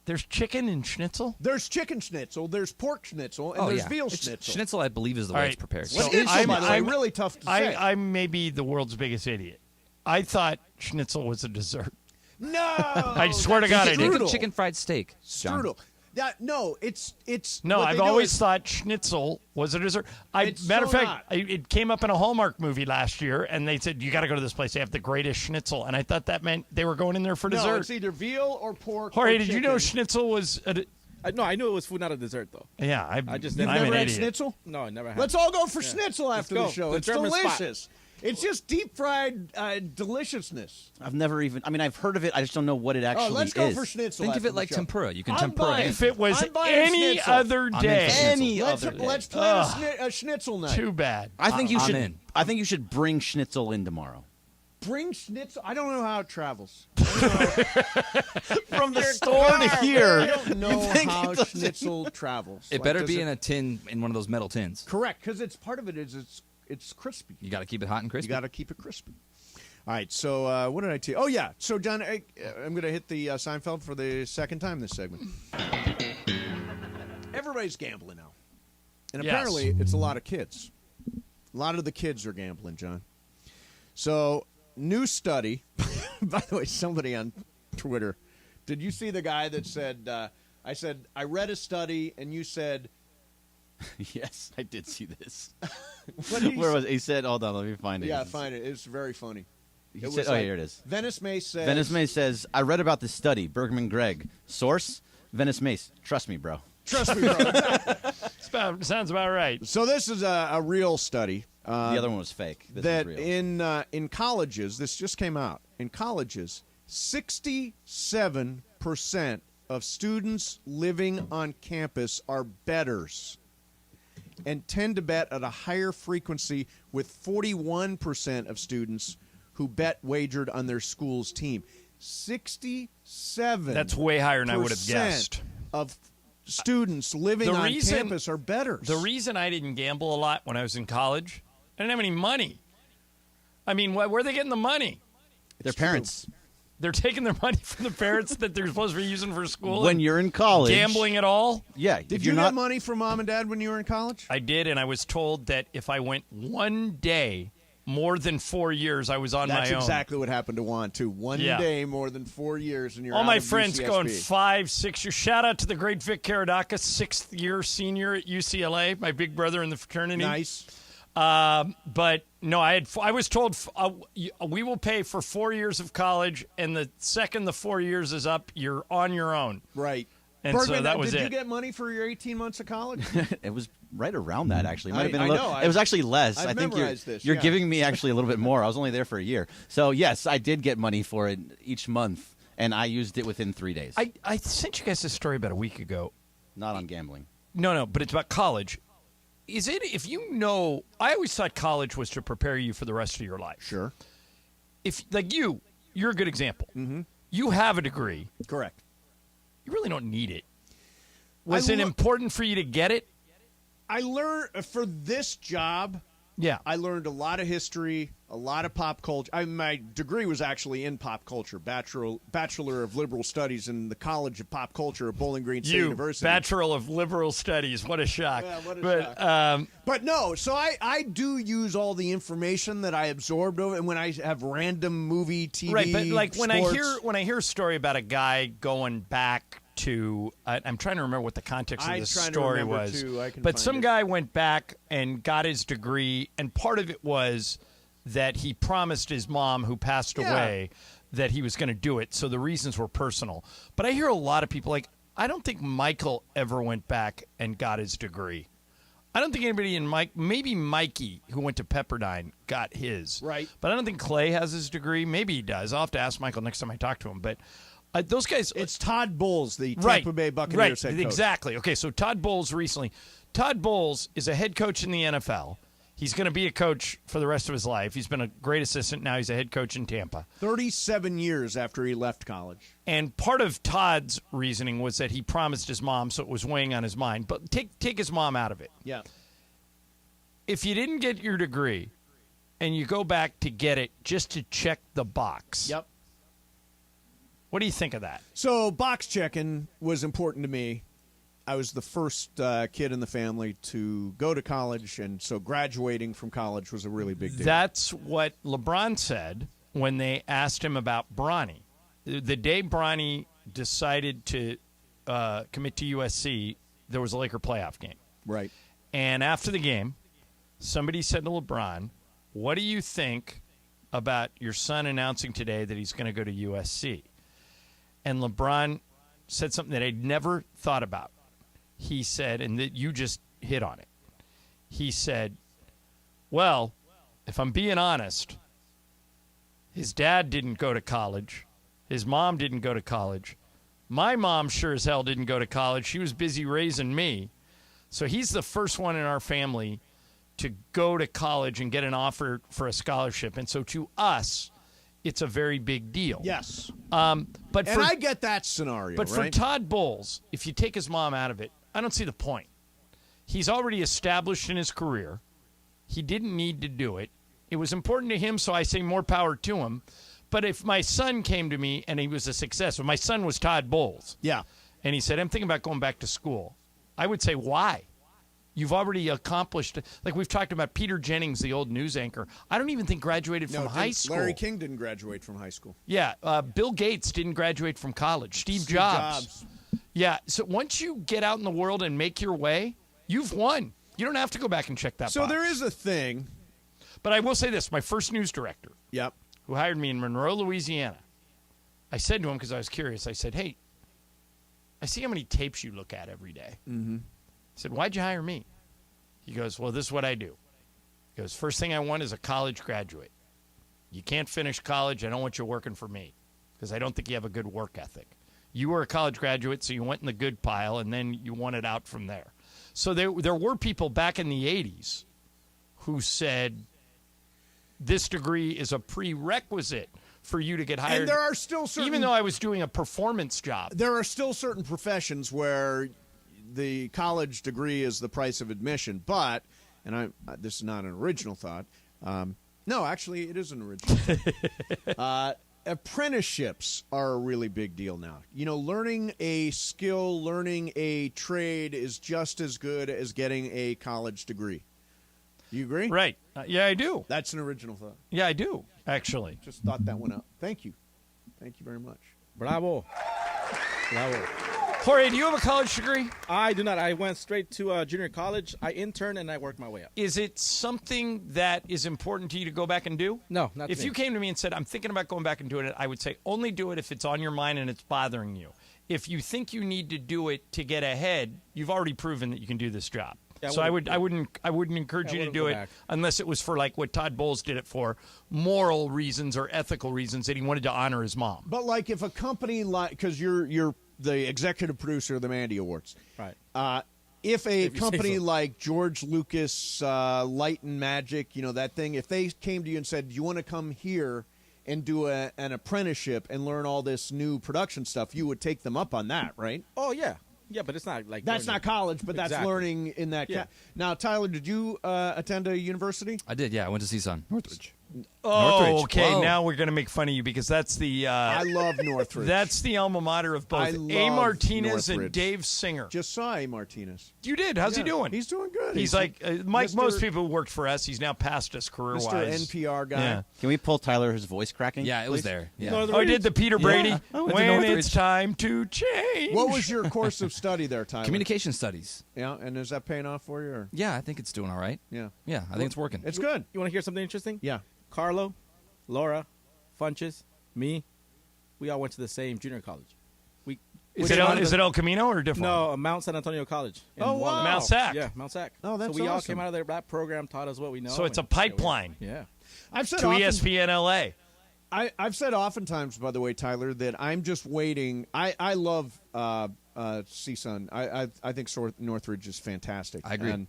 There's chicken in schnitzel? There's chicken schnitzel, there's pork schnitzel, and there's veal schnitzel. Schnitzel, I believe, is the way it's prepared. So I'm really tough to say. I may be the world's biggest idiot. I thought schnitzel was a dessert. No, I swear to God, I Think did. of chicken fried steak. John. Strudel. No, it's No, what I've they do always is- thought schnitzel was a dessert. It's Matter of so fact, it came up in a Hallmark movie last year, and they said, you got to go to this place. They have the greatest schnitzel. And I thought that meant they were going in there for No, dessert. it's either veal or pork. Jorge, or did you chicken. know schnitzel was... No, I knew it was food, not a dessert, though. Yeah, I just You've didn't. never I'm an had idiot. schnitzel? No, I never had. Let's all go for Yeah. schnitzel Let's after go. the show. The It's German spot. delicious. It's just deep fried deliciousness. I've never even. I mean, I've heard of it. I just don't know what it actually is. Let's go for schnitzel. Think of after it like the show. tempura. You can I'm tempura buying- it. If it was I'm buying any schnitzel. other I'm in day... for schnitzel. Any Let's other day. let's plan a schnitzel night. Too bad. I think you I'm should. in. I think you should bring schnitzel in tomorrow. Bring schnitzel. I don't know how it travels. From the store to here. I don't know think how it doesn't- schnitzel travels. It Like, better does be in a tin, in one of those metal tins. Correct, because it's part of it is it's crispy. You got to keep it hot and crispy. You got to keep it crispy. All right, so what did I tell you? Oh, yeah. So, John, I'm going to hit the Seinfeld for the second time this segment. Everybody's gambling now. And Yes. apparently it's a lot of kids. A lot of the kids are gambling, John. So, new study. By the way, somebody on Twitter, did you see the guy that said, I said, I read a study, and you said... Yes, I did see this. What did he Where say? was it? He said? Hold on, let me find it. Yeah, find it. It's very funny. He It said, was oh, like, here it is. Venice Mace says... Venice Mace says, I read about this study. Bergman Greg. Source? Venice Mace. Trust me, bro. Trust me, bro. Sounds about right. So this is a real study. The other one was fake. This that is real. in colleges, this just came out. In colleges, 67% of students living on campus are bettors and tend to bet at a higher frequency, with 41% of students who bet wagered on their school's team. 67. That's way higher than I would have guessed. Of students living on campus are bettors. The reason I didn't gamble a lot when I was in college, I didn't have any money. I mean, where are they getting the money? Their parents. They're taking their money from the parents that they're supposed to be using for school. When and you're in college. gambling at all? Yeah. Did you get money from mom and dad when you were in college? I did, and I was told that if I went one day more than 4 years, I was on That's my own. exactly what happened to Juan, too. One Yeah. day more than 4 years, and you're All out my of friends UCSB. going 5, 6 years. Shout out to the great Vic Karadaka, 6th year senior at UCLA, my big brother in the fraternity. Nice. But no, I was told we will pay for 4 years of college, and the second the 4 years is up, you're on your own. Right. And Bergman, so that was did it. you get money for your 18 months of college? It was right around that, actually. It might have been I a little, know. it was actually less. I've I think memorized this, you're yeah. giving me actually a little bit more. I was only there for a year. So, yes, I did get money for it each month, and I used it within 3 days. I sent you guys this story about a week ago. Not on gambling. No, but it's about college. Is it, if you know, I always thought college was to prepare you for the rest of your life. Sure. If, like you're a good example. Mm-hmm. You have a degree. Correct. You really don't need it. Was it important for you to get it? I learned, for this job, Yeah. I learned a lot of history, a lot of pop culture. My degree was actually in pop culture, Bachelor of Liberal Studies in the College of Pop Culture at Bowling Green State University. Bachelor of Liberal Studies. What a shock. Yeah, what a but, shock. But no, so I do use all the information that I absorbed over, and when I have random movie, TV, right, but like when sports, I hear a story about a guy going back to, I'm trying to remember what the context of I'm this trying to story remember, was. too. I can But find some it. guy went back and got his degree, and part of it was that he promised his mom, who passed away, that he was going to do it. So the reasons were personal. But I hear a lot of people like, I don't think Michael ever went back and got his degree. I don't think anybody in maybe Mikey, who went to Pepperdine, got his. Right. But I don't think Clay has his degree. Maybe he does. I'll have to ask Michael next time I talk to him. But those guys. It's Todd Bowles, the Tampa Bay Buccaneers head coach. Exactly. Okay, so Todd Bowles recently. Todd Bowles is a head coach in the NFL. He's going to be a coach for the rest of his life. He's been a great assistant. Now he's a head coach in Tampa. 37 years after he left college. And part of Todd's reasoning was that he promised his mom, so it was weighing on his mind. But take his mom out of it. Yeah. If you didn't get your degree and you go back to get it just to check the box. Yep. What do you think of that? So box checking was important to me. I was the first kid in the family to go to college, and so graduating from college was a really big deal. That's what LeBron said when they asked him about Bronny. the day Bronny decided to commit to USC, there was a Laker playoff game. Right. And after the game, somebody said to LeBron, what do you think about your son announcing today that he's going to go to USC? And LeBron said something that I'd never thought about. He said, and that you just hit on it. He said, well, if I'm being honest, his dad didn't go to college. His mom didn't go to college. My mom sure as hell didn't go to college. She was busy raising me. So he's the first one in our family to go to college and get an offer for a scholarship. And so to us, it's a very big deal. Yes. But I get that scenario, But right? for Todd Bowles, if you take his mom out of it, I don't see the point. He's already established in his career. He didn't need to do it. It was important to him, so I say more power to him. But if my son came to me and he was a success, if my son was Todd Bowles, and he said, I'm thinking about going back to school, I would say, why? You've already accomplished, like we've talked about Peter Jennings, the old news anchor. I don't even think graduated from high school. Larry King didn't graduate from high school. Yeah, Bill Gates didn't graduate from college. Steve Jobs. Yeah, so once you get out in the world and make your way, you've won. You don't have to go back and check that box. So there is a thing. But I will say this, my first news director, Yep. who hired me in Monroe, Louisiana, I said to him, because I was curious, I said, hey, I see how many tapes you look at every day. Mm-hmm. I said, why'd you hire me? He goes, well, this is what I do. He goes, first thing I want is a college graduate. You can't finish college. I don't want you working for me because I don't think you have a good work ethic. You were a college graduate, so you went in the good pile, and then you wanted out from there. So there were people back in the 80s who said this degree is a prerequisite for you to get hired. And there are still certain... Even though I was doing a performance job. There are still certain professions where the college degree is the price of admission, but, and this is not an original thought. No, actually, it is an original. Apprenticeships are a really big deal now. You know, learning a skill, learning a trade is just as good as getting a college degree. You agree? Right. Yeah, I do. That's an original thought. Yeah, I do, actually. Just thought that one out. Thank you. Thank you very much. Bravo. Bravo. Jorge, do you have a college degree? I do not. I went straight to junior college. I interned and I worked my way up. Is it something that is important to you to go back and do? No, not If to me. you came to me and said, I'm thinking about going back and doing it, I would say only do it if it's on your mind and it's bothering you. If you think you need to do it to get ahead, you've already proven that you can do this job. Yeah, So I wouldn't encourage you to do it unless it was for like what Todd Bowles did it for, moral reasons or ethical reasons that he wanted to honor his mom. But like if a company like, because you're the executive producer of the Mandy Awards, right? If a If you say company so. like George Lucas, Light and Magic, you know that thing, if they came to you and said, "You want to come here and do an apprenticeship and learn all this new production stuff," you would take them up on that, right? Oh yeah, yeah, but it's not like That's going not to- college, but that's Exactly. learning in that. Yeah. Now, Tyler, did you attend a university? I did, yeah. I went to CSUN. Northridge. Oh, Northridge. okay. Whoa. Now we're going to make fun of you because that's the. I love Northridge. That's the alma mater of both I A. love Martinez Northridge. and Dave Singer. Just saw A. Martinez. You did. How's he Yeah, doing? He's doing good. He's like Mike. Mr. Most people who worked for us. He's now past us career-wise. Mr. NPR guy. Yeah. Can we pull Tyler's voice cracking? Yeah, it was please? there. Yeah. Oh, I did the Peter Brady. Yeah. I went to When Northridge. it's time to change. What was your course of study there, Tyler? Communication studies. Yeah, and is that paying off for you? Or? Yeah, I think it's doing all right. Yeah. Yeah, I think it's working. It's good. You want to hear something interesting? Yeah. Carlo, Laura, Funches, me, we all went to the same junior college. Is it El Camino or different? No, Mount San Antonio College. in Oh, wow. Walnut. Mount Sac. Yeah, Mount Sac. Oh, that's So we all awesome. came out of there. That program taught us what we know. So it's a and- pipeline Yeah. I've said to often, ESPN LA. I've said oftentimes, by the way, Tyler, that I'm just waiting. I love CSUN. I think Northridge is fantastic. I agree. And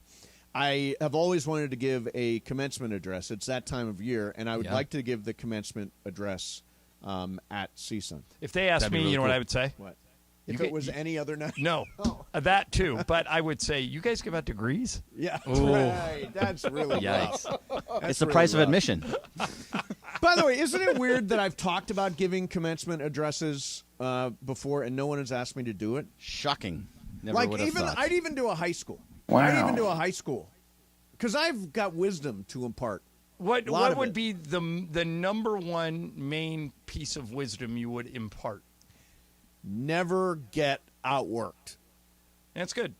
I have always wanted to give a commencement address. It's that time of year, and I would Yeah. like to give the commencement address at CSUN. If they asked That'd be me, really you know what cool. I would say? What? If You it was any other night? No, that too. But I would say, you guys give out degrees? Yeah, Ooh. right. That's really Yikes. rough. It's the price of admission. By the way, isn't it weird that I've talked about giving commencement addresses before, and no one has asked me to do it? Shocking. Never Like would have even thought. I'd even do a high school. Wow. I'd even do a high school because I've got wisdom to impart. What would be the number one main piece of wisdom you would impart? Never get outworked. That's good.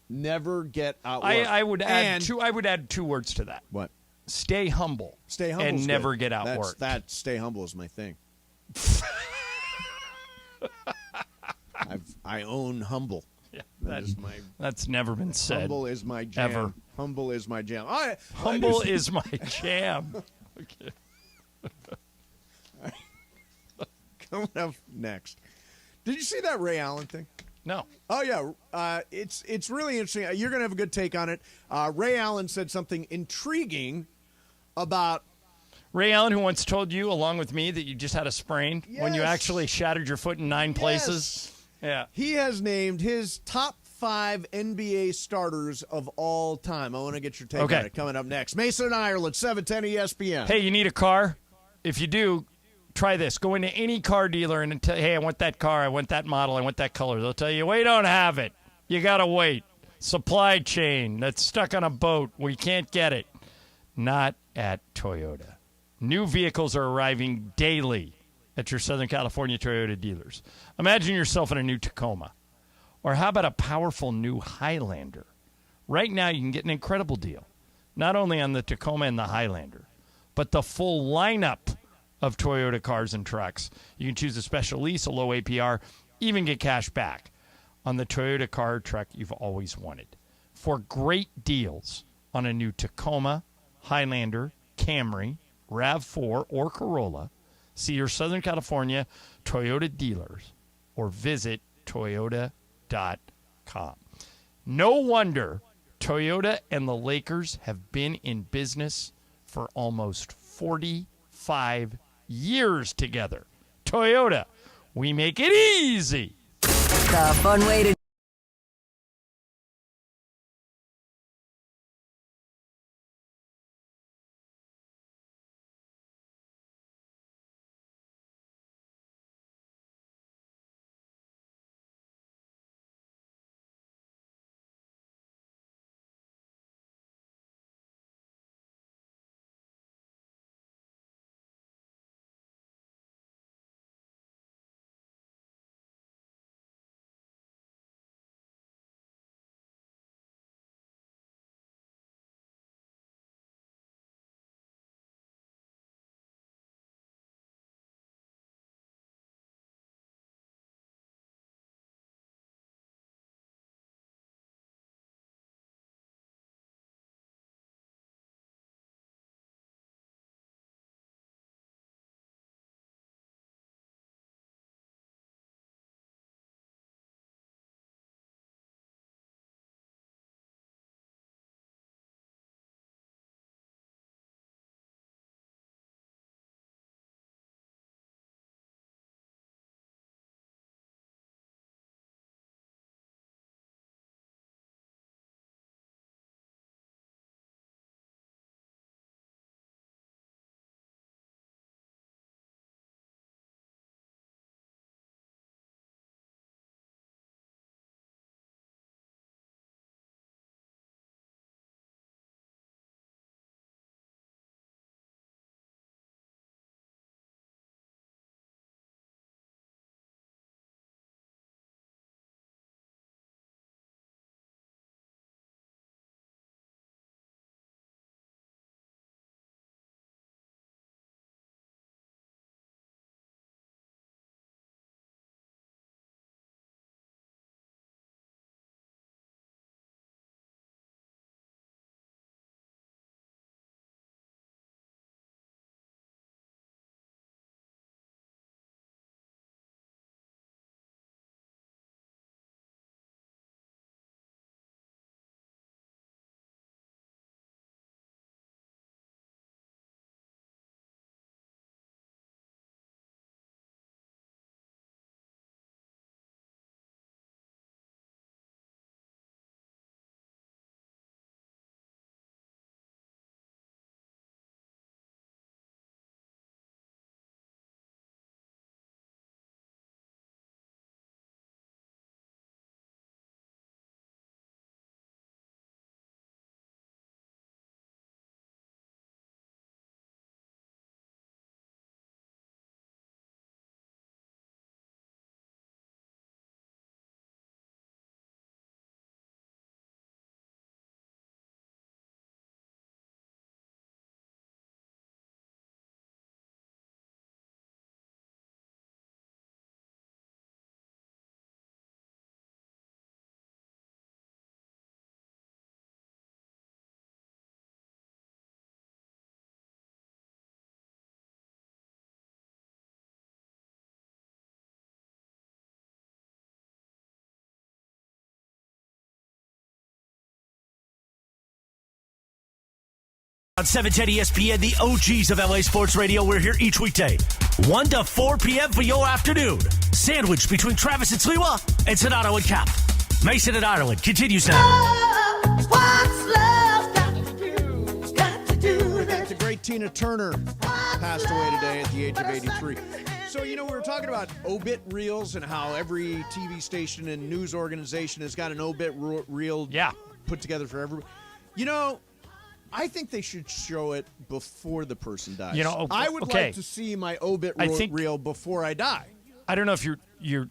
Never get outworked. I would add two words to that. What? Stay humble. Stay humble and never get outworked. That stay humble is my thing. I own humble. Yeah, that's never been said. Humble is my jam. Ever. Humble is my jam. Humble is my jam. Okay. Coming up next. Did you see that Ray Allen thing? No. Oh yeah, it's really interesting. You're gonna have a good take on it. Ray Allen said something intriguing about Ray Allen, who once told you, along with me, that you just had a sprain when you actually shattered your foot in 9 places. Yeah. He has named his top 5 NBA starters of all time. I want to get your take on it. Coming up next. Mason and Ireland, 710 ESPN. Hey, you need a car? If you do, try this. Go into any car dealer and tell, hey, I want that car, I want that model, I want that color. They'll tell you, we don't have it. You got to wait. Supply chain that's stuck on a boat. We can't get it. Not at Toyota. New vehicles are arriving daily at your Southern California Toyota dealers. Imagine yourself in a new Tacoma. Or how about a powerful new Highlander? Right now, you can get an incredible deal. Not only on the Tacoma and the Highlander, but the full lineup of Toyota cars and trucks. You can choose a special lease, a low APR, even get cash back on the Toyota car or truck you've always wanted. For great deals on a new Tacoma, Highlander, Camry, RAV4, or Corolla, see your Southern California Toyota dealers or visit Toyota.com. No wonder Toyota and the Lakers have been in business for almost 45 years together. Toyota, we make it easy. The fun way to On 710 ESPN, the OGs of LA Sports Radio, we're here each weekday, 1 to 4 p.m. for your afternoon. Sandwiched between Travis and Sliwa and Sonato and Cap. Mason and Ireland continues now. The great Tina Turner passed away today at the age of 83. So, we were talking about obit reels and how every TV station and news organization has got an obit reel put together for everybody. I think they should show it before the person dies. I would like to see my obit reel before I die. I don't know if you're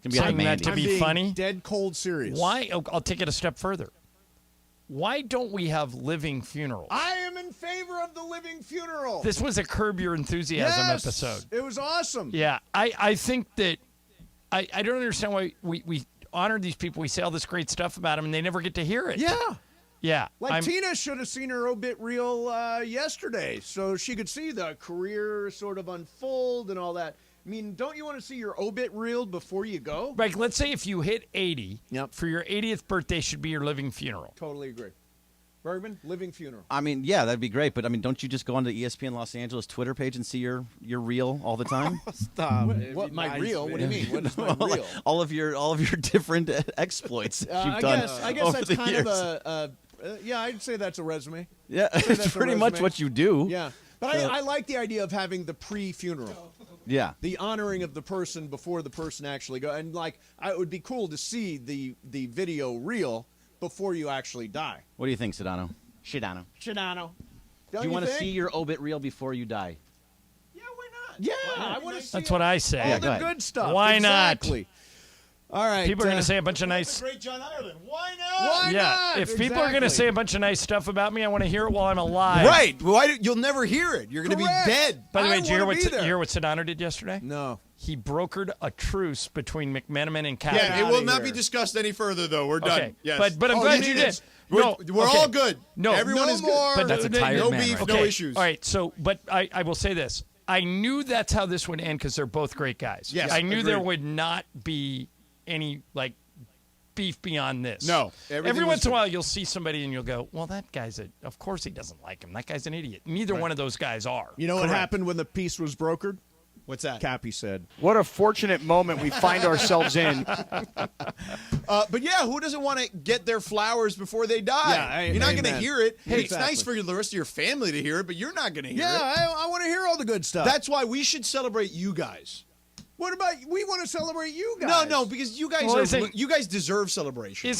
saying that to be funny. Dead cold serious. Why? I'll take it a step further. Why don't we have living funerals? I am in favor of the living funeral. This was a Curb Your Enthusiasm episode. It was awesome. Yeah, I think that I don't understand why we honor these people. We say all this great stuff about them, and they never get to hear it. Yeah. Yeah. Tina should have seen her obit reel yesterday so she could see the career sort of unfold and all that. I mean, don't you want to see your obit reel before you go? Right. Let's say if you hit 80, for your 80th birthday should be your living funeral. Totally agree. Bergman, living funeral. I mean, yeah, that'd be great. But, don't you just go on to ESPN Los Angeles Twitter page and see your reel all the time? Stop. What my reel? What do you mean? What is my reel? All of your different exploits you've done. I guess that's kind of I'd say that's a resume. Yeah, it's pretty much what you do. Yeah. But I like the idea of having the pre-funeral. Yeah. The honoring of the person before the person actually goes. And, it would be cool to see the video reel before you actually die. What do you think, Sedano? Shidano. Do you want to see your obit reel before you die? Yeah, why not? Yeah, I want to see That's what I say. all the good stuff. Why exactly. Not? All right. People are going to say a bunch of nice... Great John Ireland. Why not? Why not? If people are going to say a bunch of nice stuff about me, I want to hear it while I'm alive. Right. You'll never hear it. You're going to be dead. By the way, did you hear what Sedano did yesterday? No. He brokered a truce between McMenamin and Captain. Yeah, it will not be discussed any further, though. We're done. Okay. Yes. But I'm glad you did. We're all good. No, everyone is good. But that's a tired man. Beef, right no there. issues. All right. So, but I will say this. I knew that's how this would end because they're both great guys. Yes, I knew agreed. there would not be any beef beyond this. No. Every once in a while you'll see somebody and you'll go, well, that guy's of course he doesn't like him. That guy's an idiot. Neither one of those guys are. You know what happened when the peace was brokered? What's that? Cappy said. What a fortunate moment we find ourselves in. But who doesn't want to get their flowers before they die? Yeah, you're not going to hear it. Hey, it's nice for the rest of your family to hear it, but you're not going to hear it. Yeah, I want to hear all the good stuff. That's why we should celebrate you guys. What about we want to celebrate you guys? No, because you guys you guys deserve celebration.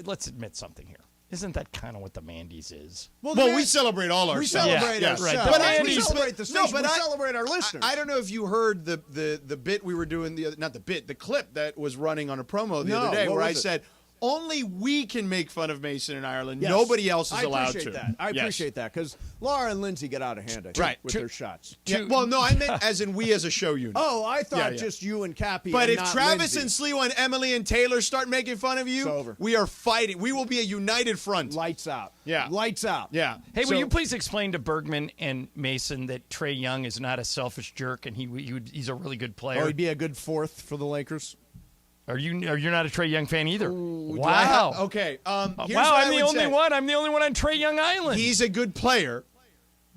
Let's admit something here. Isn't that kind of what the Mandy's is? Well, we celebrate all our We celebrate ourselves. Right. But we celebrate the station. We celebrate our listeners. I don't know if you heard the bit we were doing, the clip that was running on a promo the other day where I said, only we can make fun of Mason in Ireland. Yes. Nobody else is allowed to. I appreciate that because Laura and Lindsay get out of hand, I think, with their shots. Yeah, well, no, I meant as in we as a show unit. Oh, I thought just you and Cappy. But and if Travis Lindsay. and Sliwa and Emily and Taylor start making fun of you, it's over. We are fighting. We will be a united front. Lights out. Yeah. Lights out. Yeah. Hey, will you please explain to Bergman and Mason that Trae Young is not a selfish jerk and he's a really good player? Oh, he'd be a good fourth for the Lakers. Are you not a Trae Young fan either? Ooh, wow. Okay. Wow, I'm the only one. I'm the only one on Trae Young Island. He's a good player.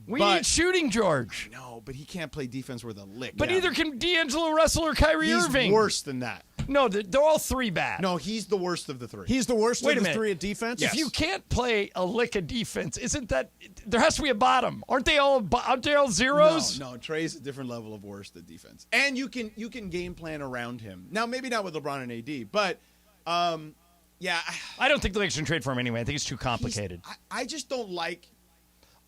We need shooting, George. No, but he can't play defense worth a lick. But neither can D'Angelo Russell or Kyrie Irving. He's worse than that. No, they're all three bad. No, he's the worst of the three. He's the worst Wait of a the minute. three at defense? If you can't play a lick of defense, isn't that – there has to be a bottom. Aren't they all zeros? No, Trey's a different level of worst at defense. And you can game plan around him. Now, maybe not with LeBron and AD, but yeah. I don't think the Lakers can trade for him anyway. I think it's too complicated. I just don't like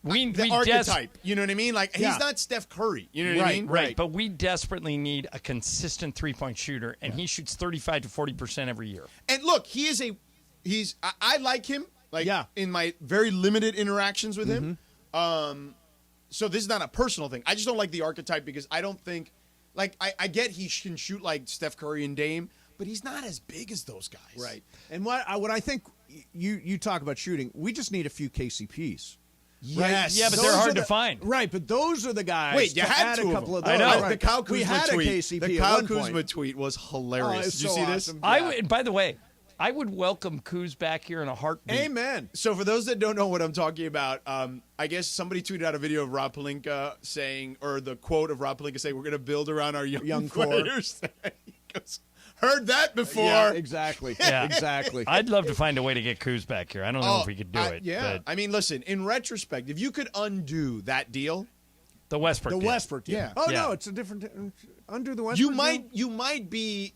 the archetype. You know what I mean? Like, he's not Steph Curry. You know what I mean? Right. But we desperately need a consistent three-point shooter, and he shoots 35 to 40% every year. And look, I like him. In my very limited interactions with him. So this is not a personal thing. I just don't like the archetype because I don't think, I get he can shoot like Steph Curry and Dame, but he's not as big as those guys. Right. And what I think you talk about shooting, we just need a few KCPs. Yes. Yeah, but they're hard to find. Right, but those are the guys. Wait, you had a couple of those. I know. The Kyle Kuzma we had tweet. a KCP The at Kyle one point. Kuzma tweet was hilarious. Did you see this? By the way, I would welcome Kuz back here in a heartbeat. Amen. So for those that don't know what I'm talking about, I guess somebody tweeted out a video of Rob Pelinka saying, or the quote of Rob Pelinka saying, we're going to build around our young core. players. He goes, heard that before. Yeah, exactly. Yeah. Exactly. I'd love to find a way to get Kuz back here. I don't know if we could do it. Yeah. But I mean, listen, in retrospect, if you could undo that deal. The Westbrook deal. Westbrook deal. Yeah. Oh, Yeah. no, it's a different. Undo the Westbrook You might be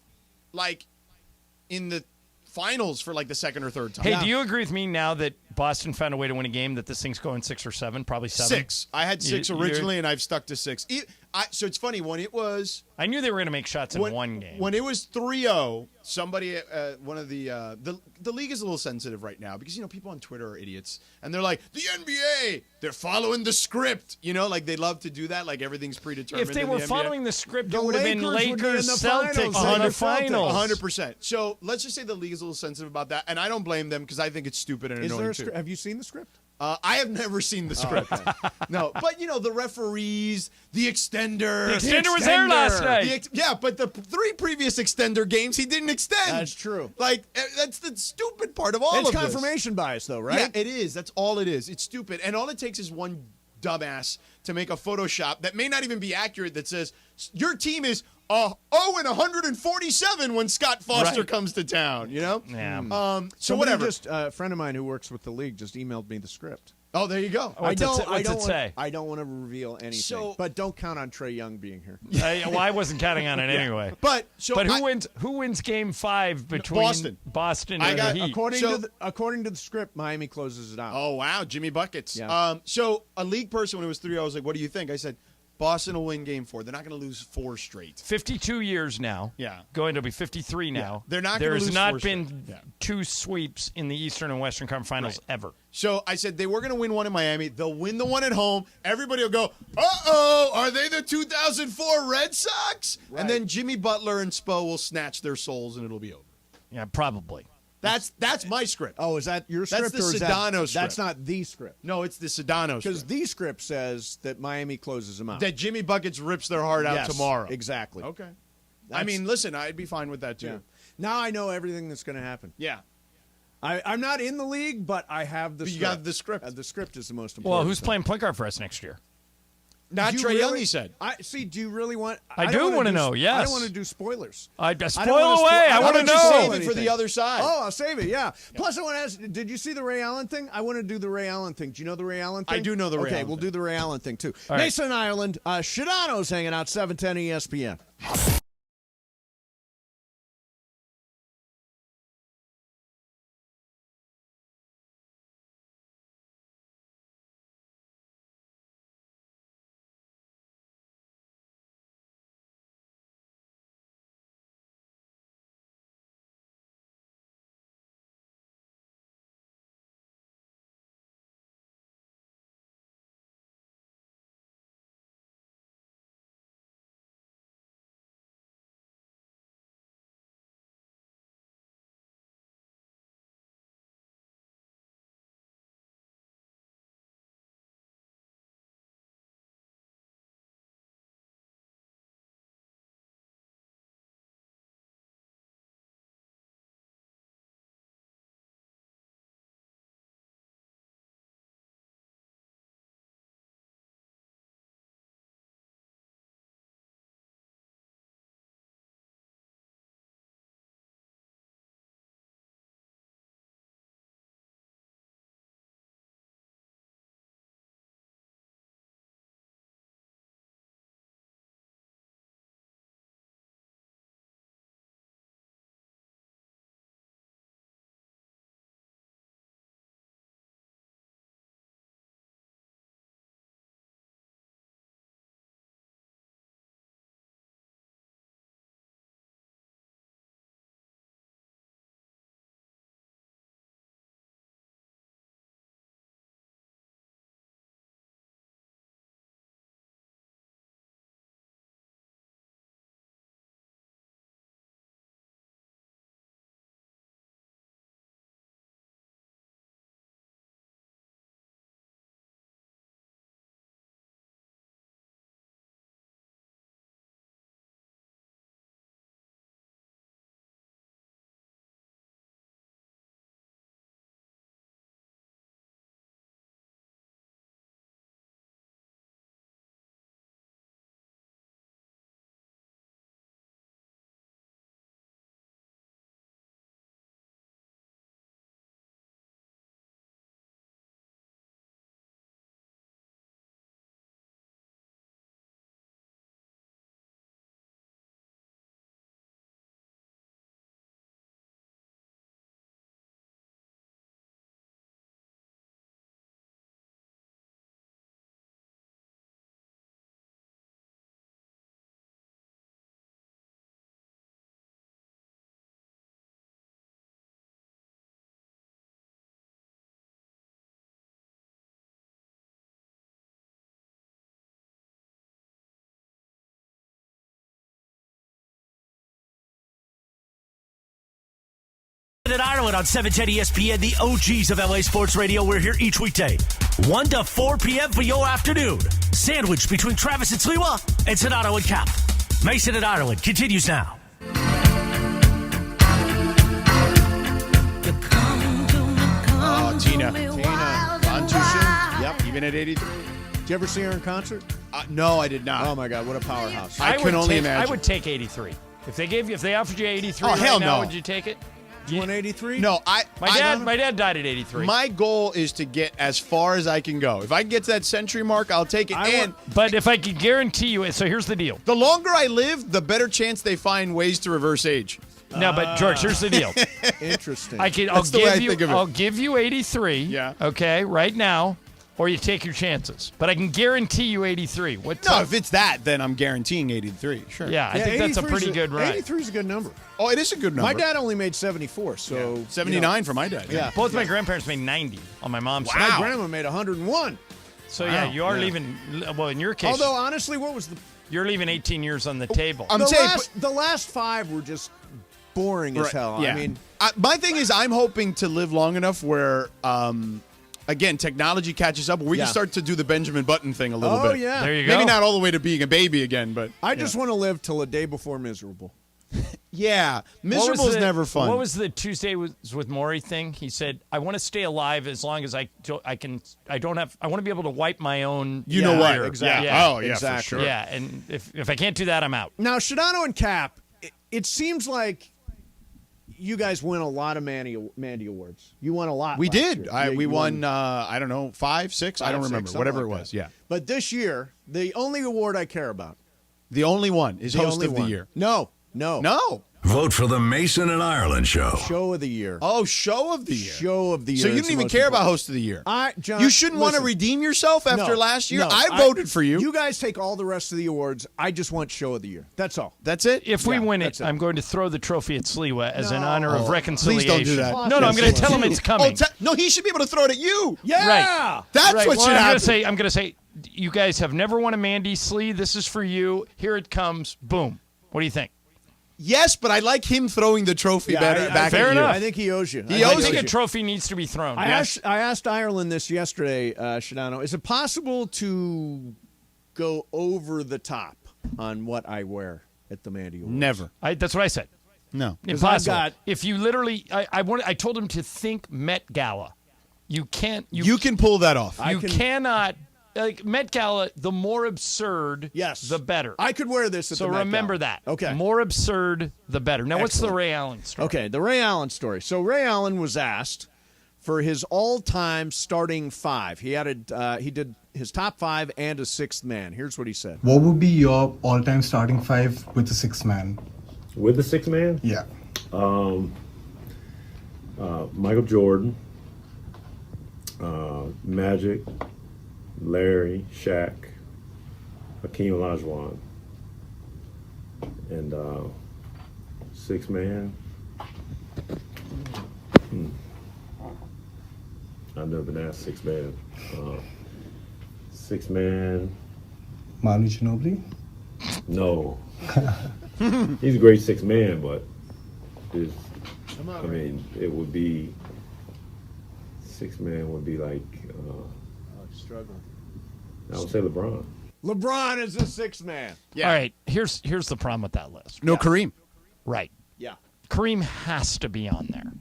like in the finals for like the second or third time. Hey, do you agree with me now that Boston found a way to win a game that this thing's going 6 or 7? Probably 7. 6. I had 6 originally, and I've stuck to 6. So it's funny, when it was... I knew they were going to make shots in one game. When it was 3-0, somebody, one of the league is a little sensitive right now because, people on Twitter are idiots. And they're like, the NBA, they're following the script. Like they love to do that, like everything's predetermined. If they in were the NBA. following the script, The it would have been Lakers would be in the Lakers, finals. Celtics in the finals. 100%. So let's just say the league is a little sensitive about that. And I don't blame them because I think it's stupid and Is annoying there a too. script? Have you seen the script? I have never seen the script. No, but the referees, the extender. The extender was there last night. Yeah, but the 3 previous extender games he didn't extend. That's true. Like that's the stupid part of all It's of this. confirmation bias, though, right? Yeah, it is. That's all it is. It's stupid, and all it takes is one dumbass to make a Photoshop that may not even be accurate that says your team is 0-147 when Scott Foster comes to town. Yeah. So Somebody whatever. Just a friend of mine who works with the league just emailed me the script. Oh, there you go. What's it say? I don't want to reveal anything. But don't count on Trae Young being here. I wasn't counting on it anyway. But who wins Game 5 between Boston and the Heat? According to the script, Miami closes it out. Oh wow, Jimmy buckets. Yeah. So a league person when it was 3-0, I was like, "What do you think?" I said, "Boston will win Game 4. They're not going to lose 4 straight." 52 years now. Yeah. Going to be 53 now. Yeah. They're not. There gonna has lose not 4 been straight. 2 sweeps in the Eastern and Western Conference Finals ever. So I said they were going to win one in Miami. They'll win the one at home. Everybody will go, "Uh-oh, are they the 2004 Red Sox?" Right. And then Jimmy Butler and Spo will snatch their souls and it'll be over. Yeah, probably. That's my script. Oh, is that your script? That's the or is Sedano that, script. That's not the script. No, it's the Sedano Because script. the script says that Miami closes them out. That Jimmy Buckets rips their heart out Yes, tomorrow. Exactly. Okay. I mean, listen, I'd be fine with that too. Yeah. Now I know everything that's going to happen. Yeah. I'm not in the league, but I have the But script. you got the script. The script is the most important. Well, who's thing. playing point guard for us next year? Not Do you Trae Young, really- he said. Do you really want... I don't do wanna wanna do- know, yes. I don't want to do spoilers. Spoil wanna away. I Why want to don't you know. save it for anything. the other side? Oh, I'll save it, yeah. Plus, I want to ask, did you see the Ray Allen thing? I want to do the Ray Allen thing. Do you know the Ray Allen thing? I do know the Ray Okay, Allen we'll thing. do the Ray Allen thing, too. All right. Mason Ireland, Shadano's hanging out, 710 ESPN. and Ireland on 710 ESPN, the OGs of LA Sports Radio. We're here each weekday, 1 to 4 p.m. for your afternoon. Sandwich between Travis and Sliwa and Sonato and Cap. Mason and Ireland continues now. Oh, Tina. Gone too soon. Yep. Even at 83. Did you ever see her in concert? No, I did not. Oh my God, what a powerhouse! I can only imagine. I would take 83. If they offered you 83 hell now, no. would you take it? You want 83? No, my dad died at 83. My goal is to get as far as I can go. If I can get to that century mark, I'll take it. But if I could guarantee you, so here's the deal. The longer I live, the better chance they find ways to reverse age. No, but George, here's the deal. Interesting. I'll give you 83. Yeah. Okay, right now, or you take your chances. But I can guarantee you 83. If it's that, then I'm guaranteeing 83. Sure. Yeah, I think that's a pretty good ride. 83 is a good number. Oh, it is a good number. My dad only made 74, so 79 for my dad. Yeah. Both my grandparents made 90 on my mom's side. My grandma made 101. So yeah, you are leaving. Well, in your case, although honestly, what was you're leaving 18 years on the table. The last 5 were just boring as hell. Yeah. I mean, my thing is, I'm hoping to live long enough where, again, technology catches up. We can start to do the Benjamin Button thing a little bit. Oh yeah, there you go. Maybe not all the way to being a baby again, but I just want to live till a day before miserable. Yeah, miserable is never fun. What was the Tuesday with Maury thing? He said, "I want to stay alive as long as I can. I want to be able to wipe my own. You know what? Exactly. Yeah. Oh yeah, exactly. for sure. Yeah, and if I can't do that, I'm out. Now, Shadano and Cap, it seems like you guys win a lot of Mandy Awards. You won a lot. We last did. year. We won. I don't know, 5, 6. I don't remember. Whatever it was. That. Yeah. But this year, the only award I care about, the only one is Host of the Year. No. Vote for the Mason and Ireland Show. Show of the Year. Oh, Show of the Year. Show of the Year. So you didn't even care about Host of the Year. John, you shouldn't want to redeem yourself after last year. No, I voted for you. You guys take all the rest of the awards. I just want Show of the Year. That's all. That's it? If we win it, I'm going to throw the trophy at Sliwa as an honor of reconciliation. Please don't do that. No, I'm going to tell him it's coming. No, he should be able to throw it at you. Yeah. Right. That's what should happen. I'm going to say, you guys have never won a Mandy Slee. This is for you. Here it comes. Boom. What do you think? Yes, but I like him throwing the trophy back fair at you. enough. I think he owes you. I think a trophy needs to be thrown. I asked Ireland this yesterday, Shadano. Is it possible to go over the top on what I wear at the Mandy Awards? Never. That's what I said. No. Impossible. If you literally, I told him to think Met Gala. You can't. You can pull that off. You cannot. Like Met Gala, the more absurd, the better. I could wear this at the Met Gala. So remember that. Okay. More absurd, the better. Now, what's the Ray Allen story? Okay, the Ray Allen story. So Ray Allen was asked for his all-time starting 5. He did his top 5 and a 6th man. Here's what he said. What would be your all-time starting 5 with the 6th man? With the 6th man? Yeah. Michael Jordan, Magic, Larry, Shaq, Hakeem Olajuwon, and 6th man. I've never been asked 6th man. 6th man. Manu Ginobili? No. He's a great 6th man, but it would be 6th man would be like. Struggling. I would say LeBron. LeBron is the 6th man. Yeah. All right. Here's the problem with that list. No Kareem. Right. Yeah. Kareem has to be on there.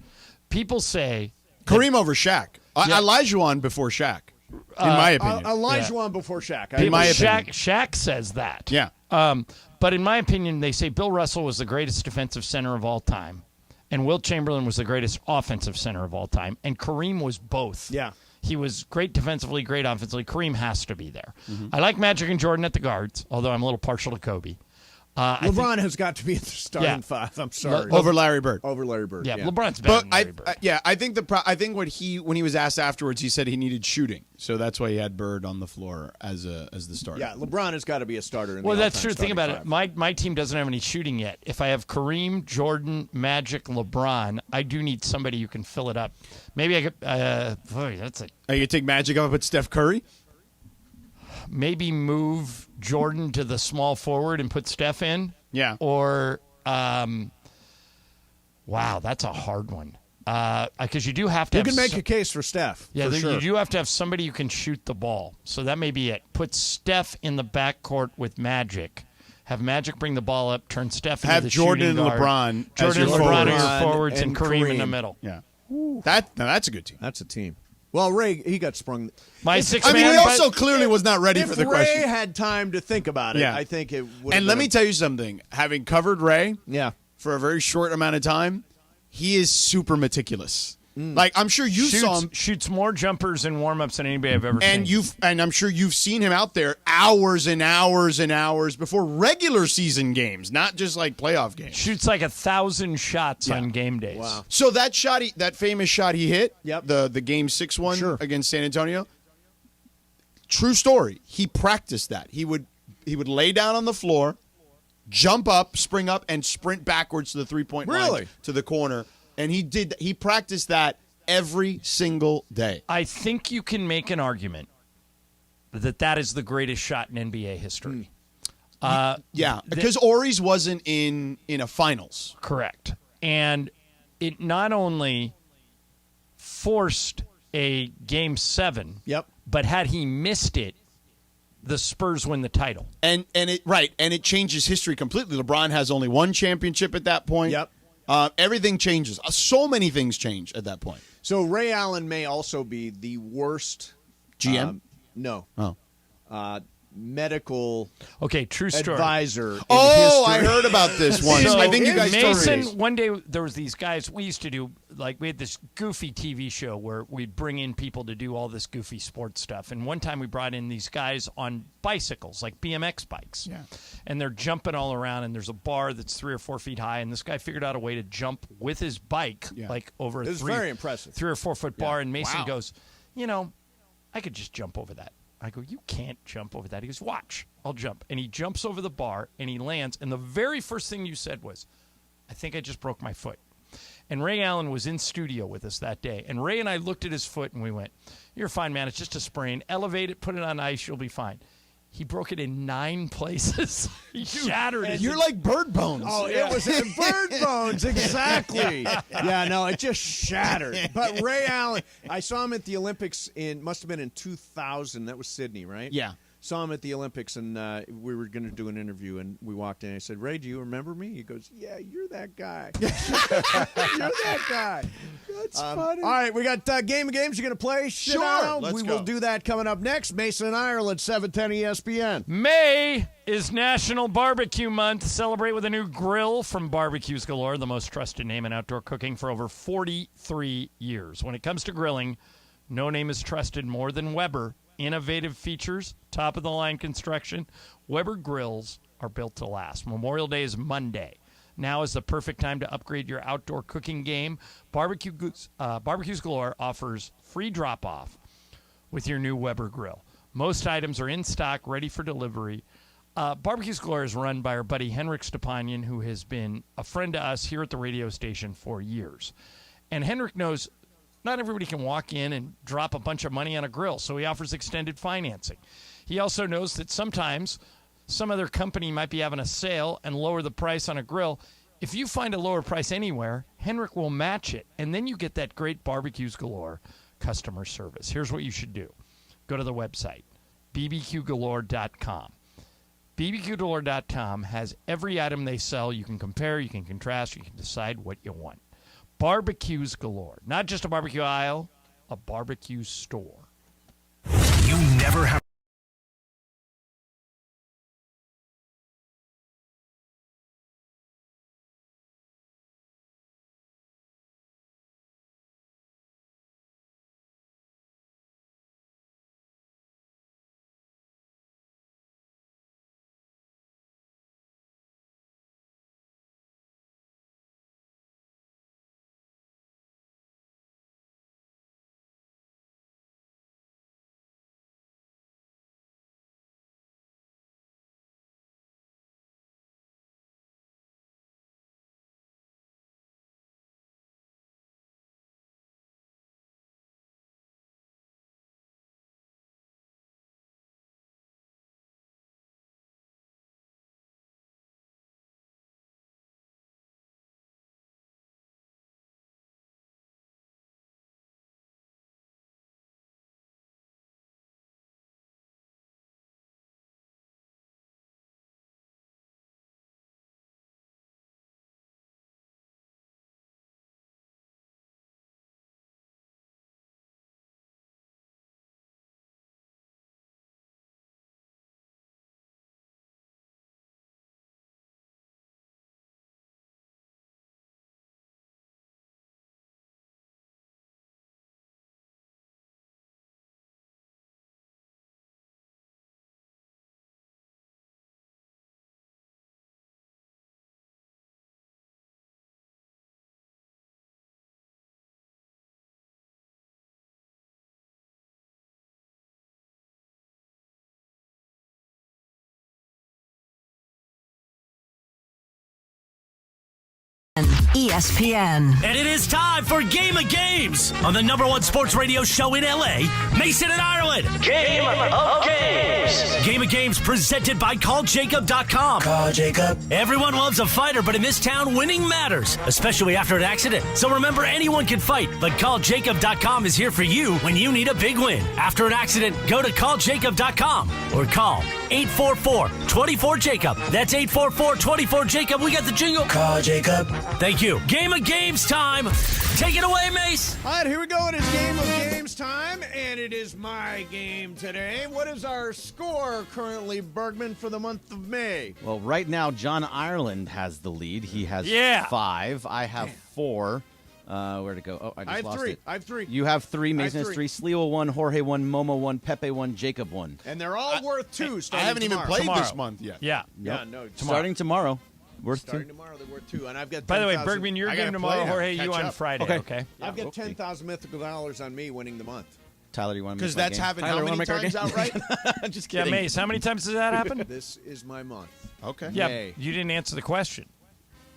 People say Kareem over Shaq. Olajuwon before Shaq. In my opinion. Olajuwon before Shaq. In my opinion. Shaq says that. Yeah. But in my opinion, they say Bill Russell was the greatest defensive center of all time, and Wilt Chamberlain was the greatest offensive center of all time, and Kareem was both. Yeah. He was great defensively, great offensively. Kareem has to be there. Mm-hmm. I like Magic and Jordan at the guards, although I'm a little partial to Kobe. LeBron has got to be at the starting 5. I'm sorry. Over Larry Bird. Over Larry Bird. Yeah, LeBron's better than Larry Bird. I think when he was asked afterwards, he said he needed shooting, so that's why he had Bird on the floor as the starter. Yeah, LeBron has got to be a starter. Well, that's true. Think about it. My team doesn't have any shooting yet. If I have Kareem, Jordan, Magic, LeBron, I do need somebody who can fill it up. Maybe I could. That's a. Are you gonna take Magic up at Steph Curry? Maybe move Jordan to the small forward and put Steph in. Yeah. Or, wow, that's a hard one. Because you do have to. You can make a case for Steph. Yeah, for sure. you do have to have somebody who can shoot the ball. So that may be it. Put Steph in the backcourt with Magic. Have Magic bring the ball up, turn Steph into the Jordan shooting and guard. LeBron. Jordan and as your LeBron are forwards. your forwards and Kareem in the middle. Yeah. That's a good team. That's a team. Well, Ray, he got sprung. My six I mean, man, he also clearly was not ready if for the Ray question. had time to think about it, I think it would. And let me tell you something. Having covered Ray for a very short amount of time, he is super meticulous. Like, I'm sure you saw him. Shoots more jumpers in warm-ups than anybody I've ever seen. And I'm sure you've seen him out there hours and hours and hours before regular season games, not just like playoff games. Shoots like 1,000 shots on game days. Wow. So that famous shot he hit, the game 6 one against San Antonio, true story. He practiced that. He would lay down on the floor, jump up, spring up, and sprint backwards to the 3-point line to the corner. And he practiced that every single day. I think you can make an argument that is the greatest shot in NBA history. Because Ori's wasn't in a finals. Correct. And it not only forced a Game 7, but had he missed it, the Spurs win the title. And it changes history completely. LeBron has only one championship at that point. Everything changes. So many things change at that point. So Ray Allen may also be the worst GM. No. Oh. Medical. Okay, true story. Advisor. I heard about this once. So I think you guys Mason, told me. one day there was these guys we used to do, like we had this goofy TV show where we'd bring in people to do all this goofy sports stuff. And one time we brought in these guys on bicycles, like BMX bikes. Yeah. And they're jumping all around, and there's a bar that's 3 or 4 feet high, and this guy figured out a way to jump with his bike, like over a It was very impressive. 3 or 4 foot bar. And Mason Wow. goes, I could just jump over that. I go, you can't jump over that. He goes, watch, I'll jump. And he jumps over the bar, and he lands. And the very first thing you said was, I think I just broke my foot. And Ray Allen was in studio with us that day. And Ray and I looked at his foot, and we went, you're fine, man. It's just a sprain. Elevate it, put it on ice, you'll be fine. He broke it in 9 places. He shattered it. You're like Bird Bones. Oh, it was Bird Bones, exactly. It just shattered. But Ray Allen, I saw him at the Olympics must have been in 2000. That was Sydney, right? Yeah. Saw him at the Olympics, and we were going to do an interview, and we walked in, and I said, Ray, do you remember me? He goes, yeah, you're that guy. You're that guy. That's funny. All right, we got Game of Games you're going to play. Sure, let's we go. will do that coming up next. Mason and Ireland, 710 ESPN. May is National Barbecue Month. Celebrate with a new grill from Barbecues Galore, the most trusted name in outdoor cooking for over 43 years. When it comes to grilling, no name is trusted more than Weber. Innovative features, top-of-the-line construction. Weber grills are built to last. Memorial Day is Monday. Now is the perfect time to upgrade your outdoor cooking game. Barbecues Galore offers free drop-off with your new Weber grill. Most items are in stock, ready for delivery. Barbecues Galore is run by our buddy Henrik Stepanian, who has been a friend to us here at the radio station for years. And Henrik knows not everybody can walk in and drop a bunch of money on a grill, so he offers extended financing. He also knows that sometimes some other company might be having a sale and lower the price on a grill. If you find a lower price anywhere, Henrik will match it, and then you get that great Barbecues Galore customer service. Here's what you should do. Go to the website, bbqgalore.com. bbqgalore.com has every item they sell. You can compare, you can contrast, you can decide what you want. Barbecues Galore. Not just a barbecue aisle, a barbecue store. You never have ESPN. And it is time for Game of Games on the #1 sports radio show in LA, Mason and Ireland. Game of Games. Game of Games presented by CallJacob.com. Call Jacob. Everyone loves a fighter, but in this town, winning matters, especially after an accident. So remember, anyone can fight, but CallJacob.com is here for you when you need a big win. After an accident, go to CallJacob.com or call 844-24-JACOB. That's 844-24-JACOB. We got the jingle. Call Jacob. Thank you. Game of Games time. Take it away, Mace. All right, here we go. It is Game of Games time, and it is my game today. What is our score currently, Bergman, for the month of May? Well, right now, John Ireland has the lead. He has 5. I have 4. Where'd it go? Oh, I just lost it. I have 3. You have 3. Mason has 3. Sliwa 1, Jorge 1, Momo 1, Pepe 1, Jacob 1. And they're all worth 2. I haven't even played this month yet. Yeah. Yeah, no. Starting tomorrow. Worth 2. Starting tomorrow, they're worth 2. And I've got. By the way, 10,000 Bergman, your I game gotta tomorrow. play now. Jorge, Catch you on up. Friday. Okay. I've got 10,000 mythical dollars on me winning the month. Tyler, do you want to Because make my that's game? happened Tyler, how wanna many make our times game? outright? Just Yeah, kidding. Mace, how many times does that happen? This is my month. Okay. Yeah, May. you didn't answer the question.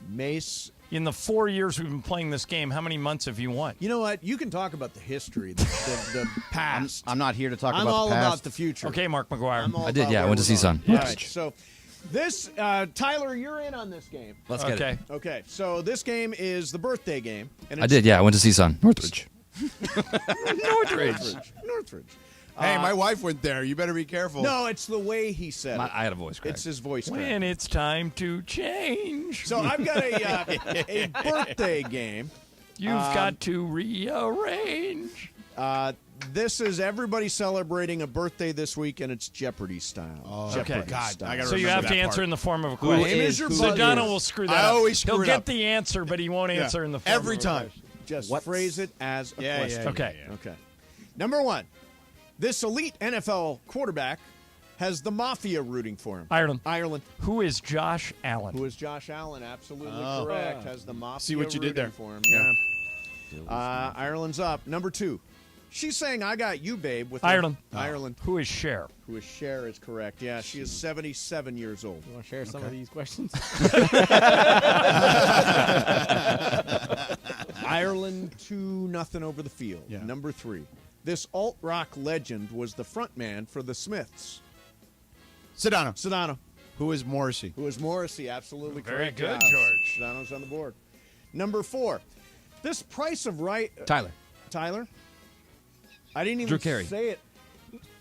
Mace. In the 4 years we've been playing this game, how many months have you won? You know what? You can talk about the history, the past. I'm not here to talk I'm about all the past. about the future. Okay, Mark McGuire. I'm all I did, about yeah. I where went to we're see going. Son. All right, so this, Tyler, you're in on this game. Let's get it. Okay, so this game is the birthday game. And I did, yeah. I went to see Son. Northridge. Northridge. Hey, my wife went there. You better be careful. No, it's the way he said it. I had a voice crack. It's his voice crack. When it's time to change. So I've got a birthday game. You've got to rearrange. This is everybody celebrating a birthday this week, and it's Jeopardy style. Oh, Jeopardy okay. God, style. I gotta So you remember have to that answer part. in the form of a Who question. is your So buzzer? Donna will screw that I up. always screw He'll it get up. the answer, but he won't answer in the form Every of a time. question. Just phrase it as a question. yeah, Okay. Okay. Number 1. This elite NFL quarterback has the mafia rooting for him. Ireland. Who is Josh Allen? Who is Josh Allen? Absolutely Oh. correct. Has the mafia See what you did rooting there. for him. Yeah. Ireland's up. Number 2. She's saying, "I got you, babe." With Ireland. Ireland. Who is Cher? Who is Cher is correct. Yeah, she is 77 years old. You want to share some of these questions? Ireland 2-0 over the field. Yeah. Number 3. This alt-rock legend was the frontman for the Smiths. Sedano. Who is Morrissey? Who is Morrissey? Absolutely Very correct. good, Yes. George. Sedano's on the board. Number 4. This Price of Right. Tyler. Tyler? I didn't even Drew Carey. say it.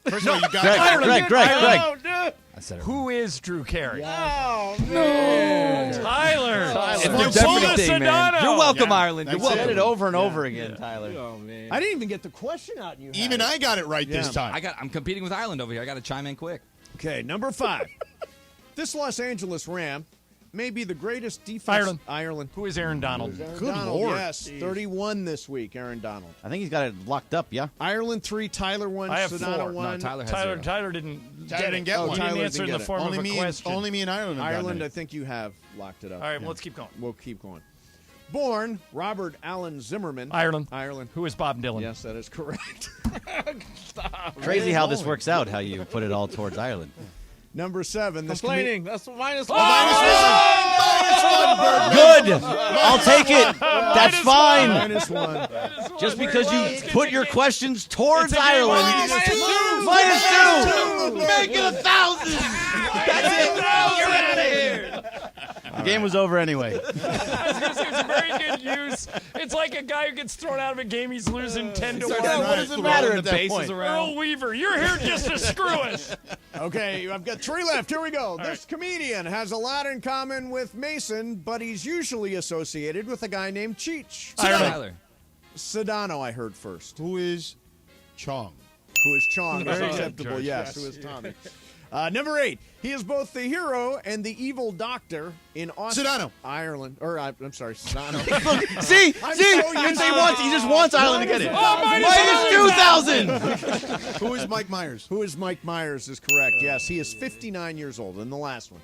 First of all, you got Greg. I said it. Who is Drew Carey? Oh, No. Tyler. It's You the pulled Jeopardy a thing, man. Sedano. You're welcome, Yeah. Ireland. You're That's Said welcome. it over and over again, Tyler. Oh, man. I didn't even get the question out. You Even I got it right this Yeah. time. I'm competing with Ireland over here. I got to chime in quick. Okay, number 5. This Los Angeles Ram may be the greatest defense. Ireland. Who is Aaron Donald? Aaron Good Donald, Lord. yes, 31 this week. Aaron Donald. I think he's got it locked up, yeah? Ireland 3, Tyler 1, I have Sedano 4. 1. No, Tyler has 0. Tyler didn't Tyler didn't get Oh, one. He didn't Tyler answer didn't in the get it. form Only of a me, question. only me and Ireland have gotten Ireland, it. I think you have locked it up. All right, let's keep going. We'll keep going. Born Robert Allen Zimmerman. Ireland. Who is Bob Dylan? Yes, that is correct. Stop. Crazy how this works out, how you put it all towards Ireland. Number 7. This Complaining. That's minus Oh! one. Good. I'll take it. That's fine. -1. Just because you put your questions towards It's a game Ireland. -2. -2. Make it 1,000. That's it. You're out of here. The game was over anyway. I was gonna say it's a very good use. It's like a guy who gets thrown out of a game he's losing 10-1. Yeah, what does it matter at that point? Earl Weaver, you're here just to screw us. Okay, I've got 3 left. Here we go. This comedian has a lot in common with Mason, but he's usually associated with a guy named Cheech. Tyler. Sedano, I heard first. Who is Chong? Who is Chong? Very Is good, acceptable, George. yes. Who is Tommy? Number 8. He is both the hero and the evil doctor in Austin, Sedano. Ireland. Or I'm sorry, Sedano. See? I'm See? so used He just wants Ireland to get it. minus -2,000. Who is Mike Myers? Who is Mike Myers is correct. Yes, he is 59 years old. And the last one.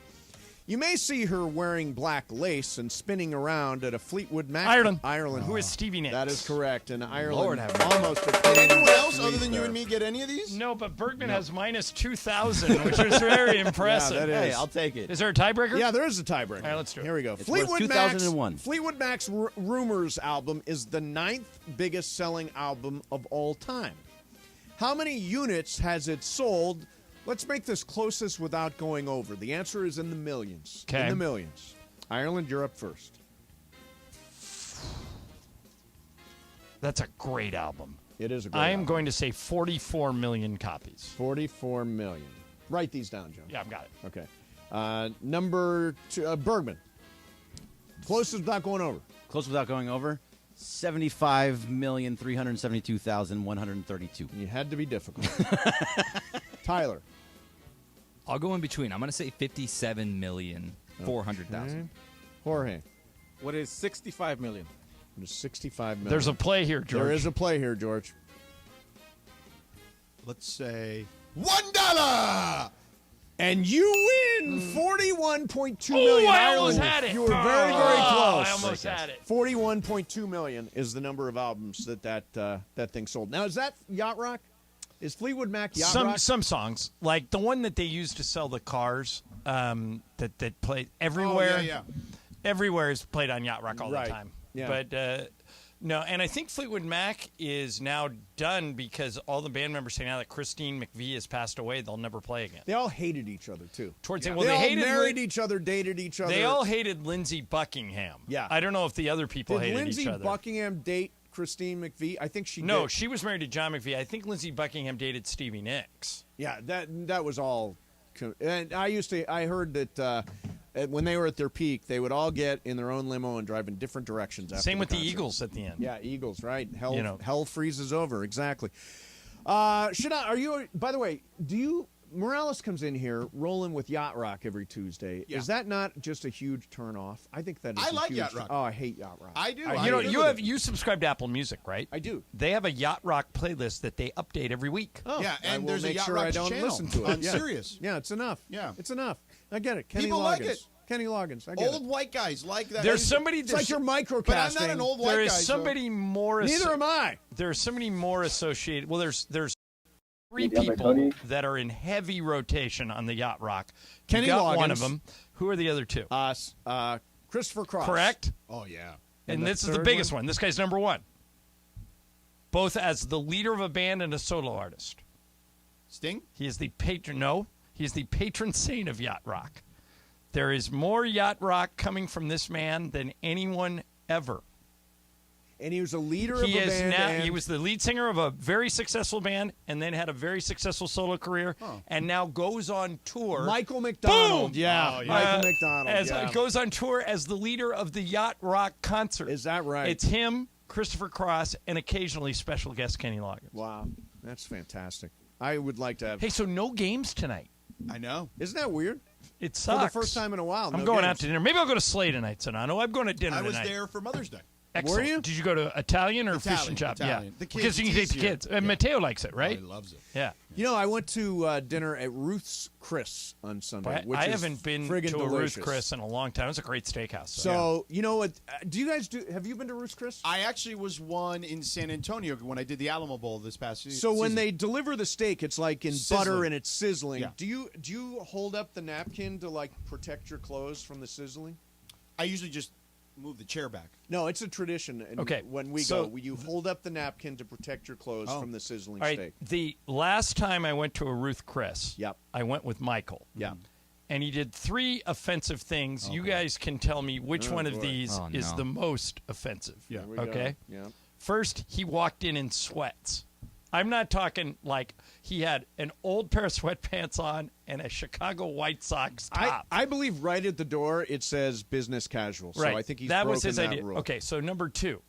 You may see her wearing black lace and spinning around at a Fleetwood Mac. Ireland. Who is Stevie Nicks? That is correct. And Ireland Lord have mercy. almost. Did anyone else other than you and me get any of these? No, but Bergman has minus 2,000, which is very impressive. Yeah, that is. Hey, I'll take it. Is there a tiebreaker? Yeah, there is a tiebreaker. All right, let's do it. Here we go. It's worth 2001. Fleetwood Mac's Rumors album is the 9th biggest selling album of all time. How many units has it sold? Let's make this closest without going over. The answer is in the millions. Okay. In the millions. Ireland, you're up first. That's a great album. It is a great I am album. going to say 44 million copies. 44 million. Write these down, Joe. Yeah, I've got it. Okay. Number 2, Bergman. Closest without going over. Close without going over. 75,372,132. You had to be difficult. Tyler. I'll go in between. I'm going to say 57,400,000. Jorge. What is 65 million? It is 65 million. There's a play here, George. There is a play here, George. Let's say $1. And you win $41.2 million. I almost had it. You were very, very close. I almost had it. $41.2 million is the number of albums that thing sold. Now, is that Yacht Rock? Is Fleetwood Mac Yacht Rock? Some songs, like the one that they used to sell the cars that played everywhere. Oh, yeah. Everywhere is played on Yacht Rock all Right. the time. Yeah. But no, and I think Fleetwood Mac is now done because all the band members say now that Christine McVie has passed away, they'll never play again. They all hated each other, too. They all hated married each other, dated each other. They all hated Lindsey Buckingham. Yeah. I don't know if the other people Did hated Lindsey each other. Buckingham date Christine McVie? I think she No, did. she was married to John McVie. I think Lindsey Buckingham dated Stevie Nicks. Yeah, that was all. And I heard that when they were at their peak, they would all get in their own limo and drive in different directions. After Same with the concert. Eagles at the end. Yeah, Eagles, right? Hell, You know. hell freezes over. Exactly. By the way, Morales comes in here rolling with Yacht Rock every Tuesday. Yeah. Is that not just a huge turnoff? I think that is. I a like huge Yacht Rock. Oh, I hate Yacht Rock. I do. You subscribe to Apple Music, right? I do. They have a Yacht Rock playlist that they update every week. Oh, Yeah, I and will there's a make Yacht sure Rock I don't channel listen to it. on Yeah. Sirius. Yeah, it's enough. Yeah. It's enough. I get it. Kenny People Loggins. like it. Kenny Loggins. I get Old it. white guys like that. There's somebody It's like you're microcasting. But I'm not an old white There guy. is somebody more. Neither am I. There's somebody more associated. Well, there's 3 people that are in heavy rotation on the Yacht Rock. Kenny you got one Loggins. of them. Who are the other 2? Christopher Cross. Correct. Oh yeah. And the this is the third biggest one. This guy's number 1. Both as the leader of a band and a solo artist. Sting? He is the patron. No, he is the patron saint of Yacht Rock. There is more Yacht Rock coming from this man than anyone ever. And he was a leader of a band. He was the lead singer of a very successful band, and then had a very successful solo career, and now goes on tour. Michael McDonald. Boom! Yeah, Michael McDonald. Goes on tour as the leader of the Yacht Rock concert. Is that right? It's him, Christopher Cross, and occasionally special guest Kenny Loggins. Wow, that's fantastic. I would like to have. Hey, so no games tonight. I know. Isn't that weird? It sucks. For the first time in a while. I'm no going games. out to dinner. Maybe I'll go to Slay tonight, Sonano. I'm going to dinner I was tonight. there for Mother's Day. Excellent. Were you? Did you go to Italian or Fish and Chop? Italian. Yeah. The kids, because you can it's take the easier. kids. And Mateo likes it, right? Oh, he loves it. Yeah. You know, I went to dinner at Ruth's Chris on Sunday. But I haven't been to friggin' a Ruth's delicious. Chris in a long time. It's a great steakhouse. So, you know what? Do you guys do? Have you been to Ruth's Chris? I actually was one in San Antonio when I did the Alamo Bowl this past season. So when they deliver the steak, it's like in butter Sizzling. and it's sizzling. Yeah. Do you hold up the napkin to like protect your clothes from the sizzling? I usually just move the chair back. No, it's a tradition. And Okay, when we so- go, you hold up the napkin to protect your clothes from the sizzling All right. steak. The last time I went to a Ruth Chris, Yep. I went with Michael. Yeah. And he did 3 offensive things. You guys can tell me which Oh, one of boy. these Oh, is no. the most offensive. Here we go. Okay. Yeah. First, he walked in sweats. I'm not talking like he had an old pair of sweatpants on and a Chicago White Sox top. I believe right at the door it says business casual. So right. I think he's that broken was his that idea. rule. Okay, so number 2.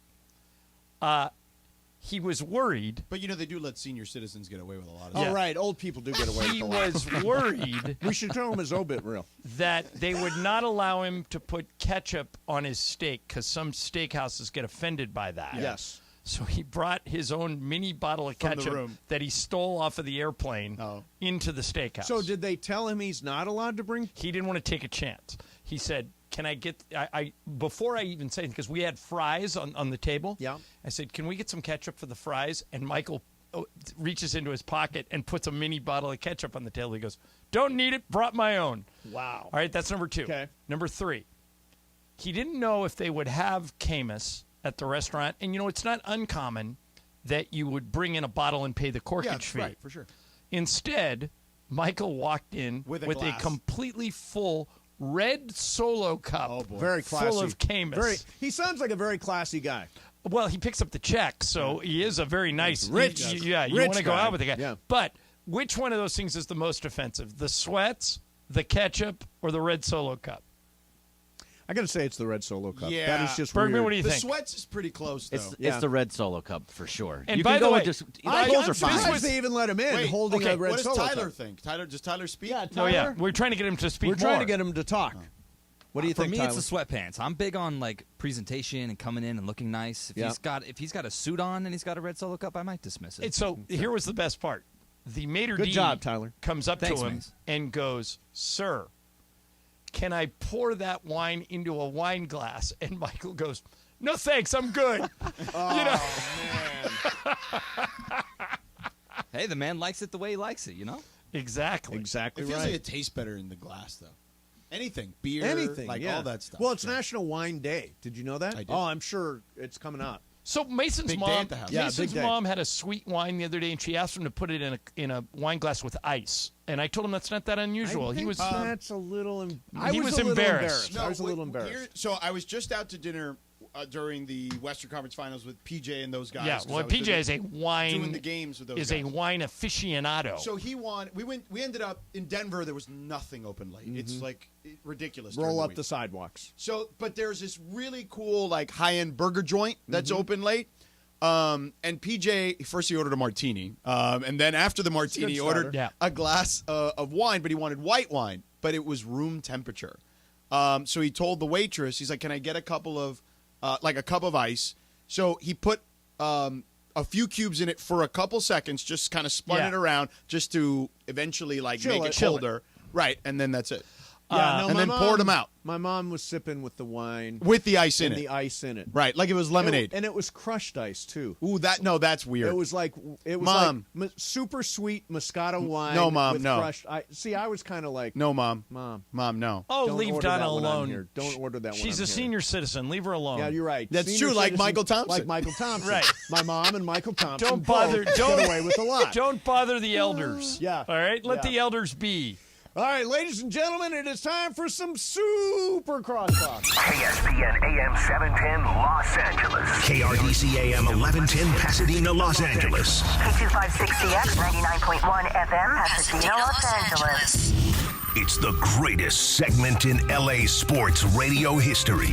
He was worried. But, they do let senior citizens get away with a lot of Oh, stuff. right. Old people do get away with He a lot. was worried We should show him his obit reel. that they would not allow him to put ketchup on his steak because some steakhouses get offended by that. Yes. So he brought his own mini bottle of From the ketchup room. that he stole off of the airplane into the steakhouse. So did they tell him he's not allowed to bring? He didn't want to take a chance. he said, can I get I before I even said, because we had fries on the table. Yeah. I said, can we get some ketchup for the fries? And Michael reaches into his pocket and puts a mini bottle of ketchup on the table. He goes, don't need it, brought my own. Wow. All right, that's number 2. Okay. Number 3, he didn't know if they would have Camus at the restaurant. And, it's not uncommon that you would bring in a bottle and pay the corkage fee. Right, for sure. Instead, Michael walked in with a completely full red Solo cup Very classy. full of Camus. He sounds like a very classy guy. Well, he picks up the check, so he is a very nice, rich. You Rich want to go guy. out with the guy. Yeah. But which one of those things is the most offensive? The sweats, the ketchup, or the red Solo cup? I got to say it's the red Solo cup. Yeah. That is just Bergman, weird. what do you The think? sweats is pretty close, though. It's the red Solo cup for sure. And you by can the go way, with just I'm those are fine. surprised they even let him in holding a red what does Solo Tyler cup. think? Does Tyler speak? Yeah, Oh, yeah. We're trying to get him to speak We're trying more. to get him to talk. What do you For think, me, Tyler? it's the sweatpants. I'm big on like presentation and coming in and looking nice. If he's got a suit on and he's got a red Solo cup, I might dismiss it. So here was the best part. The maitre Good d' job, Tyler. comes up Thanks, to him Mace. and goes, "Sir, can I pour that wine into a wine glass?" And Michael goes, "No thanks, I'm good." Man. Hey, the man likes it the way he likes it, Exactly. Exactly It feels right. like it tastes better in the glass, though. Anything, beer, Anything, like yeah. all that stuff. Well, it's National Wine Day. Did you know that? I did. Oh, I'm sure it's coming up. So Mason's Big day mom, at the house. Yeah, Mason's big day. mom had a sweet wine the other day, and she asked him to put it in a wine glass with ice. And I told him that's not that unusual. I he think was that's a little. He was embarrassed. I was a little embarrassed. So I was just out to dinner during the Western Conference Finals with PJ and those guys. yeah. 'cause Well, I was PJ is a wine doing the games with those is guys. a wine aficionado. So he won. We ended up in Denver. There was nothing open late. It's like ridiculous. during Roll the up week. the sidewalks. So, but there's this really cool like high end burger joint that's open late. And PJ first he ordered a martini, and then after the martini he ordered a glass of wine, but he wanted white wine, but it was room temperature. So he told the waitress, he's like, "Can I get a couple of like a cup of ice?" So he put a few cubes in it for a couple seconds, just kind of spun it around, just to eventually like make it colder, right? And then that's it. Yeah, and then poured them out. My mom was sipping with the wine with the ice in and it. the ice in it, right? Like it was lemonade, and it was crushed ice too. Ooh, that's weird. It was like Mom. super sweet Moscato wine. No, Mom, with no. Crushed ice. See, I was kind of like, no, Mom, no. Oh, Don't leave order Donna that when I'm alone. here. Don't order that. She's when a I'm senior here. citizen. Leave her alone. Yeah, you're right. That's Senior true, like citizen, Michael Thompson. Like Michael Thompson. Right. My mom and Michael Thompson. Don't bother. both Don't get away with a lot. Don't bother the elders. Yeah. All right. Let Yeah. the elders be. All right, ladies and gentlemen, it is time for some super crosstalk. ESPN AM 710 Los Angeles. KRDC AM 1110 Pasadena, Los Angeles. K2560X 99.1 FM Pasadena, Los Angeles. It's the greatest segment in LA sports radio history.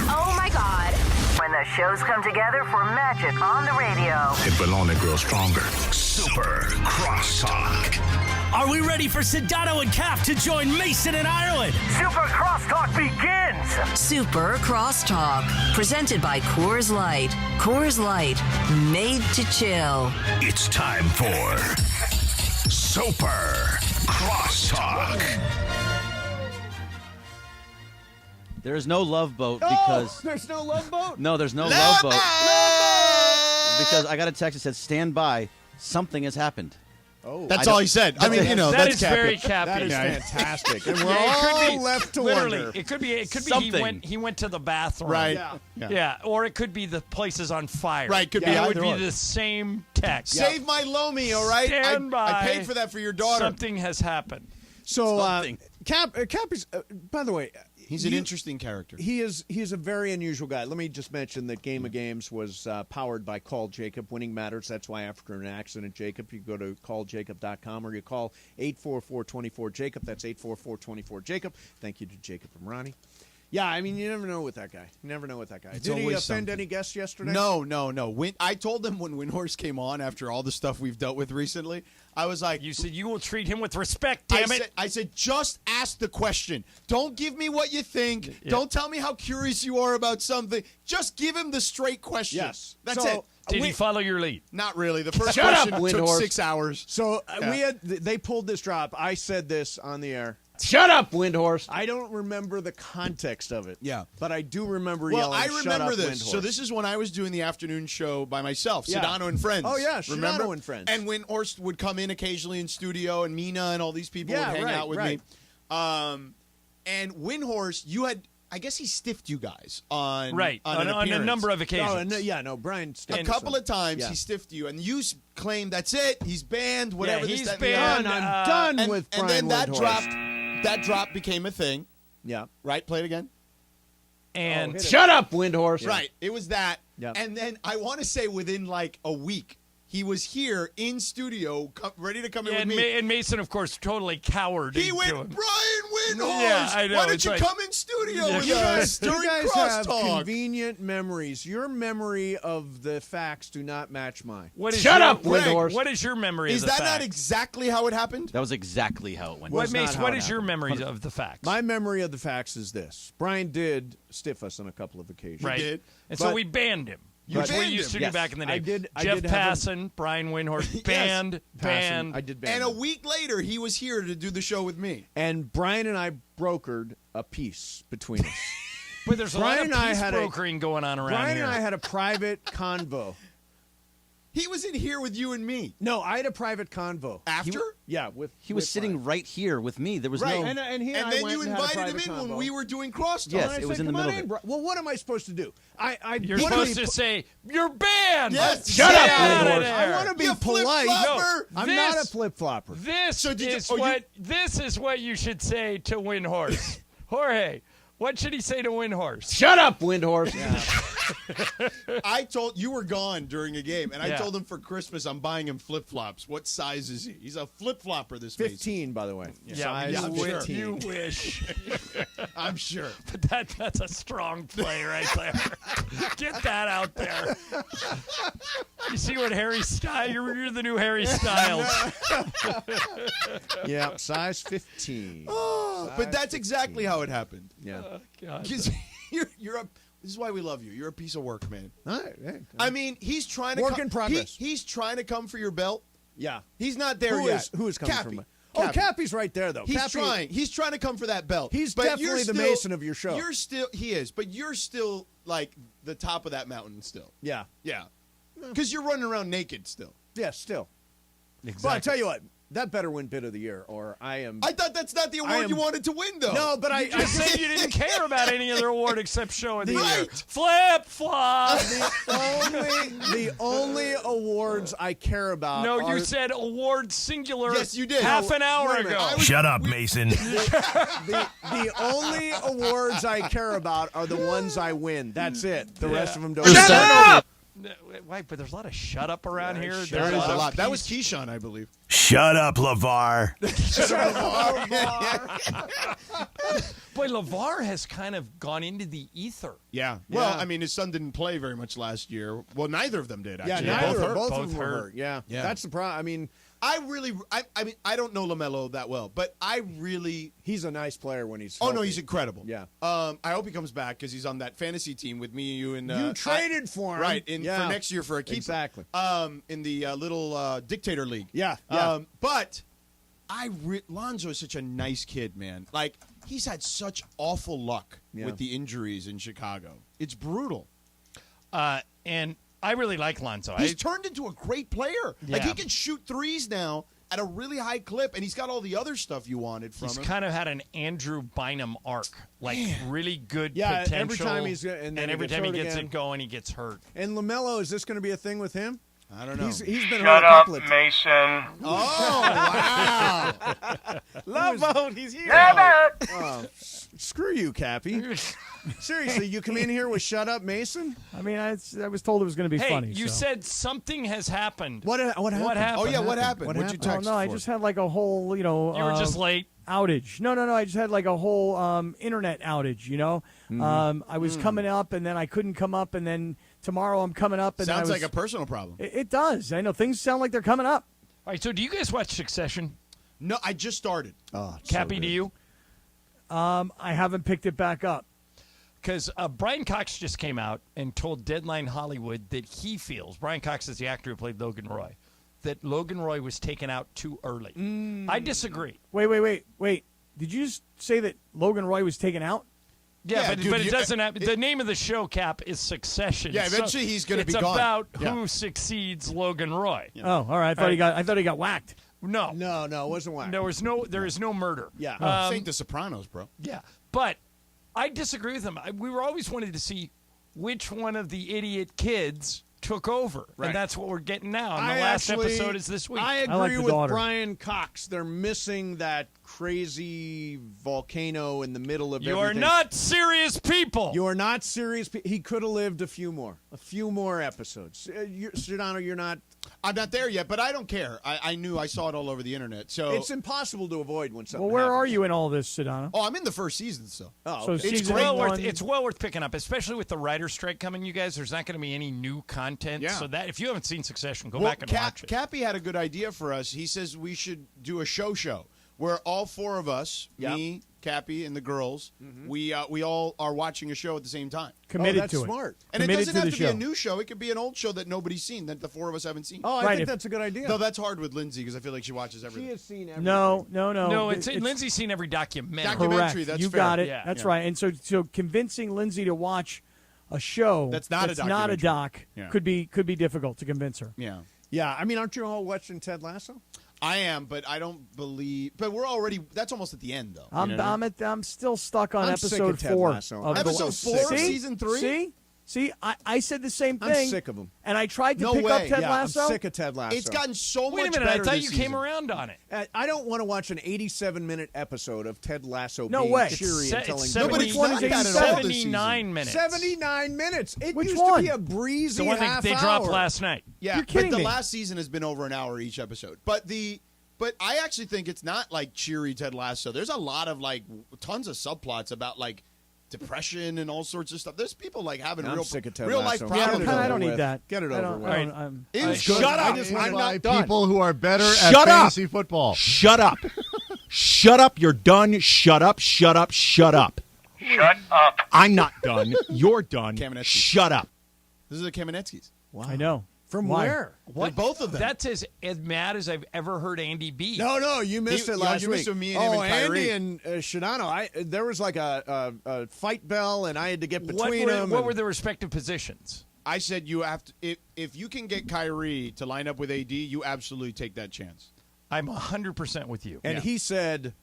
Oh my God. When the shows come together for magic on the radio. It will only grow stronger. Super Crosstalk. Are we ready for Sedano and Cap to join Mason and Ireland? Super Crosstalk begins. Super Crosstalk. Presented by Coors Light. Coors Light. Made to chill. It's time for Super Crosstalk. There is no love boat because there's no love boat. no, there's no love boat because I got a text that said stand by. Something has happened. Oh, That's all he said. I mean, that that's is Cappy. very Cappy. That is fantastic, and we're Yeah, it could all be, left to literally, wonder. It could be Something. he went to the bathroom. Right. Yeah. Or it could be the place is on fire. Right, could be It either would be or. the same text. Save my Lomi, all right? Stand by. I paid for that for your daughter. Something has happened. So, Something. Cap is. By the way, He's an interesting character. He is a very unusual guy. Let me just mention that Game of Games was powered by Call Jacob. Winning matters. That's why after an accident, Jacob, you go to calljacob.com or you call 844-24-JACOB. That's 844-24-JACOB. Thank you to Jacob and Ronnie. Yeah, I mean, you never know with that guy. Did he offend any guests yesterday? No. When I told him when Windhorse came on after all the stuff we've dealt with recently, I was like, You said you will treat him with respect, damn it. I said, just ask the question. Don't give me what you think. Yeah. Don't tell me how curious you are about something. Just give him the straight question. Yes. That's So, it. Did he follow your lead? Not really. The first Shut up, question took Windhorse. 6 hours. So they pulled this drop. I said this on the air. Shut up, Windhorse. I don't remember the context of it. Yeah. But I do remember Well, yelling, I shut remember up, this. Windhorse. So this is when I was doing the afternoon show by myself, Yeah. Sedano and Friends. Oh, yeah, remember? Sedano and Friends. And Windhorst would come in occasionally in studio, and Mina and all these people Yeah, would hang right, out with right. me. And Windhorst, you had, I guess he stiffed you guys on Right, on on a number of occasions. Brian. A couple of times Yeah. he stiffed you, and you claimed that's it. He's banned. Whatever. Yeah, this, he's that, and the other. banned. I'm done with And Brian then that Windhorst. drop became a thing. Yeah. Right. Play it again. And shut up, Windhorse. Right. It was that. Yep. And then I want to say within like a week, he was here in studio, ready to come in with me. And Mason, of course, totally cowered. He into went, him. Brian Windhorst, Yeah, I know. why don't It's you like- come in studio with Yeah. us You during guys have crosstalk? convenient memories. Your memory of the facts do not match mine. What is Shut your, up, Greg, Windhorst. What is your memory Is of the that not facts? exactly how it happened? That was exactly how it went. What, Was not Mace, how what it is your happened. memory of the facts? My memory of the facts is this. Brian did stiff us on a couple of occasions. right. did. And so we banned him. Which we banned used to him. do Yes. back in the day. I did Jeff have him- Passan, Brian Windhorst, banned. I did ban And a him. week later, he was here to do the show with me. And Brian and I brokered a peace between us. But there's a Brian lot and of I peace had brokering going on around Brian here. and I had a private convo. He was in here with you and me. No, I had a private convo. After? Yeah, with He was with sitting Brian. right here with me. There was Right. no. And he and I then went you and had a invited him private in when convo. we were doing crosstalk. Yes, And I it was said, in the "Come on middle of in, it." bro." Well, what am I supposed to do? You're wanna supposed be to say, you're banned. Yes. Shut Get up, out of Windhorse. there. I want to be You polite. flip-flopper. I'm This- not a flip flopper. This So did you- is oh, you- what this is what you should say to Windhorst. Jorge, what should he say to Windhorst? Shut up, Windhorse. I told you were gone during a game, and I Yeah. told him for Christmas I'm buying him flip flops. What size is he? He's a flip flopper. This Mason. 15, by the way. Yeah, I'm you, sure. wish, you wish. I'm sure. But that's a strong play right there. Get that out there. You see what Harry Styles? You're the new Harry Styles. Yeah, size 15. But that's exactly how it happened. Yeah. God. 'Cause you're a. This is why we love you. You're a piece of work, man. All right, hey. I mean, he's trying to Work in progress. He's trying to come for your belt. Yeah. He's not there Who yet. is- who is coming Cappy. from my- Oh, Cappy. Cappy's right there, though. He's Cappy- trying. He's trying to come for that belt. He's But definitely you're the still- Mason of your show. You're still. He is, but you're still like the top of that mountain still. Yeah. Yeah. Because you're running around naked still. Yeah, still. Exactly. But I tell you what, that better win bit of the year, or I am. I thought that's not the award you wanted to win, though. No, but You just said you didn't care about any other award except show of the year. Right. Flip flop. the only awards I care about. No, are you said award singular. Yes, you did. Half No, an hour wait a minute. ago. Shut up, Mason. the only awards I care about are the ones I win. That's it. The rest of them don't. Shut up! Wait, but there's a lot of shut up around here. There There's is a of lot. That was peace. Keyshawn, I believe. Shut up, LeVar. Boy, LeVar has kind of gone into the ether. Yeah. Well, I mean, his son didn't play very much last year. Well, neither of them did, Yeah, actually. neither. Both hurt. Both of them were hurt. Yeah. Yeah. That's the problem. I mean, I mean, I don't know LaMelo that well, but I really. he's a nice player when he's. Oh, no, healthy. he's incredible. Yeah. I hope he comes back because he's on that fantasy team with me, you, and. You traded for him. Right. For Yeah. next year for a keeper. Exactly. In the little Dictator League. Yeah. Yeah. But Lonzo is such a nice kid, man. Like, he's had such awful luck with the injuries in Chicago. It's brutal. And I really like Lonzo. He's turned into a great player. Like, Yeah. he can shoot threes now at a really high clip, and he's got all the other stuff you wanted from He's him. kind of had an Andrew Bynum arc, like really good Yeah, potential. every time he's and then every he gets time he hurt gets again. it going, he gets hurt. And LaMelo, is this going to be a thing with him? I don't know. He's been Shut hurt a up, couple of Mason. Oh, wow. Love vote. He's here. Oh, screw you, Cappy. Seriously, you come in here with "Shut Up, Mason"? I mean, I was told it was going to be Hey, funny. you so. said something has happened. What happened? What happened? Oh, yeah, what happened? What'd you Oh, text no, I for? just had like a whole, You were just late. outage. No, I just had like a whole internet outage, you know? I was coming up, and then I couldn't come up, and then tomorrow I'm coming up. And Sounds like a personal problem. It does. I know. Things sound like they're coming up. All right, so do you guys watch Succession? No, I just started. Oh, Cappy, do you? I haven't picked it back up. Because Brian Cox just came out and told Deadline Hollywood that he feels, Brian Cox is the actor who played Logan Roy, that Logan Roy was taken out too early. I disagree. Wait. did you just say that Logan Roy was taken out? Yeah, but it doesn't have. The name of the show, Cap, is Succession. Yeah, eventually he's going to be gone. It's about who succeeds Logan Roy. Yeah. Oh, all right. I thought he got whacked. No, it wasn't whacked. There is no murder. Yeah, this ain't The Sopranos, bro. Yeah, but I disagree with him. We were always wanted to see which one of the idiot kids took over, and that's what we're getting now. And the last episode is this week. I agree with Brian Cox. They're missing that crazy volcano in the middle of everything. You are not serious people. You are not serious people. He could have lived a few more episodes. Sedano, you're not. I'm not there yet, but I don't care. I saw it all over the internet. So it's impossible to avoid when something Well, where happens. are you in all this, Sedano? Oh, I'm in the first season, so. Oh, so okay. It's well worth picking up, especially with the writer's strike coming, you guys. There's not going to be any new content. Yeah. So that if you haven't seen Succession, go back and watch it. Cappy had a good idea for us. He says we should do a show where all four of us, me, Cappy, and the girls, we all are watching a show at the same time. Committed that's to smart. it. And Committed it doesn't have to be show. a new show. It could be an old show that nobody's seen, that the four of us haven't seen. Oh, I think that's a good idea. Though that's hard with Lindsay because I feel like she watches everything. She has seen everything. No. No, Lindsay's seen every documentary. Correct. That's you fair. got it. Yeah. That's right. And so convincing Lindsay to watch a show that's not a doc could be difficult to convince her. Yeah. Yeah. I mean, aren't you all watching Ted Lasso? I am, but I don't believe. But we're already. That's almost at the end, though. I'm still stuck on I'm sick episode of Ted 4. Lasso. Episode 4 of season 3. See, I said the same thing. I'm sick of him. And I tried to No pick way. up Ted Yeah, Lasso. I'm sick of Ted Lasso. It's gotten so Wait a much minute, better I thought this you season. came around on it. I don't want to watch an 87-minute episode of Ted Lasso No being way. cheery and telling It's Nobody jokes. one is 79 minutes. 79 minutes. It Which used one? to be a breezy The one half they hour. dropped last night. Yeah, You're kidding but the me. last season has been over an hour each episode. But I actually think it's not like cheery Ted Lasso. There's a lot of tons of subplots about depression and all sorts of stuff. There's people having I'm real sick of Ted real life Lasso. problems. Get it I over don't need with. that. Get it I over don't- with. I don't- I'm- It was Shut good. up. I just I'm want not to done. People who are better at Shut up. fantasy football. Shut up. Shut up. You're done. Shut up. Shut up. Shut up. Shut up. I'm not done. You're done. Kamenetsky. Shut up. This is the Kamenetskis. Wow. I know. From Why? where? What? Both of them. That's as mad as I've ever heard Andy be. No, you missed it last you week. missed it, me and him and Andy Kyrie. and Shadano, there was a fight bell, and I had to get between them. What were the respective positions? I said you have to if you can get Kyrie to line up with AD, you absolutely take that chance. I'm 100% with you. And he said,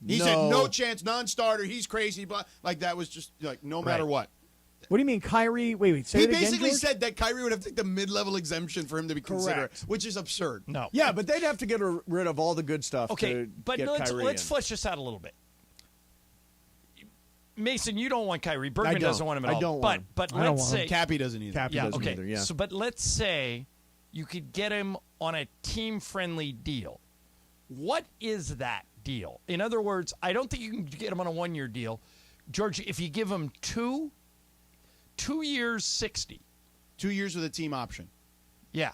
He said no chance, non-starter. He's crazy, but that was just no matter what. What do you mean, Kyrie? Wait. Say He it again, basically George? said that Kyrie would have to take the mid-level exemption for him to be considered, Correct. which is absurd. No. Yeah, but they'd have to get rid of all the good stuff. Okay, to but get let's Kyrie in. flesh this out a little bit. Mason, you don't want Kyrie. Bergman don't. doesn't want him at all. I don't want him. But I don't let's want say him. Cappy doesn't either. Cappy doesn't either, yeah. So, but let's say you could get him on a team-friendly deal. What is that deal? In other words, I don't think you can get him on a one-year deal. George, if you give him 2 years, 60. 2 years with a team option. Yeah.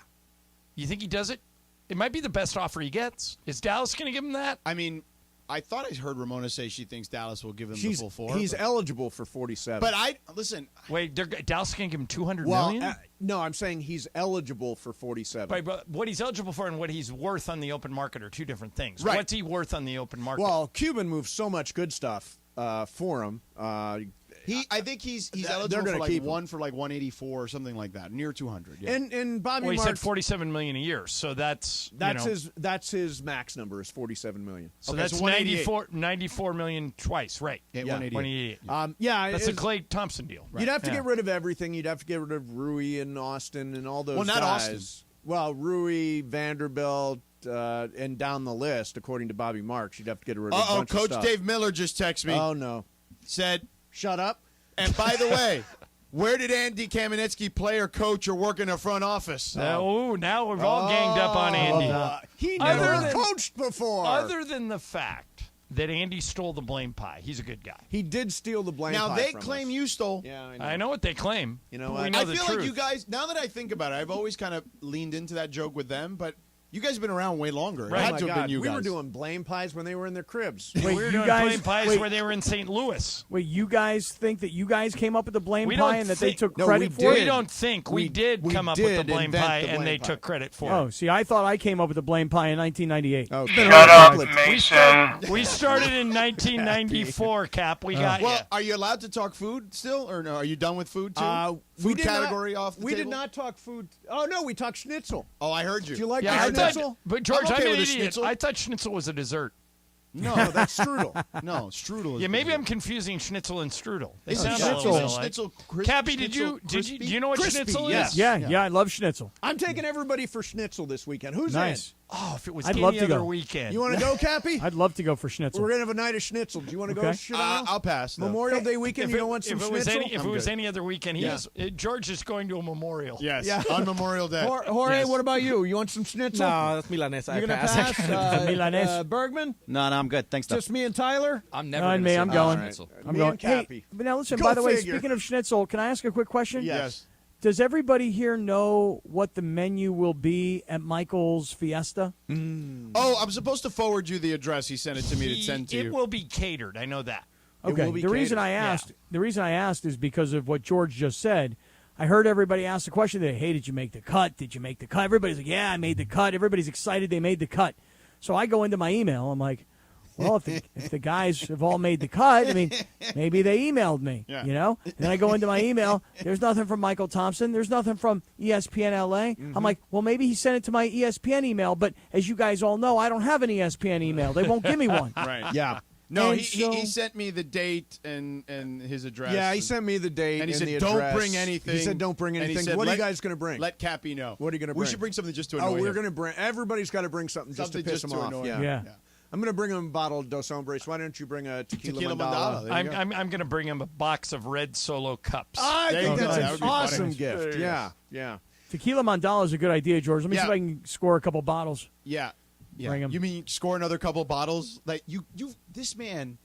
You think he does it? It might be the best offer he gets. Is Dallas going to give him that? I mean, I thought I heard Ramona say she thinks Dallas will give him the full 4. He's eligible for 47. But listen. Wait, Dallas can give him $200 well, million? no, I'm saying he's eligible for 47. But what he's eligible for and what he's worth on the open market are two different things. Right. What's he worth on the open market? Well, Cuban moves so much good stuff for him. I think he's they're eligible gonna for keep him. 184 or something like that, near 200. Yeah. And Bobby well, he Marks, said $47 million a year, so that's his max number is $47 million. So Okay, that's so 94 million twice, right? Yeah, 188. That's a Clay Thompson deal. Right? You'd have to get rid of everything. You'd have to get rid of Rui and Austin and all those Well, not guys. Austin. Well, Rui, Vanderbilt, and down the list, according to Bobby Marks, you'd have to get rid of a bunch Coach of stuff. Dave Miller just texted me. Oh, no. Said, shut up. And by the way, where did Andy Kamenetsky play or coach or work in a front office? Now we've all ganged up on Andy. He never coached before. Other than the fact that Andy stole the blame pie, he's a good guy. He did steal the blame Now pie they from claim us. you stole. Yeah, I know what they claim. You know but what? we know I the feel truth. like you guys, now that I think about it, I've always kind of leaned into that joke with them, but You guys have been around way longer. Right. It Oh had my to have God. been you We guys. were doing blame pies when they were in their cribs. Wait, we were you doing guys- blame pies wait. where they were in St. Louis. Wait, you guys think that you guys came up with the blame We pie don't and that they think- took No, credit we for did. it? We don't think. We did come up with the did blame invent pie, the and blame they pie. took credit for Oh, it. see, I thought I came up with the blame pie in 1998. Oh, Shut up, Mason. We started in 1994, Cap. We got Well, you. are you allowed to talk food still, or no? Are you done with food too? we Food did category not, off the We table? did not talk food. Oh, no, we talked schnitzel. Oh, I heard you. Do you like Yeah, I the thought, schnitzel? but George, I'm okay I'm with an a idiot. schnitzel. I thought schnitzel was a dessert. No, that's strudel. No, strudel. Is Yeah, maybe dessert. I'm confusing schnitzel and strudel. They Isn't sound schnitzel- a little isn't alike. schnitzel crisp- Cappy, did schnitzel you do you know what crispy, schnitzel yes. is? Yeah, I love schnitzel. I'm taking everybody for schnitzel this weekend. Who's Nice. Oh, if it was I'd any love to other go. weekend. in? You want to go, Cappy? I'd love to go for schnitzel. We're going to have a night of schnitzel. Do you want to go, Okay. Shadano? I'll pass. Though. Memorial Day weekend, you don't want some if it was schnitzel? any, if I'm it was good. any other weekend, George is going to a memorial. Yes. Yeah. On Memorial Day. Jorge, what about you? You want some schnitzel? No, that's Milanesa. You're going to I pass? Milanese. Bergman? No, I'm good. Thanks, Just me and Tyler? I'm never No, going and me, to I'm going. schnitzel. I'm Me going. and Cappy. Hey, but now listen. Go By the way, figure. speaking of schnitzel, can I ask a quick question? Yes. Does everybody here know what the menu will be at Michael's Fiesta? Oh, I'm supposed to forward you the address. He sent it to me to send to It you. will be catered. I know that. Okay. will be The reason catered. I asked is because of what George just said. I heard everybody ask the question that, hey, did you make the cut? Did you make the cut? Everybody's like, yeah, I made the cut. Everybody's excited they made the cut. So I go into my email. I'm like, well, if the guys have all made the cut, I mean, maybe they emailed me, you know? And then I go into my email. There's nothing from Michael Thompson. There's nothing from ESPN LA. I'm like, well, maybe he sent it to my ESPN email. But as you guys all know, I don't have an ESPN email. They won't give me one. Right. Yeah. No, And he sent me the date and his address. Yeah, he sent me the date and he and said, the "Don't address." bring anything." He said, "Don't bring And he anything." said, What are you "Let- guys going to bring? Let Cappy know. What are you going to bring? We should bring something just to annoy Oh, we're him. going to bring. Everybody's got to bring something just to Something piss just him to off. annoy Yeah. him. Yeah. I'm going to bring him a bottle of Dos Hombres. Why don't you bring a tequila, Tequila mandala? Mandala. There you go. I'm going to bring him a box of red Solo cups. I There think you go. that's That an would be awesome funny. gift. Yeah, yeah. Tequila Mandala is a good idea, George. Let me see Yeah. if I can score a couple bottles. Yeah. Bring him. You mean score another couple bottles? Like you this man.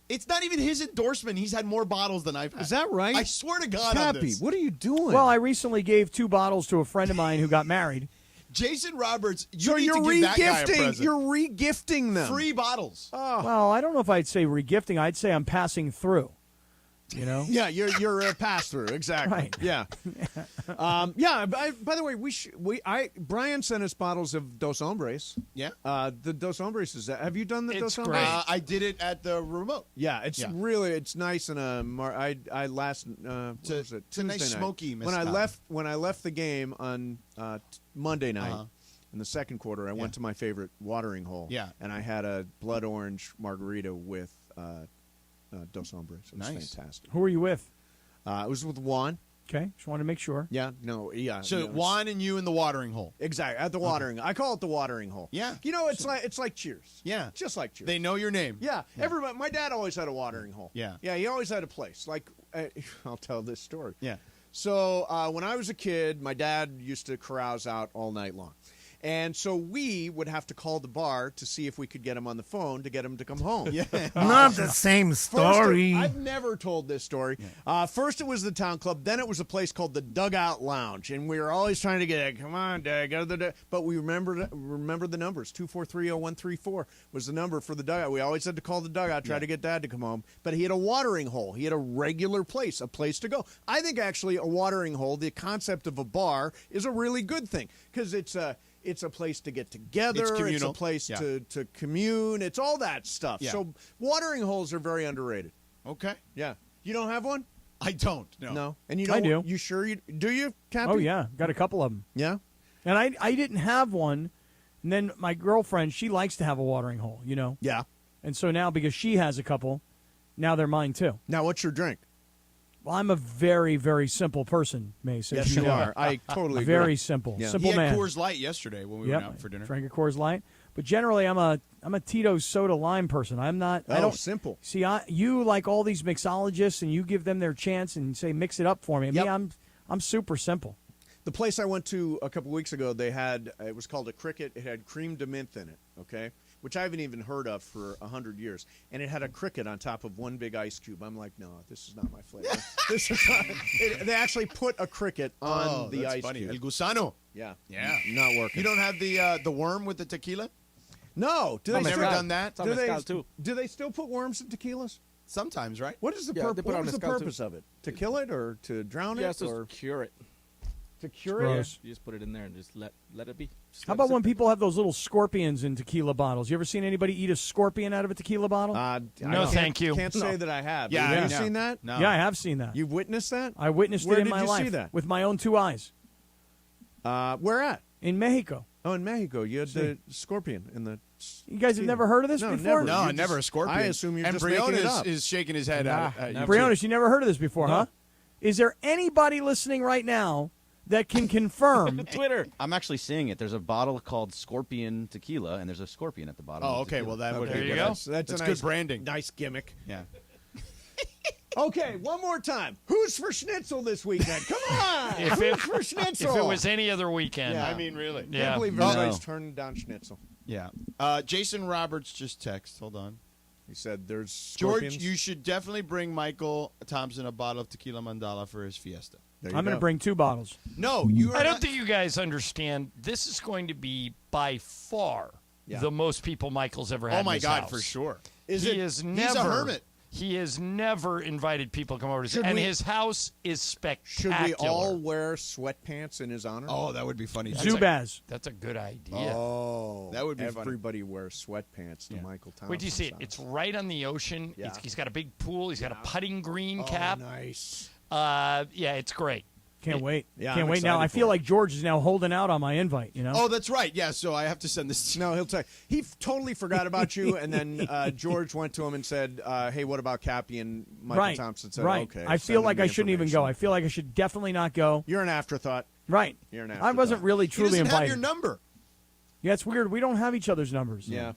It's not even his endorsement. He's had more bottles than I've had. Is that right? I swear to God on Cappy, this. what are you doing? Well, I recently gave 2 bottles to a friend of mine who got married. Jason Roberts, you so need you're to give that guy a regifting. present. You're regifting them. 3 bottles. Well, I don't know if I'd say regifting. I'd say I'm passing through. You know? Yeah, you're a pass through. Exactly. Right. Yeah. Yeah. By the way, Brian sent us bottles of Dos Hombres. Yeah. The Dos Hombres is that? Have you done the It's Dos Hombres? great. I did it at the remote. Yeah, it's nice and I last what was it? It's a nice Tuesday night. smoky When I left the game on Monday night in the second quarter, I went to my favorite watering hole. Yeah. And I had a blood orange margarita with Dos Hombres. It was fantastic. Who are you with? It was with Juan. Okay, just want to make sure. Yeah, no, yeah. So you know, Juan and you in the watering hole. exactly at the watering. I call it the watering hole. Yeah. You know, it's like Cheers. Yeah. Just like Cheers. They know your name. Yeah, everybody. My dad always had a watering hole. Yeah. Yeah, he always had a place. Like, I'll tell this story. Yeah. So when I was a kid, my dad used to carouse out all night long. And so we would have to call the bar to see if we could get him on the phone to get him to come home. Yeah. Not the same story. I've never told this story. First it was the town club. Then it was a place called the Dugout Lounge. And we were always trying to get, come on, Dad, go to the But we remember the numbers. 2430134 was the number for the Dugout. We always had to call the Dugout, try to get Dad to come home. But he had a watering hole. He had a regular place, a place to go. I think actually a watering hole, the concept of a bar, is a really good thing. Because it's a place to get together. It's communal. It's a place Yeah. to commune. It's all that stuff. Yeah. So watering holes are very underrated. Okay. Yeah. You don't have one? I don't. No. No. And you I don't? do. You sure you do? You, Cappy? Oh, yeah. Got a couple of them. Yeah. And I didn't have one. And then my girlfriend, she likes to have a watering hole, you know? Yeah. And so now, because she has a couple, now they're mine too. Now, what's your drink? Well, I'm a very, very simple person, Mason. Yes, you are. I totally agree. Very simple. Yeah. Simple He had man. Coors Light yesterday when we went out for dinner. Drank a Coors Light. But generally, I'm a Tito's soda lime person. I'm not. I don't simple. See, you like all these mixologists, and you give them their chance and say mix it up for me. Yep. Me, I'm super simple. The place I went to a couple weeks ago, it was called a Cricket. It had cream de mint in it, okay? which I haven't even heard of for 100 years, and it had a cricket on top of one big ice cube. I'm like, no, this is not my flavor. This is not. They actually put a cricket on the that's ice funny. cube. El gusano. Yeah. Yeah. Not working. You don't have the worm with the tequila? No. Do they I've never still, done that. Do they still put worms in tequilas? Sometimes, right? What is the, they put what on was the mezcal, purpose of it? To kill it or to drown Yeah, it? so Or cure it. to cure Gross. it? You just put it in there and just let it be. Just How let it about sit when there. people have those little scorpions in tequila bottles? You ever seen anybody eat a scorpion out of a tequila bottle? No, thank you. Can't say that I have. Yeah, Have you no. seen that? No. Yeah, I have seen that. You've witnessed that? I witnessed Where it in did my you life see that? with my own 2 eyes Where at? in Mexico. Oh, in Mexico. You had the scorpion in the. You guys have never heard of this No, before? never. No, You never a just- scorpion. I assume you're and just making it up. is shaking his head Nah, at never. Briones, you never heard of this before, huh? Is there anybody listening right now that can confirm? Twitter. I'm actually seeing it. There's a bottle called Scorpion Tequila, and there's a scorpion at the bottom. Oh, of okay. the tequila. Well, that would Okay, be you good. go. That's a good nice branding. Nice gimmick. Yeah. Okay, one more time. Who's for schnitzel this weekend? Come on. If Who's it, for schnitzel? if it was any other weekend. Yeah. I mean, really. Yeah. Can't believe No. everybody's turning down schnitzel. Yeah. Jason Roberts just text. Hold on. He said there's scorpions. George, you should definitely bring Michael Thompson a bottle of tequila mandala for his fiesta. There you I'm going to go. bring 2 bottles. No, you are I don't not- think you guys understand. This is going to be by far the most people Michael's ever had. Oh in my his God, house. for sure. Is he it- is He's never. a hermit. He has never invited people to come over to his, Should and we- his house is Should spectacular. we all wear sweatpants in his honor? Oh, that would be funny. Zubaz. That's a good idea. Oh, That would be funny. Everybody wears sweatpants to Michael Thompson. Wait, do you see it? It's right on the ocean. Yeah. He's got a big pool. He's got a putting green cap. Nice. Yeah, it's great. Can't wait. Yeah, Can't I'm wait. Now, excited I feel for it. like George is now holding out on my invite, you know? Oh, that's right. Yeah, so I have to send this. No, he'll tell you. He totally forgot about you, and then George went to him and said, hey, what about Cappy? And Michael right. Thompson said, right. okay. I send feel him like the I shouldn't even go. information. I feel like I should definitely not go. You're an afterthought. Right. You're an I afterthought. wasn't really He truly doesn't invited. have your number. Yeah, it's weird. We don't have each other's numbers. Yeah.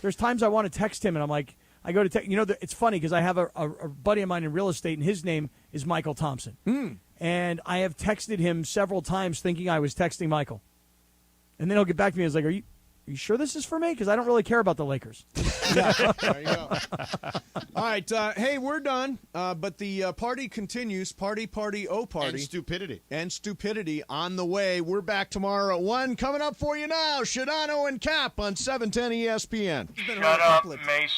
There's times I want to text him, and I'm like, I go to text. You know, it's funny because I have a buddy of mine in real estate, and his name is Michael Thompson. And I have texted him several times thinking I was texting Michael. And then he'll get back to me and he's like, Are you sure this is for me? Because I don't really care about the Lakers. Yeah, there you go. All right. Hey, we're done. But the party continues. Party, oh party. And stupidity. And stupidity on the way. We're back tomorrow at 1. Coming up for you now, Shadano and Cap on 710 ESPN. Shut up, Mason.